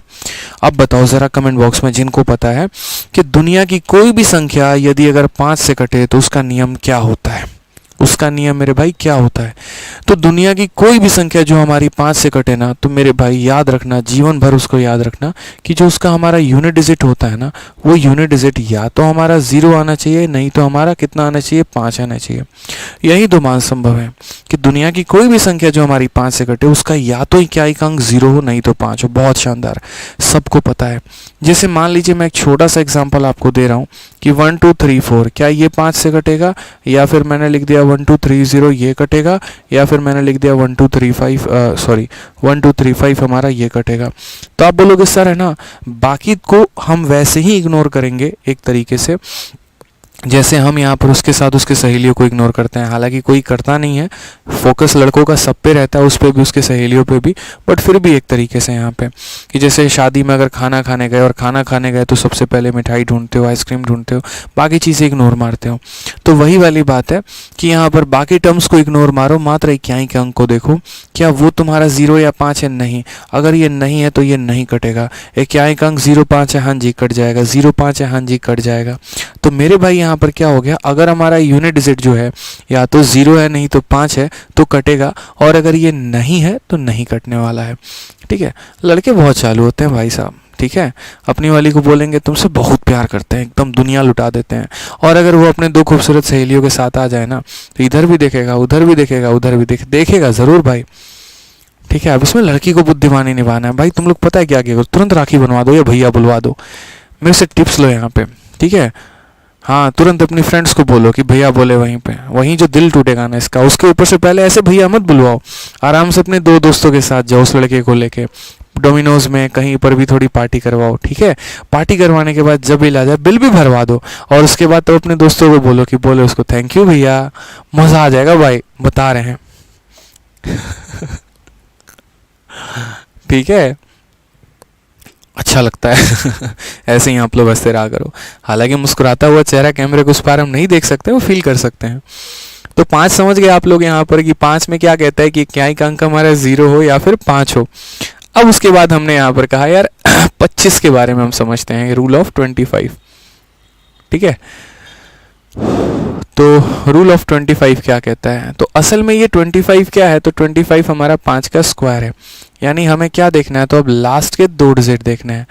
अब बताओ ज़रा कमेंट बॉक्स में जिनको पता है कि दुनिया की कोई भी संख्या यदि अगर 5 से कटे तो उसका नियम क्या होता है। उसका नियम मेरे भाई क्या होता है? तो दुनिया की कोई भी संख्या जो हमारी 5 से कटे ना, तो मेरे भाई याद रखना, जीवन भर उसको याद रखना कि जो उसका हमारा यूनिट डिजिट होता है ना, वो यूनिट डिजिट या तो हमारा 0 आना चाहिए, नहीं तो हमारा कितना आना चाहिए 5 आना चाहिए। यही 2 मान संभव है कि दुनिया की कोई भी संख्या जो हमारी 5 से कटे उसका या तो क्या एक अंक 0 हो, नहीं तो 5 हो। बहुत शानदार, सबको पता है। जैसे मान लीजिए मैं एक छोटा सा एग्जाम्पल आपको दे रहा हूँ कि 1 2 3 4 क्या ये 5 से कटेगा, या फिर मैंने लिख दिया 1 2 3 0 ये कटेगा, या फिर मैंने लिख दिया 1 2 3 5 सॉरी 1 2 3 5 हमारा ये कटेगा। तो आप बोलोगे सर है ना, बाकी को हम वैसे ही इग्नोर करेंगे एक तरीके से जैसे हम यहाँ पर उसके साथ उसके सहेलियों को इग्नोर करते हैं। हालांकि कोई करता नहीं है, फोकस लड़कों का सब पे रहता है, उस पर भी उसके सहेलियों पे भी, बट फिर भी एक तरीके से यहाँ पे कि जैसे शादी में अगर खाना खाने गए और खाना खाने गए तो सबसे पहले मिठाई ढूंढते हो, आइसक्रीम ढूंढते हो, बाकी चीज़ें इग्नोर मारते हो। तो वही वाली बात है कि यहाँ पर बाकी टर्म्स को इग्नोर मारो, मात्र इक्याई के अंक को देखो, क्या वो तुम्हारा 0 या 5 है? नहीं। अगर ये नहीं है तो ये नहीं कटेगा। इक्याई का अंक 0 5 है, हाँ जी कट जाएगा, 0 5 है, हाँ जी कट जाएगा। तो मेरे भाई यहाँ पर क्या हो गया, अगर हमारा यूनिट डिजिट जो है या तो 0 है नहीं तो 5 है तो कटेगा, और अगर ये नहीं है तो नहीं कटने वाला है। ठीक है, लड़के बहुत चालू होते हैं भाई साहब। ठीक है, अपनी वाली को बोलेंगे तुमसे बहुत प्यार करते हैं, एकदम दुनिया लुटा देते हैं, और अगर वो अपने 2 खूबसूरत सहेलियों के साथ आ जाए ना तो इधर भी देखेगा, उधर भी देखेगा, उधर भी देखेगा ज़रूर भाई। ठीक है, अब इसमें लड़की को बुद्धिमानी निभाना है भाई। तुम लोग पता है क्या करो, तुरंत राखी बनवा दो या भैया बुलवा दो, मेरे से टिप्स लो यहाँ पे। ठीक है, हाँ तुरंत अपनी फ्रेंड्स को बोलो कि भैया बोले वहीं पे, वहीं जो दिल टूटेगा ना इसका, उसके ऊपर से पहले ऐसे भैया मत बुलवाओ, आराम से अपने 2 दोस्तों के साथ जाओ उस लड़के को लेके डोमिनोज में कहीं पर भी थोड़ी पार्टी करवाओ। ठीक है, पार्टी करवाने के बाद जब बिल आ जाए बिल भी भरवा दो, और उसके बाद तो अपने दोस्तों को बोलो कि बोले उसको थैंक यू भैया, मज़ा आ जाएगा भाई, बता रहे हैं। ठीक है, अच्छा लगता है। ऐसे ही आप लोग हंसते रहा करो। हालांकि मुस्कुराता हुआ चेहरा कैमरे को उस पार हम नहीं देख सकते, वो फील कर सकते हैं। तो 5 समझ गए आप लोग यहाँ पर कि 5 में क्या कहता है कि इक्याई का अंक हमारा 0 हो या फिर 5 हो। अब उसके बाद हमने यहाँ पर कहा यार 25 के बारे में हम समझते हैं, रूल ऑफ 25। ठीक है, तो रूल ऑफ 25 क्या कहता है, तो असल में ये 25 क्या है, तो 25 हमारा 5 का स्क्वायर है। यानी हमें क्या देखना है, तो अब लास्ट के 2 डिजिट देखने हैं।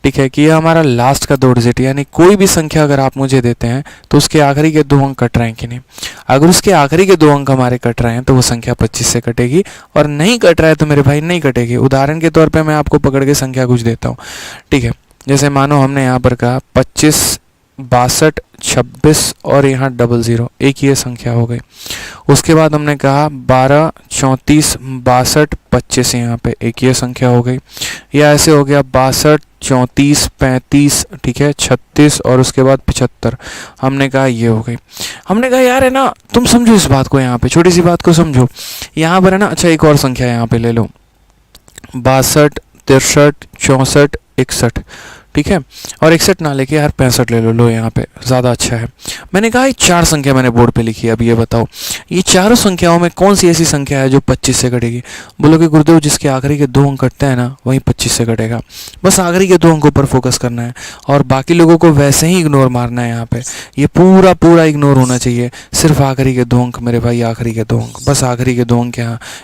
ठीक है, कि ये हमारा लास्ट का 2 डिजिट, यानी कोई भी संख्या अगर आप मुझे देते हैं तो उसके आखिरी के 2 अंक कट रहे हैं कि नहीं। अगर उसके आखिरी के 2 अंक हमारे कट रहे हैं तो वो संख्या 25 से कटेगी, और नहीं कट रहा है तो मेरे भाई नहीं कटेगी। उदाहरण के तौर पर मैं आपको पकड़ के संख्या कुछ देता हूँ। ठीक है, जैसे मानो हमने यहाँ पर कहा 25 62 26 और यहाँ 00, एक ये संख्या हो गई। उसके बाद हमने कहा 12 34 62 25, यहाँ पे एक ये संख्या हो गई। या ऐसे हो गया 62 34 35, ठीक है 36, और उसके बाद 75, हमने कहा ये हो गई। हमने कहा यार है ना, तुम समझो इस बात को, यहाँ पे छोटी सी बात को समझो। यहाँ पर है ना, अच्छा एक और संख्या यहाँ पे ले लो, 62 63 64 61, ठीक है, और 61 ना लेके यार 65 ले लो यहाँ पे ज़्यादा अच्छा है। मैंने कहा ये 4 संख्या मैंने बोर्ड पे लिखी है, अब ये बताओ ये चारों संख्याओं में कौन सी ऐसी संख्या है जो 25 से कटेगी। बोलोगे गुरुदेव जिसके आखिरी के 2 अंक कटते हैं ना वहीं 25 से कटेगा। बस आखिरी के 2 अंकों पर फोकस करना है और बाकी लोगों को वैसे ही इग्नोर मारना है। यहाँ पे ये पूरा इग्नोर होना चाहिए, सिर्फ आखिरी के 2 अंक मेरे भाई, आखिरी के 2 अंक, बस आखिरी के 2 अंक।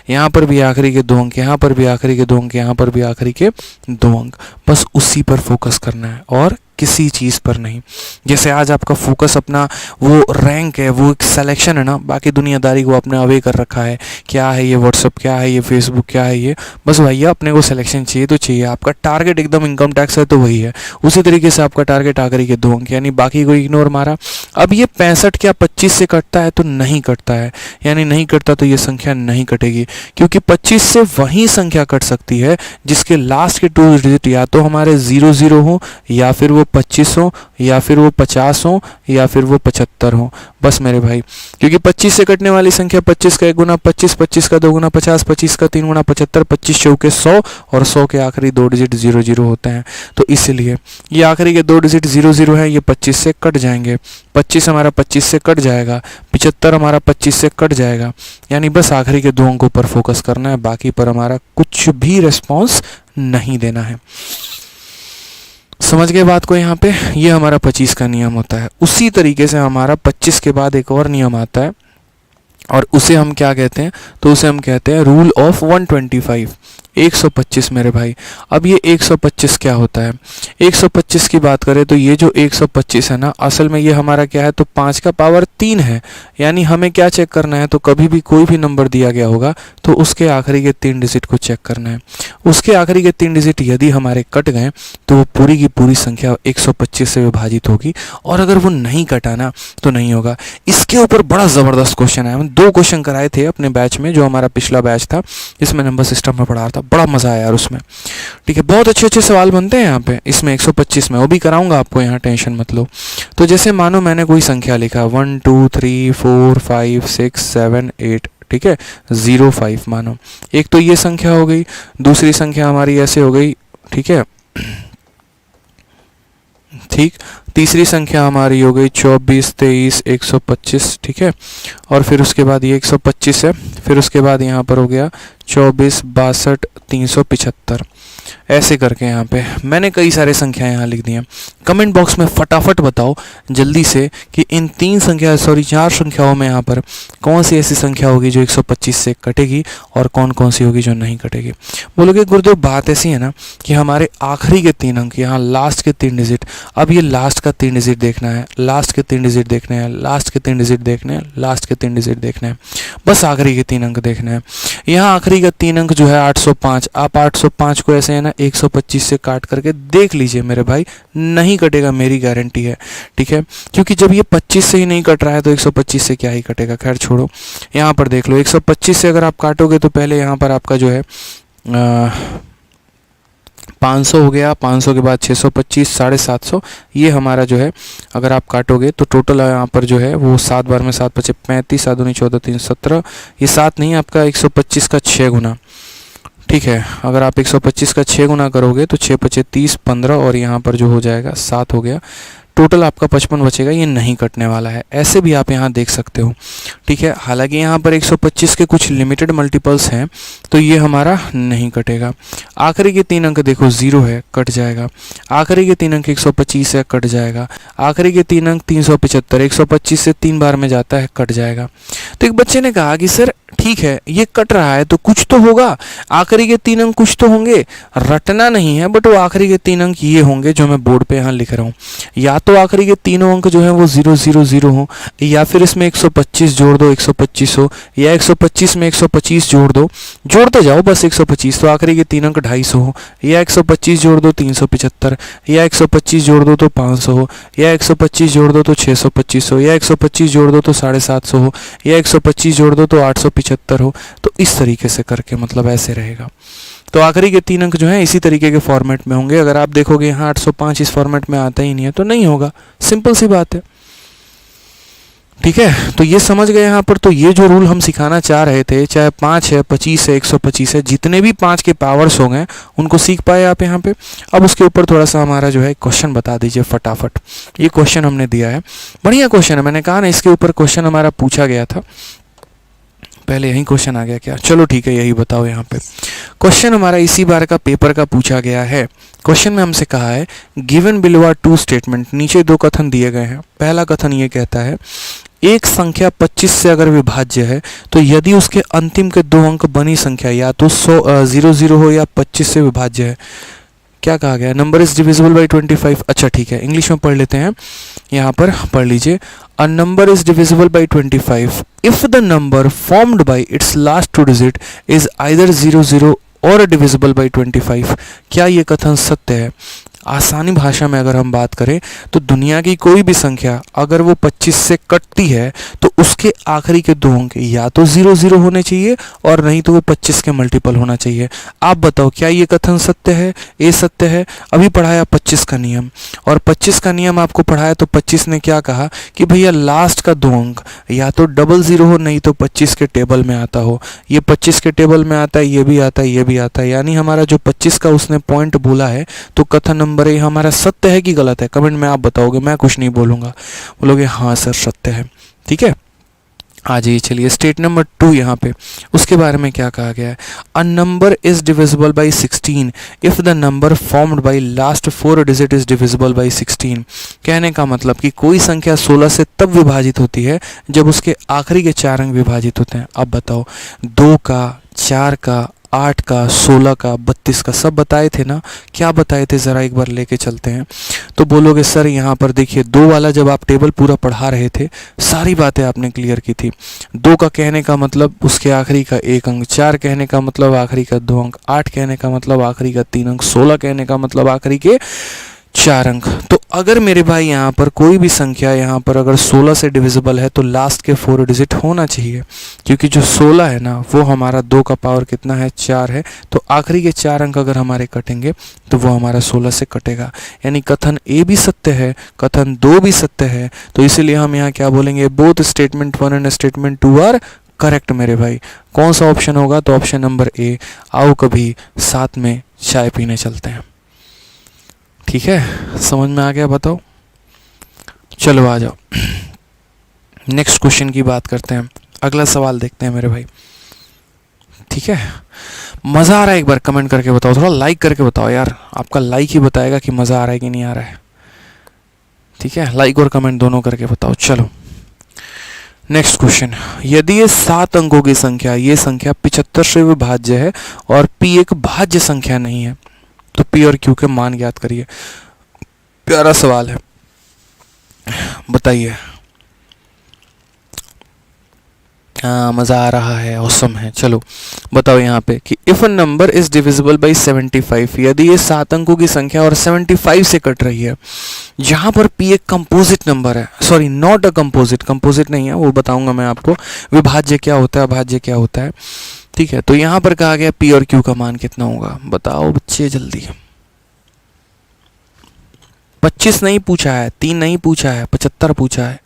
यहाँ पर भी आखिरी के 2 अंक, यहाँ पर भी आखिरी के 2 अंक, यहाँ पर भी आखिरी के 2 अंक, बस उसी पर फोकस करना है और किसी चीज़ पर नहीं। जैसे आज आपका फोकस अपना वो रैंक है, वो एक सिलेक्शन है ना, बाकी दुनियादारी को आपने अवे कर रखा है, क्या है ये व्हाट्सअप, क्या है ये फेसबुक, क्या है ये, बस भैया अपने को सिलेक्शन चाहिए तो चाहिए। आपका टारगेट एकदम इनकम टैक्स है तो वही है, उसी तरीके से आपका टारगेट आखिरी के 2 अंक, यानी बाकी को इग्नोर मारा। अब ये 65 क्या 25 से कटता है तो नहीं कटता है, यानी नहीं कटता तो ये संख्या नहीं कटेगी, क्योंकि 25 से वही संख्या कट सकती है जिसके लास्ट के 2 डिजिट या तो हमारे 00 हो, या फिर वो 25 हो, या फिर वो 50 हो, या फिर वो 75 हो। बस मेरे भाई, क्योंकि 25 से कटने वाली संख्या 25 का 1 गुना 25, 25 का 2 गुना 50, 25 का 3 गुना 75, 25 चौके 100, और 100 के आखिरी 2 डिजिट 00 होते हैं। तो इसलिए ये आखिरी के 2 डिजिट 00 है, ये 25 से कट जाएंगे। 25 हमारा 25 से कट जाएगा, 75 हमारा 25 से कट जाएगा, यानी बस आखिरी के 2 अंकों पर फोकस करना है, बाकी पर हमारा कुछ भी रिस्पॉन्स नहीं देना है। समझ गए बात को यहाँ पे, ये हमारा 25 का नियम होता है। उसी तरीके से हमारा 25 के बाद एक और नियम आता है और उसे हम क्या कहते हैं, तो उसे हम कहते हैं रूल ऑफ 125। 125 मेरे भाई। अब ये 125 क्या होता है? 125 की बात करें तो ये जो 125 है ना, असल में ये हमारा क्या है, तो 5 का पावर 3 है। यानी हमें क्या चेक करना है, तो कभी भी कोई भी नंबर दिया गया होगा तो उसके आखिरी के 3 डिजिट को चेक करना है। उसके आखिरी के 3 डिजिट यदि हमारे कट गए तो वो पूरी की पूरी संख्या 125 से विभाजित होगी, और अगर वो नहीं कटा ना तो नहीं होगा। इसके ऊपर बड़ा ज़बरदस्त क्वेश्चन है। हम 2 क्वेश्चन कराए थे अपने बैच में, जो हमारा पिछला बैच था जिसमें नंबर सिस्टम में पढ़ा रहा था, बड़ा मज़ा आया यार उसमें। ठीक है, बहुत अच्छे अच्छे सवाल बनते हैं यहाँ पे इसमें 125 में, वो भी कराऊंगा आपको, यहाँ टेंशन मत लो। तो जैसे मानो मैंने कोई संख्या लिखा 1 2 3 4 5 6 7 8, ठीक है, 0 5 मानो। एक तो ये संख्या हो गई, दूसरी संख्या हमारी ऐसे हो गई, ठीक है, ठीक। तीसरी संख्या हमारी हो गई 24 23 125, ठीक है, और फिर उसके बाद ये 125 है, फिर उसके बाद यहाँ पर हो गया 24 62 375। ऐसे करके यहाँ पे मैंने कई सारे संख्याएं यहाँ लिख दी हैं। कमेंट बॉक्स में फटाफट बताओ जल्दी से कि इन 4 संख्याओं में यहाँ पर कौन सी ऐसी संख्या होगी जो 125 से कटेगी और कौन कौन सी होगी जो नहीं कटेगी। बोलोगे गुरुदेव बात ऐसी है ना कि हमारे आखिरी के 3 अंक, यहाँ लास्ट के 3 डिजिट, अब ये लास्ट का 3 डिजिट देखना है, लास्ट के 3 डिजिट देखने हैं, लास्ट के 3 डिजिट देखने हैं, लास्ट के 3 डिजिट देखने हैं, बस आखिरी के 3 अंक देखने हैं। यहाँ आखिरी का 3 अंक जो है 805, आप 805 को ऐसे है ना 125 से काट करके देख लीजिए मेरे भाई, नहीं कटेगा, मेरी गारंटी है। ठीक है, क्योंकि जब ये 25 से ही नहीं कट रहा है तो 125 से क्या ही कटेगा। खैर छोड़ो, यहाँ पर देख लो 125 से अगर आप काटोगे तो पहले यहाँ पर आपका जो है 500 हो गया, 500 के बाद 625 750, ये हमारा जो है अगर आप काटोगे तो टोटल यहाँ पर जो है वो 7 बार में 7 पचे 35, 7 दूनी 14 3 17, ये 7 नहीं आपका 125 का 6 गुना। ठीक है, अगर आप 125 का 6 गुना करोगे तो 6 पचे 30 15, और यहाँ पर जो हो जाएगा 7 हो गया, टोटल आपका 55 बचेगा, ये नहीं कटने वाला है। ऐसे भी आप यहाँ देख सकते हो। ठीक है, हालांकि यहाँ पर 125 के कुछ लिमिटेड मल्टीपल्स हैं तो ये हमारा नहीं कटेगा। आखिरी के 3 अंक देखो 0 है, कट जाएगा। आखिरी के 3 अंक 125 है, कट जाएगा। आखिरी के 3 अंक 375, 125 से 3 बार में जाता है, कट जाएगा। तो एक बच्चे ने कहा कि सर ठीक है ये कट रहा है तो कुछ तो होगा, आखिरी के 3 अंक कुछ तो होंगे, रटना नहीं है, बट वो आखिरी के 3 अंक ये होंगे जो मैं बोर्ड पे यहाँ लिख रहा हूँ। या तो आखिरी के तीनों अंक जो है वो 0 0 0 हो, या फिर इसमें 125 जोड़ दो 125 हो, या 125 में 125 जोड़ दो, जोड़ते जाओ बस 125, तो आखिरी के 3 अंक 250 हो, या 125 जोड़ दो 375, या 125 जोड़ दो तो 500 हो, या 125 जोड़ दो तो 625 हो, या 125 जोड़ दो तो 750 हो, या 125 जोड़ दो तो 875 हो। तो इस तरीके से करके मतलब ऐसे रहेगा। तो आखिरी के 3 अंक जो हैं इसी तरीके के फॉर्मेट में होंगे। अगर आप देखोगे यहाँ 805 इस फॉर्मेट में आता ही नहीं है तो नहीं होगा, सिंपल सी बात है। ठीक है, तो ये समझ गए यहाँ पर। तो ये जो रूल हम सिखाना चाह रहे थे, चाहे 5 है 25 है 125 है, जितने भी 5 के पावर्स हो गए उनको सीख पाए आप यहाँ पे। अब उसके ऊपर थोड़ा सा हमारा जो है क्वेश्चन बता दीजिए फटाफट। ये क्वेश्चन हमने दिया है, बढ़िया क्वेश्चन है, मैंने कहा ना इसके ऊपर क्वेश्चन हमारा पूछा गया था। पहले यही क्वेश्चन आ गया क्या? चलो ठीक है, यही बताओ। यहाँ पे क्वेश्चन हमारा इसी बार का पेपर का पूछा गया है। क्वेश्चन में हमसे कहा है गिवन बिलो आर 2 स्टेटमेंट, नीचे 2 कथन दिए गए हैं। पहला कथन ये कहता है एक संख्या 25 से अगर विभाज्य है तो यदि उसके अंतिम के 2 अंक बनी संख्या या तो 0 हो या 25 से विभाज्य है। क्या कहा गया? Number is divisible by 25। अच्छा ठीक है, इंग्लिश में पढ़ लेते हैं, यहाँ पर पढ़ लीजिए। A number is divisible by 25 if the number formed by its last 2 digit is either 00 और डिविजिबल बाई 25। क्या ये कथन सत्य है? आसानी भाषा में अगर हम बात करें तो दुनिया की कोई भी संख्या अगर वो 25 से कटती है तो उसके आखिरी के 2 अंक या तो 00 होने चाहिए और नहीं तो वो 25 के मल्टीपल होना चाहिए। आप बताओ क्या ये कथन सत्य है? ये सत्य है। अभी पढ़ाया 25 का नियम, और 25 का नियम आपको पढ़ाया तो 25 ने क्या कहा कि भैया लास्ट का 2 अंक या तो 00 हो नहीं तो 25 के टेबल में आता हो। ये 25 के टेबल में आता है, ये भी आता है, ये भी आता है, यानी हमारा जो 25 का उसने पॉइंट बोला है तो कथन नंबर ये हमारा सत्य है कि गलत है? कमेंट में आप बताओगे, मैं कुछ नहीं बोलूँगा। बोलोगे हाँ सर सत्य है। ठीक है, आ जाइए। चलिए स्टेट नंबर 2 यहाँ पे उसके बारे में क्या कहा गया है। A number is divisible by 16 if the number formed by last 4 digit is divisible by 16। कहने का मतलब कि कोई संख्या 16 से तब विभाजित होती है जब उसके आखिरी के 4 अंक विभाजित होते हैं। अब बताओ 2 का, 4 का, 8 का, 16 का, 32 का सब बताए थे ना। क्या बताए थे ज़रा एक बार लेके चलते हैं। तो बोलोगे सर यहाँ पर देखिए 2 वाला जब आप टेबल पूरा पढ़ा रहे थे सारी बातें आपने क्लियर की थी। 2 का कहने का मतलब उसके आखिरी का 1 अंक, 4 कहने का मतलब आखिरी का 2 अंक, 8 कहने का मतलब आखिरी का 3 अंक, 16 कहने का मतलब आखिरी के 4 अंक। तो अगर मेरे भाई यहाँ पर कोई भी संख्या यहाँ पर अगर 16 से डिविजिबल है तो लास्ट के 4 डिजिट होना चाहिए, क्योंकि जो 16 है ना वो हमारा 2 का पावर कितना है, 4 है। तो आखिरी के 4 अंक अगर हमारे कटेंगे तो वो हमारा 16 से कटेगा। यानी कथन ए भी सत्य है, कथन 2 भी सत्य है। तो इसीलिए हम यहाँ क्या बोलेंगे, both statement 1 and statement 2 are correct मेरे भाई। कौन सा ऑप्शन होगा, तो ऑप्शन नंबर ए। आओ कभी साथ में चाय पीने चलते हैं। ठीक है, समझ में आ गया, बताओ। चलो आ जाओ, नेक्स्ट क्वेश्चन की बात करते हैं। अगला सवाल देखते हैं मेरे भाई। ठीक है, मज़ा आ रहा है, एक बार कमेंट करके बताओ, थोड़ा लाइक करके बताओ यार। आपका लाइक ही बताएगा कि मज़ा आ रहा है कि नहीं आ रहा है। ठीक है, लाइक और कमेंट दोनों करके बताओ। चलो नेक्स्ट क्वेश्चन। यदि ये 7 अंकों की संख्या, ये संख्या 75 से विभाज्य है और p एक भाज्य संख्या नहीं है, तो p और q के मान ज्ञात करिए। प्यारा सवाल है, बताइए। हाँ, मज़ा आ रहा है, औसम है। चलो बताओ यहाँ पे कि if a number is divisible by 75, यदि ये 7 अंकों की संख्या और 75 से कट रही है, जहाँ पर p एक कंपोजिट नंबर है, sorry not a composite, composite नहीं है, वो बताऊंगा मैं आपको। विभाज्य क्या होता है, अभाज्य क्या होता है। ठीक है, तो यहाँ पर कहा गया p और q का मान कितना होगा, बताओ बच्चे जल्दी। 25 नहीं पूछा है, 3 नहीं पूछा है, 75 पूछा है।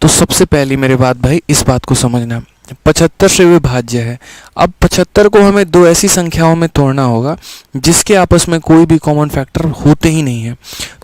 तो सबसे पहली मेरे बात भाई इस बात को समझना, 75 से विभाज्य है। अब 75 को हमें 2 ऐसी संख्याओं में तोड़ना होगा जिसके आपस में कोई भी कॉमन फैक्टर होते ही नहीं है।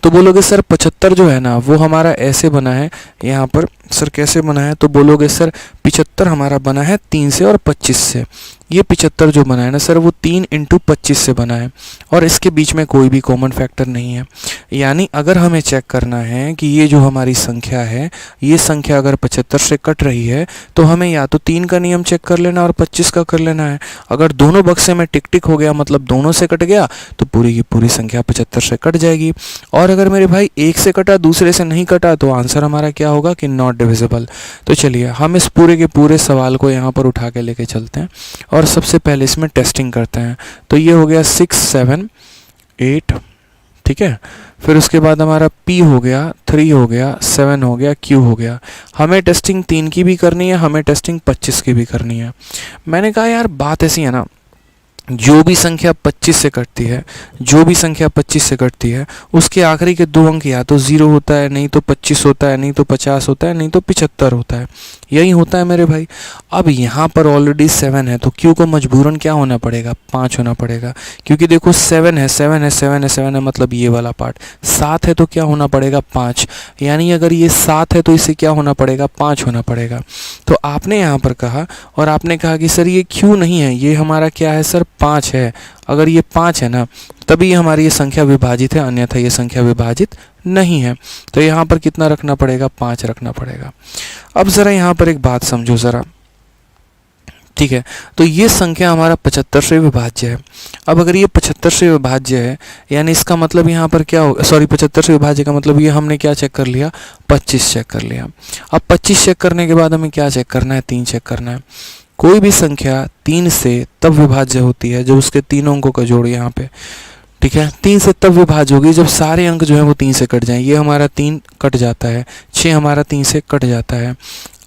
तो बोलोगे सर 75 जो है ना वो हमारा ऐसे बना है, यहाँ पर सर कैसे बना है, तो बोलोगे सर 75 हमारा बना है 3 से और 25 से। ये 75 जो बना है ना सर वो 3 × 25 से बना है और इसके बीच में कोई भी कॉमन फैक्टर नहीं है। यानी अगर हमें चेक करना है कि ये जो हमारी संख्या है, ये संख्या अगर 75 से कट रही है तो हमें या तो 3 का नियम चेक कर लेना और 25 का कर लेना है। अगर दोनों बक्से में टिक टिक हो गया, मतलब दोनों से कट गया, तो पूरी की पूरी संख्या 75 से कट जाएगी। और अगर मेरे भाई एक से कटा दूसरे से नहीं कटा तो आंसर हमारा क्या होगा कि नॉट डिविजिबल। तो चलिए हम इस पूरे के पूरे सवाल को यहाँ पर उठा के लेके चलते हैं और सबसे पहले इसमें टेस्टिंग करते हैं। तो ये हो गया 6, 7, 8, ठीक है। फिर उसके बाद हमारा p हो गया, 3 हो गया, 7 हो गया, q हो गया। हमें टेस्टिंग 3 की भी करनी है, हमें टेस्टिंग 25 की भी करनी है। मैंने कहा यार बात ऐसी है ना, जो भी संख्या 25 से कटती है, जो भी संख्या 25 से कटती है उसके आखिरी के 2 अंक या तो 0 होता है, नहीं तो 25 होता है, नहीं तो 50 होता है, नहीं तो 75 होता है। यही होता है मेरे भाई। अब यहाँ पर ऑलरेडी 7 है तो q को मजबूरन क्या होना पड़ेगा, 5 होना पड़ेगा। क्योंकि देखो 7 है, 7 है, 7 है, 7 है, मतलब ये वाला पार्ट। 7 है तो क्या होना पड़ेगा, 5। यानी अगर ये 7 है तो इसे क्या होना पड़ेगा, 5 होना पड़ेगा। तो आपने यहाँ पर कहा और आपने कहा कि सर ये q नहीं है, ये हमारा क्या है सर, 5 है। अगर ये 5 है ना तभी हमारी ये संख्या विभाजित है, अन्यथा ये संख्या विभाजित नहीं है। तो यहाँ पर कितना रखना पड़ेगा, 5 रखना पड़ेगा। अब ज़रा यहाँ पर एक बात समझो ज़रा, ठीक है। तो ये संख्या हमारा 75 से विभाज्य है। अब अगर ये 75 से विभाज्य है यानी इसका मतलब यहाँ पर क्या हो, सॉरी 75 से विभाज्य का मतलब ये हमने क्या चेक कर लिया, 25 चेक कर लिया। अब 25 चेक करने के बाद हमें क्या चेक करना है, 3 चेक करना है। कोई भी संख्या 3 से तब विभाज्य होती है जब उसके 3 अंकों का जोड़ यहाँ पे, ठीक है, 3 से तब विभाज्य होगी जब सारे अंक जो है वो 3 से कट जाएं। ये हमारा 3 कट जाता है, 6 हमारा 3 से कट जाता है,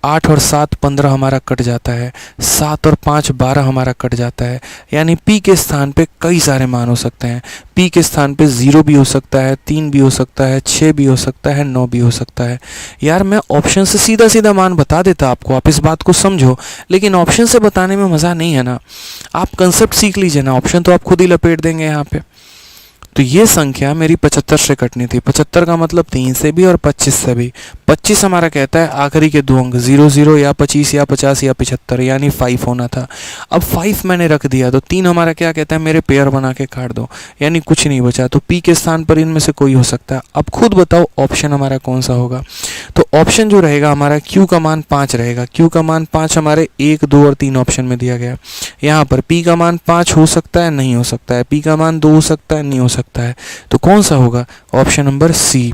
8 और 7 15 हमारा कट जाता है, 7 और 5 12 हमारा कट जाता है। यानी p के स्थान पे कई सारे मान हो सकते हैं। p के स्थान पे 0 भी हो सकता है, 3 भी हो सकता है, 6 भी हो सकता है, 9 भी हो सकता है। यार मैं ऑप्शन से सीधा सीधा मान बता देता आपको, आप इस बात को समझो, लेकिन ऑप्शन से बताने में मज़ा नहीं है ना। आप कंसेप्ट सीख लीजिए ना, ऑप्शन तो आप खुद ही लपेट देंगे यहाँ पे। तो ये संख्या मेरी 75 से कटनी थी। 75 का मतलब 3 से भी और 25 से भी। 25 हमारा कहता है आखिरी के दो अंक 00 या 25 या 50 या 75, यानी 5 होना था। अब 5 मैंने रख दिया तो 3 हमारा क्या कहता है, मेरे पेयर बना के काट दो, यानी कुछ नहीं बचा। तो P के स्थान पर इनमें से कोई हो सकता है। अब खुद बताओ ऑप्शन हमारा कौन सा होगा। तो ऑप्शन जो रहेगा हमारा Q का मान 5 रहेगा। Q का मान 5 हमारे 1, 2 और 3 ऑप्शन में दिया गया। यहाँ पर P का मान 5 हो सकता है, नहीं हो सकता है। P का मान 2 हो सकता है, नहीं हो सकता है। तो कौन सा होगा, ऑप्शन नंबर C।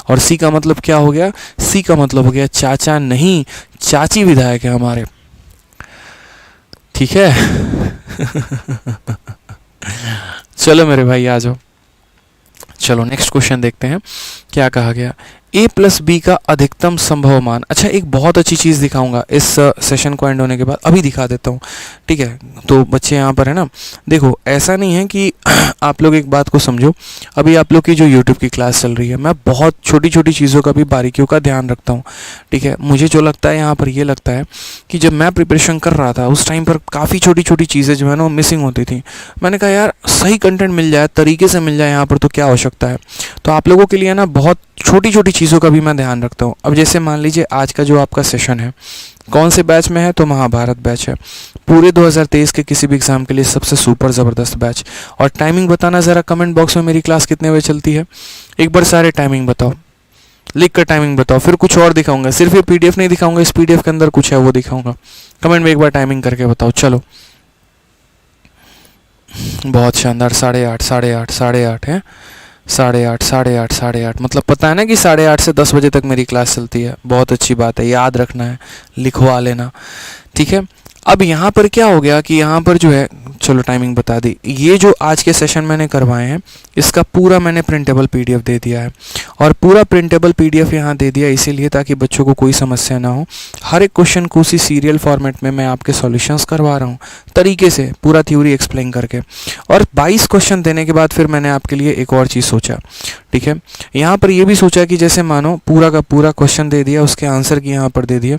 और C का मतलब क्या हो गया, C का मतलब हो गया चाचा नहीं चाची विधायक है हमारे, ठीक है। चलो मेरे भाई आ जाओ। चलो नेक्स्ट क्वेश्चन देखते हैं क्या कहा गया। a प्लस बी का अधिकतम संभव मान। अच्छा, एक बहुत अच्छी चीज़ दिखाऊंगा इस सेशन को एंड होने के बाद, अभी दिखा देता हूँ, ठीक है। तो बच्चे यहाँ पर है ना, देखो ऐसा नहीं है कि आप लोग एक बात को समझो। अभी आप लोग की जो यूट्यूब की क्लास चल रही है, मैं बहुत छोटी छोटी चीज़ों का भी बारीकियों का ध्यान रखता हूँ, ठीक है। मुझे जो लगता है यहाँ पर ये लगता है कि जब मैं प्रिपरेशन कर रहा था उस टाइम पर काफ़ी छोटी छोटी चीज़ें जो है ना मिसिंग होती थी। मैंने कहा यार सही कंटेंट मिल जाए, तरीके से मिल जाए यहाँ पर, तो क्या आवश्यकता है। तो आप लोगों के लिए ना बहुत छोटी छोटी चीज़ों का भी मैं ध्यान रखता हूँ। अब जैसे मान लीजिए आज का जो आपका सेशन है कौन से बैच में है, तो महाभारत बैच है। पूरे 2023 के किसी भी एग्जाम के लिए सबसे सुपर ज़बरदस्त बैच। और टाइमिंग बताना ज़रा कमेंट बॉक्स में, मेरी क्लास कितने बजे चलती है, एक बार सारे टाइमिंग बताओ, लिख कर टाइमिंग बताओ। फिर कुछ और दिखाऊंगा, सिर्फ ये PDF नहीं दिखाऊंगा, इस PDF के अंदर कुछ है वो दिखाऊंगा। कमेंट में एक बार टाइमिंग करके बताओ। चलो बहुत शानदार, 8:30 8:30 है, 8:30 मतलब पता है ना कि 8:30 से 10 बजे तक मेरी क्लास चलती है। बहुत अच्छी बात है, याद रखना है, लिखवा लेना, ठीक है। अब यहाँ पर क्या हो गया कि यहाँ पर जो है, चलो टाइमिंग बता दी। ये जो आज के सेशन मैंने करवाए हैं इसका पूरा मैंने प्रिंटेबल PDF दे दिया है। और पूरा प्रिंटेबल PDF यहाँ दे दिया इसीलिए ताकि बच्चों को कोई समस्या ना हो। हर एक क्वेश्चन को उसी सीरियल फॉर्मेट में मैं आपके सॉल्यूशंस करवा रहा हूँ तरीके से, पूरा थ्योरी एक्सप्लेन करके। और 22 क्वेश्चन देने के बाद फिर मैंने आपके लिए एक और चीज़ सोचा, ठीक है। यहाँ पर ये भी सोचा कि जैसे मानो पूरा का पूरा क्वेश्चन दे दिया, उसके आंसर की यहाँ पर दे दिए।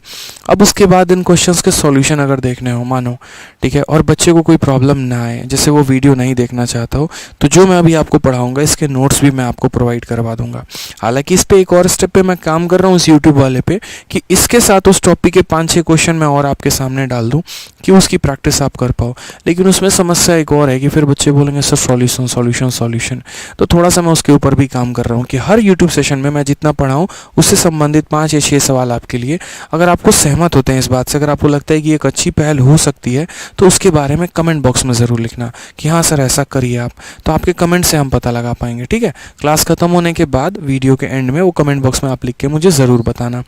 अब उसके बाद इन क्वेश्चंस के सॉल्यूशन अगर देखने हो मानो, ठीक है, और बच्चे को कोई प्रॉब्लम ना आए, जैसे वो वीडियो नहीं देखना चाहता हो, तो जो मैं अभी आपको पढ़ाऊंगा इसके नोट्स भी मैं आपको प्रोवाइड करवा दूंगा। हालांकि इस पे एक और स्टेप पे मैं काम कर रहा हूँ इस यूट्यूब वाले पे, कि इसके साथ उस टॉपिक के 5-6 क्वेश्चन मैं और आपके सामने डाल दूँ कि उसकी प्रैक्टिस आप कर पाओ। लेकिन उसमें समस्या एक और है कि फिर बच्चे बोलेंगे सर सॉल्यूशन सॉल्यूशन सॉल्यूशन। तो थोड़ा सा मैं उसके ऊपर भी काम कर रहा हूँ कि हर यूट्यूब सेशन में मैं जितना पढ़ाऊँ उससे संबंधित 5 या 6 सवाल आपके लिए, अगर आपको सहमत होते हैं इस बात से, अगर आपको लगता है कि एक अच्छी पहल हो सकती है, तो उसके बारे में कमेंट बॉक्स में ज़रूर लिखना कि हाँ सर ऐसा करिए आप। तो आपके कमेंट से हम पता लगा पाएंगे, ठीक है। क्लास खत्म होने के बाद वीडियो के एंड में वो कमेंट बॉक्स में आप लिख के मुझे ज़रूर बताना,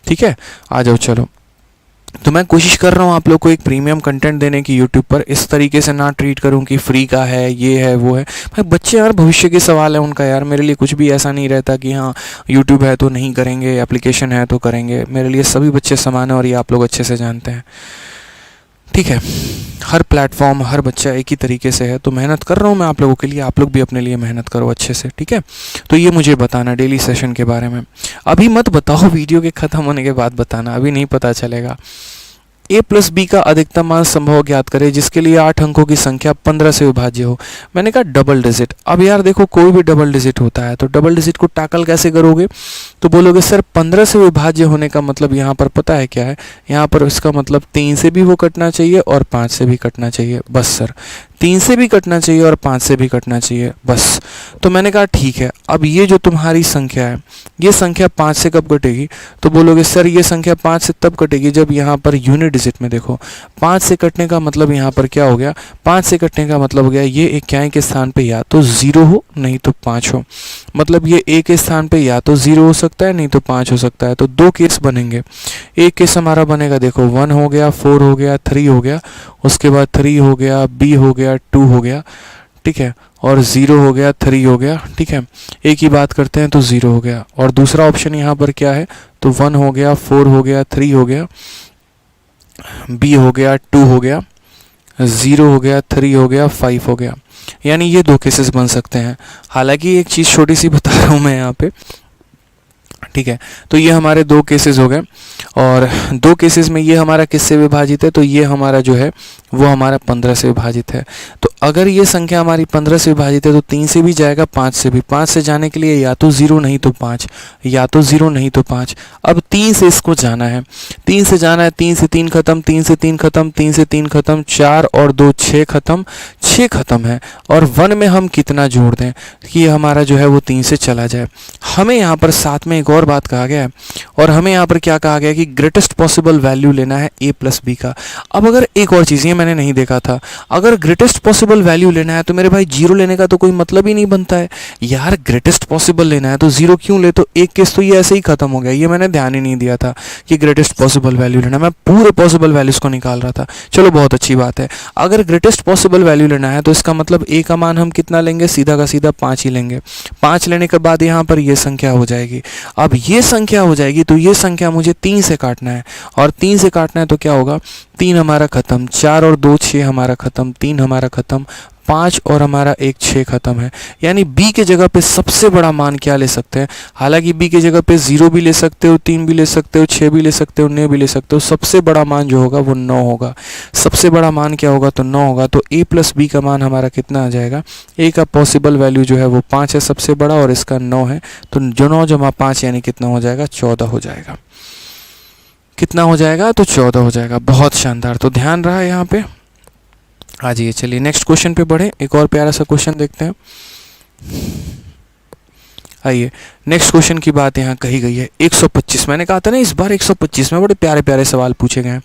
ठीक है। आ जाओ चलो। तो मैं कोशिश कर रहा हूँ आप लोग को एक प्रीमियम कंटेंट देने की यूट्यूब पर, इस तरीके से ना ट्रीट करूँ कि फ्री का है, ये है वो है। भाई बच्चे यार भविष्य के सवाल है उनका, यार मेरे लिए कुछ भी ऐसा नहीं रहता कि हाँ यूट्यूब है तो नहीं करेंगे, एप्लीकेशन है तो करेंगे। मेरे लिए सभी बच्चे समान हैं और ये आप लोग अच्छे से जानते हैं, ठीक है। हर प्लेटफॉर्म, हर बच्चा एक ही तरीके से है। तो मेहनत कर रहा हूँ मैं आप लोगों के लिए, आप लोग भी अपने लिए मेहनत करो अच्छे से, ठीक है। तो ये मुझे बताना डेली सेशन के बारे में, अभी मत बताओ, वीडियो के ख़त्म होने के बाद बताना, अभी नहीं पता चलेगा। a प्लस बी का अधिकतम मान संभव ज्ञात करें जिसके लिए 8 अंकों की संख्या 15 से विभाज्य हो। मैंने कहा डबल डिजिट। अब यार देखो कोई भी डबल डिजिट होता है तो डबल डिजिट को टैकल कैसे करोगे, तो बोलोगे सर 15 से विभाज्य होने का मतलब यहाँ पर पता है क्या है, यहाँ पर इसका मतलब 3 से भी वो कटना चाहिए और 5 से भी कटना चाहिए, बस सर 3 से भी कटना चाहिए और 5 से भी कटना चाहिए बस। तो मैंने कहा ठीक है, अब ये जो तुम्हारी संख्या है ये संख्या 5 से कब कटेगी, तो बोलोगे सर ये संख्या 5 से तब कटेगी जब यहाँ पर यूनिट डिजिट में देखो 5 से कटने का मतलब यहाँ पर क्या हो गया, 5 से कटने का मतलब हो गया ये इक्याई के स्थान पे या तो 0 हो नहीं तो 5 हो। मतलब ये a के स्थान पे या तो 0 हो सकता है नहीं तो 5 हो सकता है। तो 2 केस बनेंगे। एक केस हमारा बनेगा देखो 1 हो गया, 4 हो गया, 3 हो गया, उसके बाद 3 हो गया, b हो गया, 2 हो गया, ठीक है, और 0 हो गया, 3 हो गया, ठीक है। एक ही बात करते हैं तो 0 हो गया। और दूसरा ऑप्शन यहाँ पर क्या है, तो 1 हो गया, 4 हो गया, 3 हो गया, b हो गया, 2 हो गया, 0 हो गया, 3 हो गया, 5 हो गया। यानी ये 2 केसेस बन सकते हैं। हालांकि एक चीज़ छोटी सी बता रहा हूँ मैं यहाँ पे, ठीक है। तो ये हमारे 2 केसेस हो गए और 2 केसेस में ये हमारा किससे विभाजित है, तो ये हमारा जो है वो हमारा 15 से विभाजित है। तो अगर ये संख्या हमारी 15 से विभाजित है तो 3 से भी जाएगा, 5 से भी। 5 से जाने के लिए या तो 0 नहीं तो 5, या तो 0 नहीं तो 5। अब 3 से इसको जाना है, 3 से जाना है, 3 से 3 खत्म, 3 से 3 खत्म, 3 से 3 खत्म, 4 और 2 6 खत्म, 6 खत्म है। और 1 में हम कितना जोड़ दें कि हमारा जो है वो 3 से चला जाए। हमें यहाँ पर साथ में एक और बात कहा गया है, और हमें यहाँ पर क्या कहा गया है कि ग्रेटेस्ट पॉसिबल वैल्यू लेना है a प्लस बी का। अब अगर एक और चीज़, ये मैंने नहीं देखा था, अगर ग्रेटेस्ट पॉसिबल वैल्यू लेना है तो मेरे भाई 0 लेने का तो कोई मतलब ही नहीं बनता है यार। ग्रेटेस्ट पॉसिबल लेना है तो 0 क्यों ले, तो एक केस तो ये ऐसे ही खत्म हो गया। ये मैंने ध्यान ही नहीं दिया था कि ग्रेटेस्ट पॉसिबल वैल्यू लेना, मैं पूरे पॉसिबल वैल्यूज को निकाल रहा था। चलो बहुत अच्छी बात है। अगर ग्रेटेस्ट पॉसिबल वैल्यू लेना है तो इसका मतलब a का मान हम कितना लेंगे, सीधा का सीधा 5 ही लेंगे। 5 लेने के बाद यहाँ पर ये संख्या हो जाएगी। अब ये संख्या हो जाएगी तो ये संख्या मुझे 3 से काटना है, और 3 से काटना है तो क्या होगा, 3 हमारा खत्म, 4 और 2 6 हमारा खत्म, 3 हमारा खत्म, 5 और हमारा 1 6 खत्म है। यानी b के जगह पे सबसे बड़ा मान क्या ले सकते हैं, हालांकि b के जगह पे 0 भी ले सकते हो, 3 भी ले सकते हो, 6 भी ले सकते हो, 9 भी ले सकते हो। सबसे बड़ा मान जो होगा वो 9 होगा। सबसे बड़ा मान क्या होगा, तो 9 होगा। तो a प्लस बी का मान हमारा कितना आ जाएगा, a का पॉसिबल वैल्यू जो है वो 5 है सबसे बड़ा, और इसका 9 है। तो जो 9 जमा 5 यानी कितना हो जाएगा, 14 हो जाएगा। कितना हो जाएगा, तो 14 हो जाएगा। बहुत शानदार। तो ध्यान रहा यहाँ पे। आ जाइए, चलिए नेक्स्ट क्वेश्चन पे बढ़े। एक और प्यारा सा क्वेश्चन देखते हैं। आइए, नेक्स्ट क्वेश्चन की बात यहाँ कही गई है 125। मैंने कहा था ना इस बार 125 में बड़े प्यारे प्यारे सवाल पूछे गए हैं।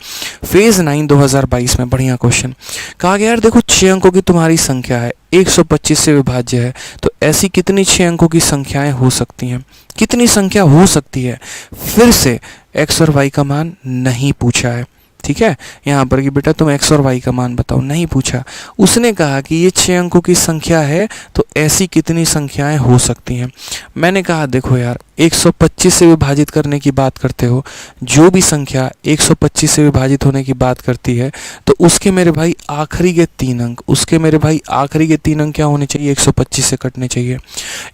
फेज 9 2022 में बढ़िया क्वेश्चन कहा गया यार, देखो 6 अंकों की तुम्हारी संख्या है, 125 से विभाज्य है, तो ऐसी कितनी 6 अंकों की संख्याएं हो सकती हैं, कितनी संख्या हो सकती है। फिर से x और y का मान नहीं पूछा है, ठीक है, यहाँ पर कि बेटा तुम x और y का मान बताओ, नहीं पूछा। उसने कहा कि ये 6 अंकों की संख्या है तो ऐसी कितनी संख्याएं हो सकती हैं। मैंने कहा देखो यार, 125 से विभाजित करने की बात करते हो, जो भी संख्या 125 से विभाजित होने की बात करती है तो उसके मेरे भाई आखिरी के 3 अंक, उसके मेरे भाई आखिरी के 3 अंक क्या होने चाहिए, 125 से कटने चाहिए।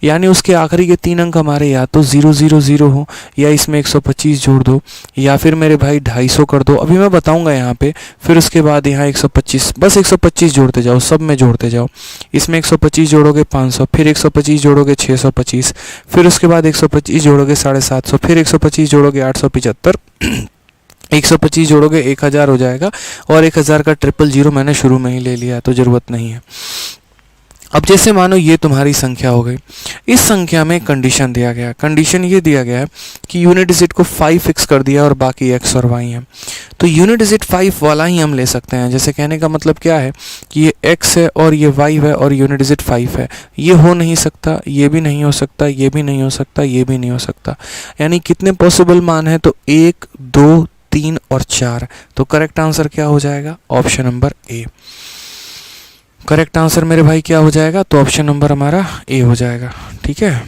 यानी उसके आखिरी के 3 अंक हमारे या तो 000 हो, या इसमें 125 जोड़ दो, या फिर मेरे भाई 250 कर दो। अभी मैं बताऊंगा यहाँ पे। फिर उसके बाद यहाँ 125, बस 125 जोड़ते जाओ, सब में जोड़ते जाओगे। इसमें 125 जोड़ोगे 500, फिर 125 जोड़ोगे 625, फिर उसके बाद 125 जोड़ोगे 750, फिर 125 जोड़ोगे 875, 125 जोड़ोगे 1000 हो जाएगा। और 1000 का 000 मैंने शुरू में ही ले लिया तो ज़रूरत नहीं है। अब जैसे मानो ये तुम्हारी संख्या हो गई, इस संख्या में कंडीशन दिया गया। कंडीशन ये दिया गया है कि यूनिट डिजिट को 5 फिक्स कर दिया और बाकी x और y हैं। तो यूनिट डिजिट 5 वाला ही हम ले सकते हैं। जैसे कहने का मतलब क्या है कि ये x है और ये y है और यूनिट डिजिट 5 है। ये हो नहीं सकता, ये भी नहीं हो सकता, ये भी नहीं हो सकता, ये भी नहीं हो सकता। यानी कितने पॉसिबल मान है, तो 1 2 3 और 4। तो करेक्ट आंसर क्या हो जाएगा, option number A. Correct answer मेरे भाई क्या हो जाएगा, तो ऑप्शन नंबर हमारा ए हो जाएगा। ठीक है,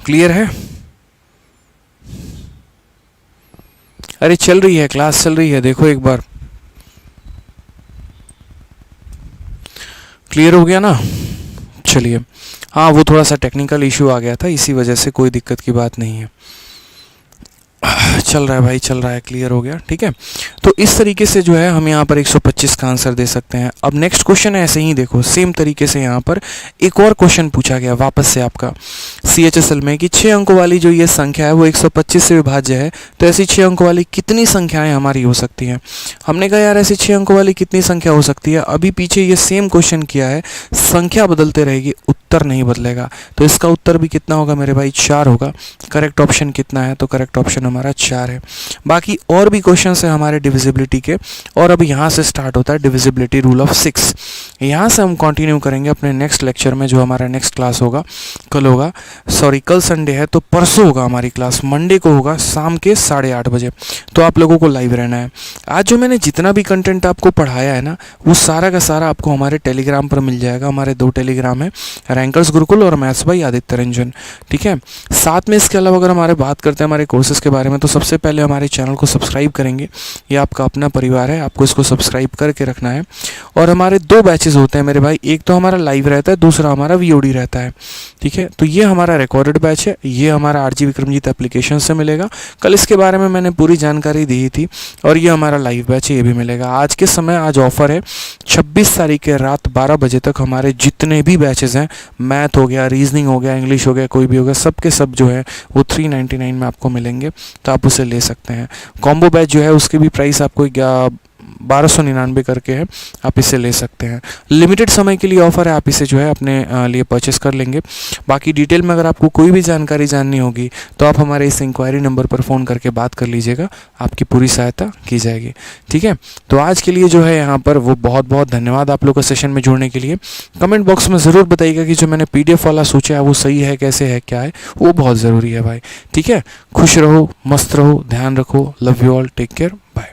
क्लियर है। अरे चल रही है, क्लास चल रही है, देखो एक बार। क्लियर हो गया ना। चलिए, हाँ वो थोड़ा सा टेक्निकल इशू आ गया था, इसी वजह से, कोई दिक्कत की बात नहीं है। चल रहा है भाई, चल रहा है, क्लियर हो गया। ठीक है, तो इस तरीके से जो है हम यहाँ पर 125 का आंसर दे सकते हैं। अब नेक्स्ट क्वेश्चन है ऐसे ही, देखो सेम तरीके से यहाँ पर एक और क्वेश्चन पूछा गया वापस से आपका CHSL में कि 6 अंकों वाली जो ये संख्या है वो 125 से विभाज्य है, तो ऐसी 6 अंकों वाली कितनी संख्याएं हमारी हो सकती हैं। हमने कहा यार ऐसी 6 अंकों वाली कितनी संख्या हो सकती है। अभी पीछे ये सेम क्वेश्चन किया है, संख्या बदलते रहेगी, उत्तर उत्तर नहीं बदलेगा। तो इसका उत्तर भी कितना होगा मेरे भाई, 4 होगा। करेक्ट ऑप्शन कितना है, तो करेक्ट ऑप्शन हमारा 4 है। बाकी और भी क्वेश्चंस हैं हमारे डिविजिबिलिटी के, और अब यहाँ से स्टार्ट होता है डिविजिबिलिटी रूल ऑफ 6। यहाँ से हम कंटिन्यू करेंगे अपने नेक्स्ट लेक्चर में, जो हमारा नेक्स्ट क्लास होगा कल होगा, सॉरी कल संडे है तो परसों होगा हमारी क्लास, मंडे को होगा शाम के 8:30 बजे। तो आप लोगों को लाइव रहना है। आज जो मैंने जितना भी कंटेंट आपको पढ़ाया है ना, वो सारा का सारा आपको हमारे टेलीग्राम पर मिल जाएगा। हमारे 2 टेलीग्राम है, रैंकर्स गुरुकुल और मैथ्स बाय आदित्य रंजन, ठीक है। साथ में इसके अलावा अगर हमारे बात करते हैं हमारे कोर्सेज के बारे में, तो सबसे पहले हमारे चैनल को सब्सक्राइब करेंगे। ये आपका अपना परिवार है, आपको इसको सब्सक्राइब करके रखना है। और हमारे 2 बैचेस होते हैं मेरे भाई, एक तो हमारा लाइव रहता है, दूसरा हमारा वीओडी रहता है, ठीक है। तो ये हमारा रिकॉर्डेड बैच है, ये हमारा आरजी विक्रमजीत एप्लीकेशन से मिलेगा। कल इसके बारे में मैंने पूरी जानकारी दी थी। और ये हमारा लाइव बैच है, ये भी मिलेगा। आज के समय आज ऑफर है 26 तारीख के रात 12 बजे तक हमारे जितने भी बैचेस हैं, मैथ हो गया, रीजनिंग हो गया, इंग्लिश हो गया, कोई भी हो गया, सब के सब जो है वो 399 में आपको मिलेंगे। तो आप उसे ले सकते हैं। कॉम्बो बैच जो है उसकी भी प्राइस आपको 1299 करके है, आप इसे ले सकते हैं। लिमिटेड समय के लिए ऑफर है, आप इसे जो है अपने लिए परचेस कर लेंगे। बाकी डिटेल में अगर आपको कोई भी जानकारी जाननी होगी तो आप हमारे इस इंक्वायरी नंबर पर फ़ोन करके बात कर लीजिएगा, आपकी पूरी सहायता की जाएगी, ठीक है। तो आज के लिए जो है यहाँ पर वो बहुत बहुत धन्यवाद आप लोग का सेशन में जुड़ने के लिए। कमेंट बॉक्स में ज़रूर बताइएगा कि जो मैंने PDF वाला सोचा है वो सही है, कैसे है, क्या है, वो बहुत ज़रूरी है भाई, ठीक है। खुश रहो, मस्त रहो, ध्यान रखो, love you all, take care, bye.